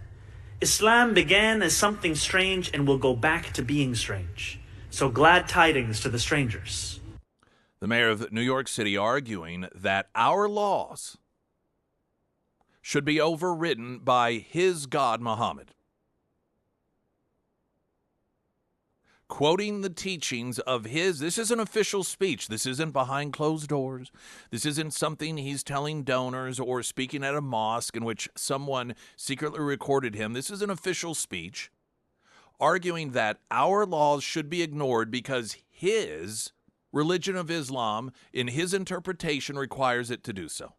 Islam began as something strange and will go back to being strange. So glad tidings to the strangers. The mayor of New York City arguing that our laws should be overridden by his God, Muhammad. Quoting the teachings of this is an official speech. This isn't behind closed doors. This isn't something he's telling donors or speaking at a mosque in which someone secretly recorded him. This is an official speech arguing that our laws should be ignored because his religion of Islam, in his interpretation, requires it to do so.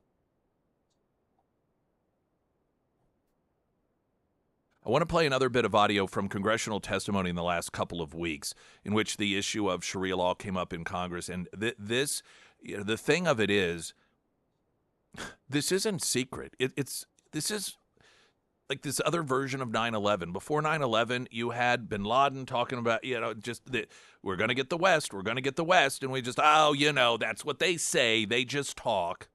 I want to play another bit of audio from congressional testimony in the last couple of weeks in which the issue of Sharia law came up in Congress. And the thing of it is, this isn't secret. This is like this other version of 9/11. Before 9/11, you had bin Laden talking about, just that we're going to get the West, we're going to get the West. And we just, that's what they say. They just talk.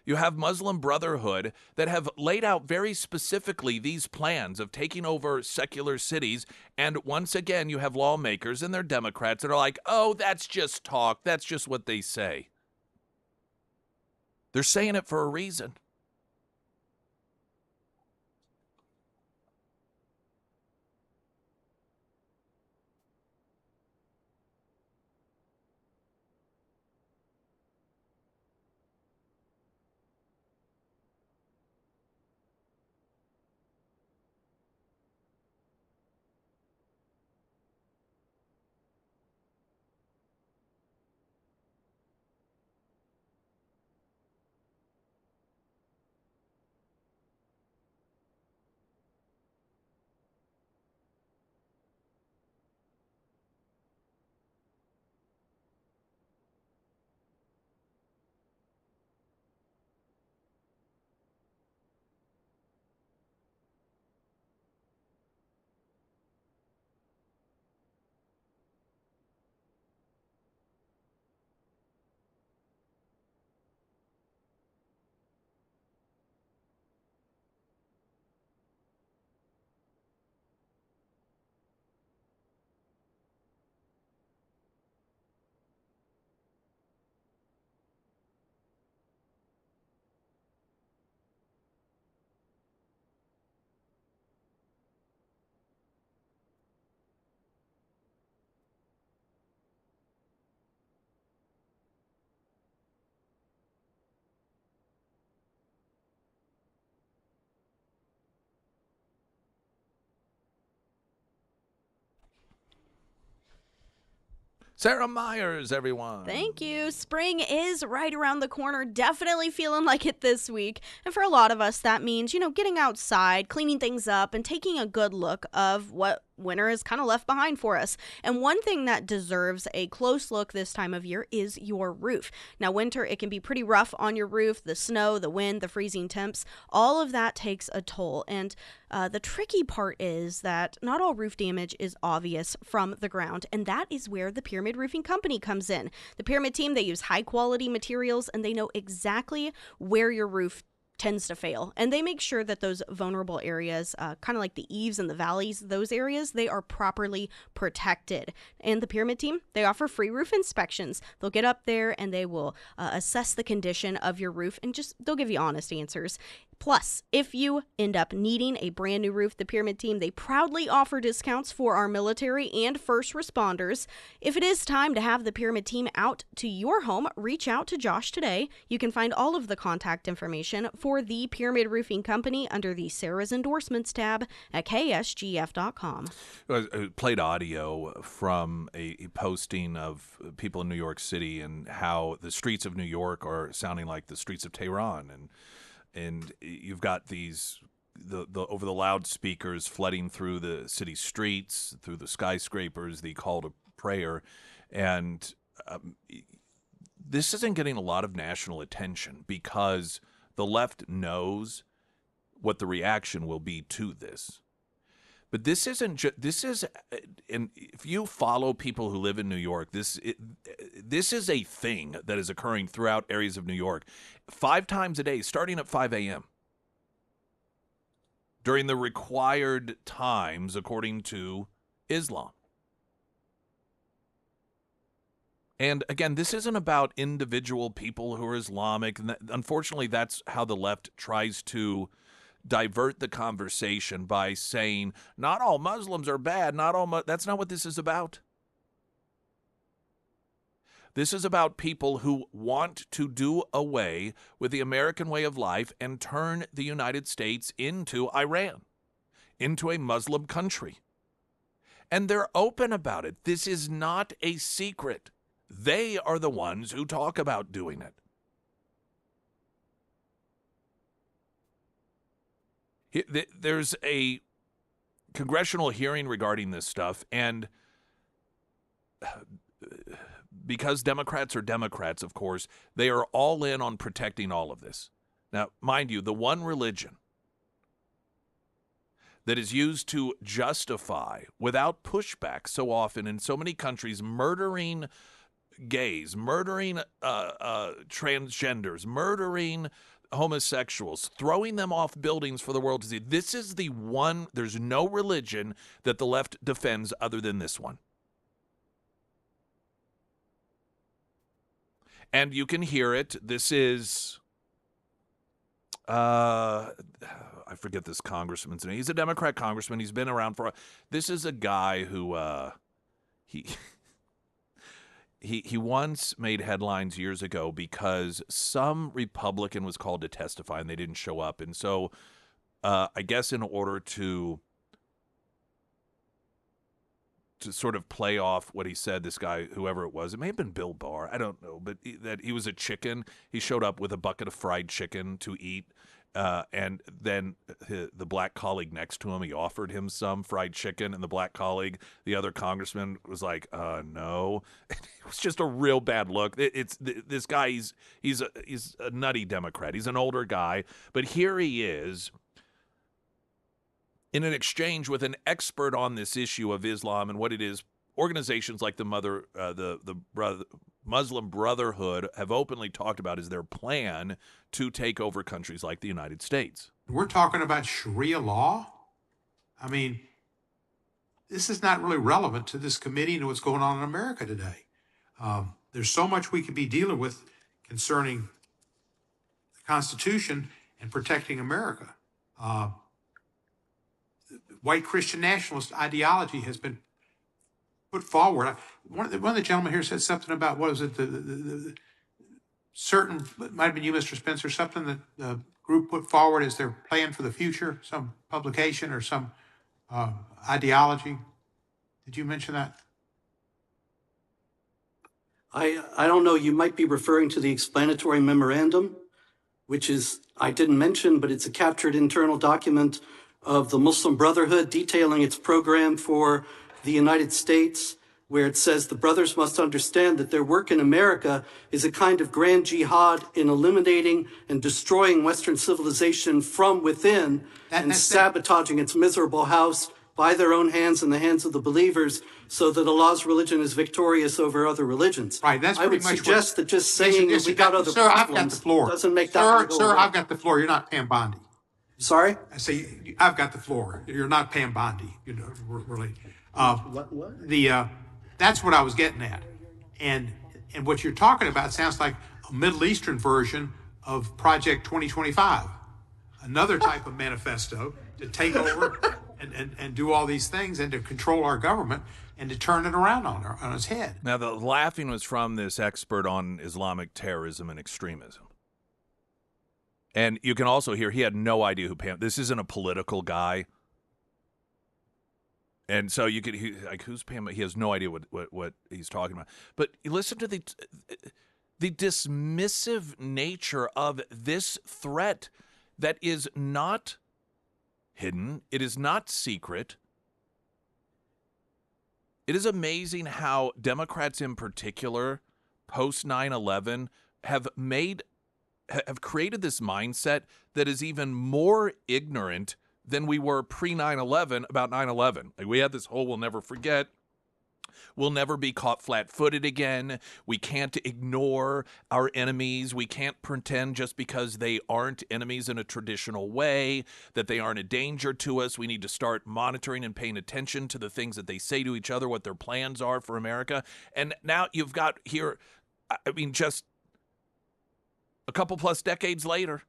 You have Muslim Brotherhood that have laid out very specifically these plans of taking over secular cities. And once again, you have lawmakers and they're Democrats that are like, oh, that's just talk. That's just what they say. They're saying it for a reason. Sarah Myers, everyone. Thank you. Spring is right around the corner. Definitely feeling like it this week. And for a lot of us, that means, getting outside, cleaning things up, and taking a good look of what winter has kind of left behind for us. And one thing that deserves a close look this time of year is your roof. Now, winter, it can be pretty rough on your roof. The snow, the wind, the freezing temps, all of that takes a toll. And the tricky part is that not all roof damage is obvious from the ground, and that is where the Pyramid Roofing Company comes in. The Pyramid team, they use high-quality materials, and they know exactly where your roof tends to fail, and they make sure that those vulnerable areas, kind of like the eaves and the valleys, those areas, they are properly protected. And the Pyramid team, they offer free roof inspections. They'll get up there and they will assess the condition of your roof, and they'll give you honest answers. Plus, if you end up needing a brand new roof, the Pyramid team, they proudly offer discounts for our military and first responders. If it is time to have the Pyramid team out to your home, reach out to Josh today. You can find all of the contact information for the Pyramid Roofing Company under the Sarah's Endorsements tab at ksgf.com. I played audio from a posting of people in New York City and how the streets of New York are sounding like the streets of Tehran, and you've got these over the loudspeakers flooding through the city streets, through the skyscrapers, the call to prayer, and this isn't getting a lot of national attention because the left knows what the reaction will be to this. But this isn't just, this is, and if you follow people who live in New York, this is a thing that is occurring throughout areas of New York 5 times a day, starting at 5 a.m. during the required times according to Islam. And again, this isn't about individual people who are Islamic. And unfortunately, that's how the left tries to divert the conversation by saying, not all Muslims are bad, that's not what this is about. This is about people who want to do away with the American way of life and turn the United States into Iran, into a Muslim country. And they're open about it. This is not a secret. They are the ones who talk about doing it. There's a congressional hearing regarding this stuff, and because Democrats are Democrats, of course, they are all in on protecting all of this. Now, mind you, the one religion that is used to justify, without pushback so often in so many countries, murdering gays, murdering transgenders, murdering homosexuals, throwing them off buildings for the world to see. This is the one, there's no religion that the left defends other than this one. And you can hear it. This is, I forget this congressman's name. He's a Democrat congressman. He's been around this is a guy who, He once made headlines years ago because some Republican was called to testify and they didn't show up. And so I guess in order to sort of play off what he said, this guy, whoever it was, it may have been Bill Barr, I don't know, but that he was a chicken. He showed up with a bucket of fried chicken to eat. And then the black colleague next to him, he offered him some fried chicken, and the black colleague, the other congressman, was like, no. It was just a real bad look. This guy, he's a nutty Democrat. He's an older guy, but here he is in an exchange with an expert on this issue of Islam and what it is. Organizations like the Muslim Brotherhood have openly talked about is their plan to take over countries like the United States. We're talking about Sharia law? I mean, this is not really relevant to this committee and what's going on in America today. There's so much we could be dealing with concerning the Constitution and protecting America. White Christian nationalist ideology has been put forward. One of the gentlemen here said something about, what was it, the certain, it might have been you, Mr. Spencer, something that the group put forward as their plan for the future, some publication or some ideology. Did you mention that? I don't know. You might be referring to the explanatory memorandum, which is, I didn't mention, but it's a captured internal document of the Muslim Brotherhood detailing its program for the United States, where it says the brothers must understand that their work in America is a kind of grand jihad in eliminating and destroying Western civilization from within and sabotaging its miserable house by their own hands and the hands of the believers, so that Allah's religion is victorious over other religions. Right, that's I pretty would much suggest that just saying that we got other sir, problems I've got the floor. doesn't make that Sir, I've got the floor. You're not Pam Bondi. Sorry? I say, I've got the floor. You're not Pam Bondi, you know, really. What? That's what I was getting at. And what you're talking about sounds like a Middle Eastern version of Project 2025, another type of manifesto to take over and do all these things and to control our government and to turn it around on its head. Now, the laughing was from this expert on Islamic terrorism and extremism. And you can also hear he had no idea who Pam. This isn't a political guy. And so you could, who's Pam? He has no idea what he's talking about. But you listen to the dismissive nature of this threat that is not hidden. It is not secret. It is amazing how Democrats in particular, post 9/11, have created this mindset that is even more ignorant than we were pre 9/11 about 9/11. Like, we had this whole we'll never forget. We'll never be caught flat-footed again. We can't ignore our enemies. We can't pretend just because they aren't enemies in a traditional way that they aren't a danger to us. We need to start monitoring and paying attention to the things that they say to each other, what their plans are for America. And now you've got here, I mean, just a couple plus decades later,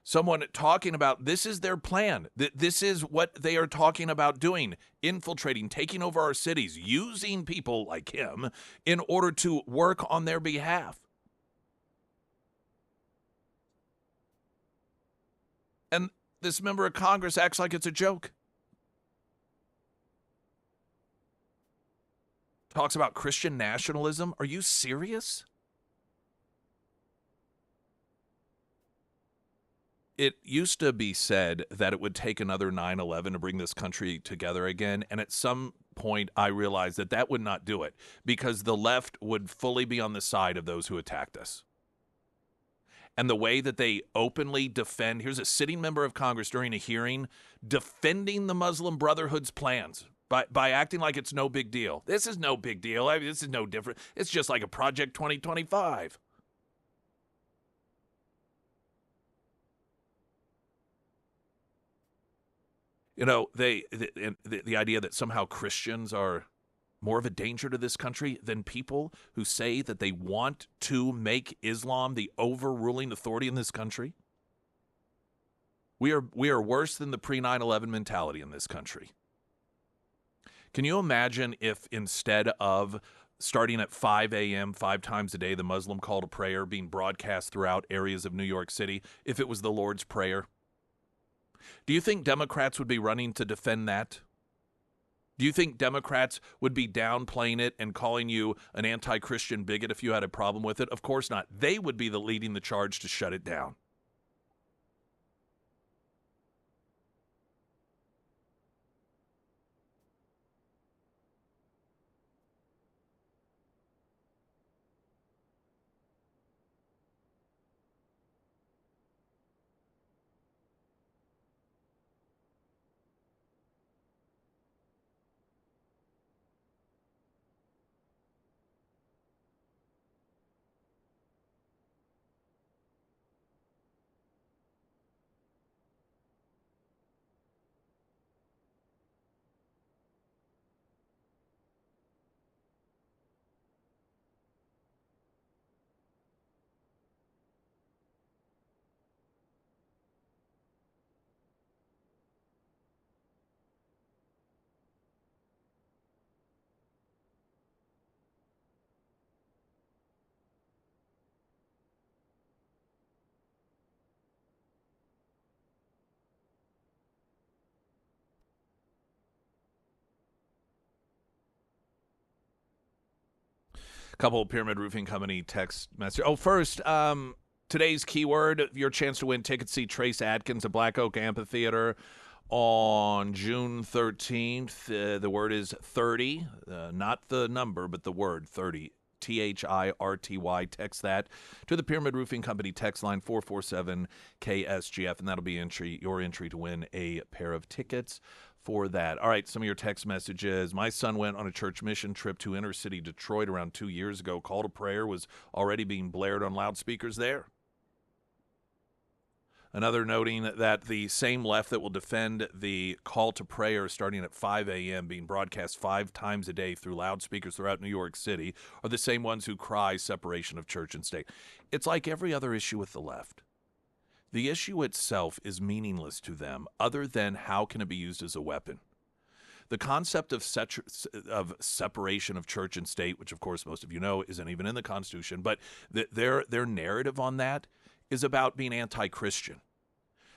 someone talking about this is their plan. This is what they are talking about doing, infiltrating, taking over our cities, using people like him in order to work on their behalf. And this member of Congress acts like it's a joke. Talks about Christian nationalism. Are you serious? It used to be said that it would take another 9/11 to bring this country together again. And at some point, I realized that that would not do it because the left would fully be on the side of those who attacked us. And the way that they openly defend, here's a sitting member of Congress during a hearing defending the Muslim Brotherhood's plans by acting like it's no big deal. This is no big deal. I mean, this is no different. It's just like a Project 2025. You know, the idea that somehow Christians are more of a danger to this country than people who say that they want to make Islam the overruling authority in this country. We are worse than the pre-9/11 mentality in this country. Can you imagine if instead of starting at 5 a.m. 5 times a day, the Muslim call to prayer being broadcast throughout areas of New York City, if it was the Lord's Prayer? Do you think Democrats would be running to defend that? Do you think Democrats would be downplaying it and calling you an anti-Christian bigot if you had a problem with it? Of course not. They would be leading the charge to shut it down. Couple of Pyramid Roofing Company text message. Oh, first, today's keyword, your chance to win tickets to see Trace Adkins at Black Oak Amphitheater on June 13th. The word is 30, not the number, but the word 30. THIRTY. Text that to the Pyramid Roofing Company text line 447 KSGF, and that'll be your entry to win a pair of tickets for that. All right, some of your text messages. My son went on a church mission trip to inner city Detroit around 2 years ago. Call to prayer was already being blared on loudspeakers there. Another noting that the same left that will defend the call to prayer starting at 5 a.m. being broadcast 5 times a day through loudspeakers throughout New York City are the same ones who cry separation of church and state. It's like every other issue with the left. The issue itself is meaningless to them other than how can it be used as a weapon. The concept of separation of church and state, which of course most of you know isn't even in the Constitution, but their narrative on that is about being anti-Christian.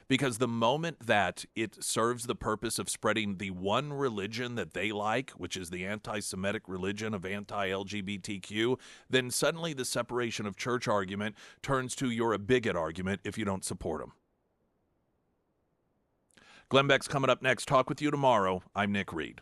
Because the moment that it serves the purpose of spreading the one religion that they like, which is the anti-Semitic religion of anti-LGBTQ, then suddenly the separation of church argument turns to you're a bigot argument if you don't support them. Glenn Beck's coming up next. Talk with you tomorrow. I'm Nick Reed.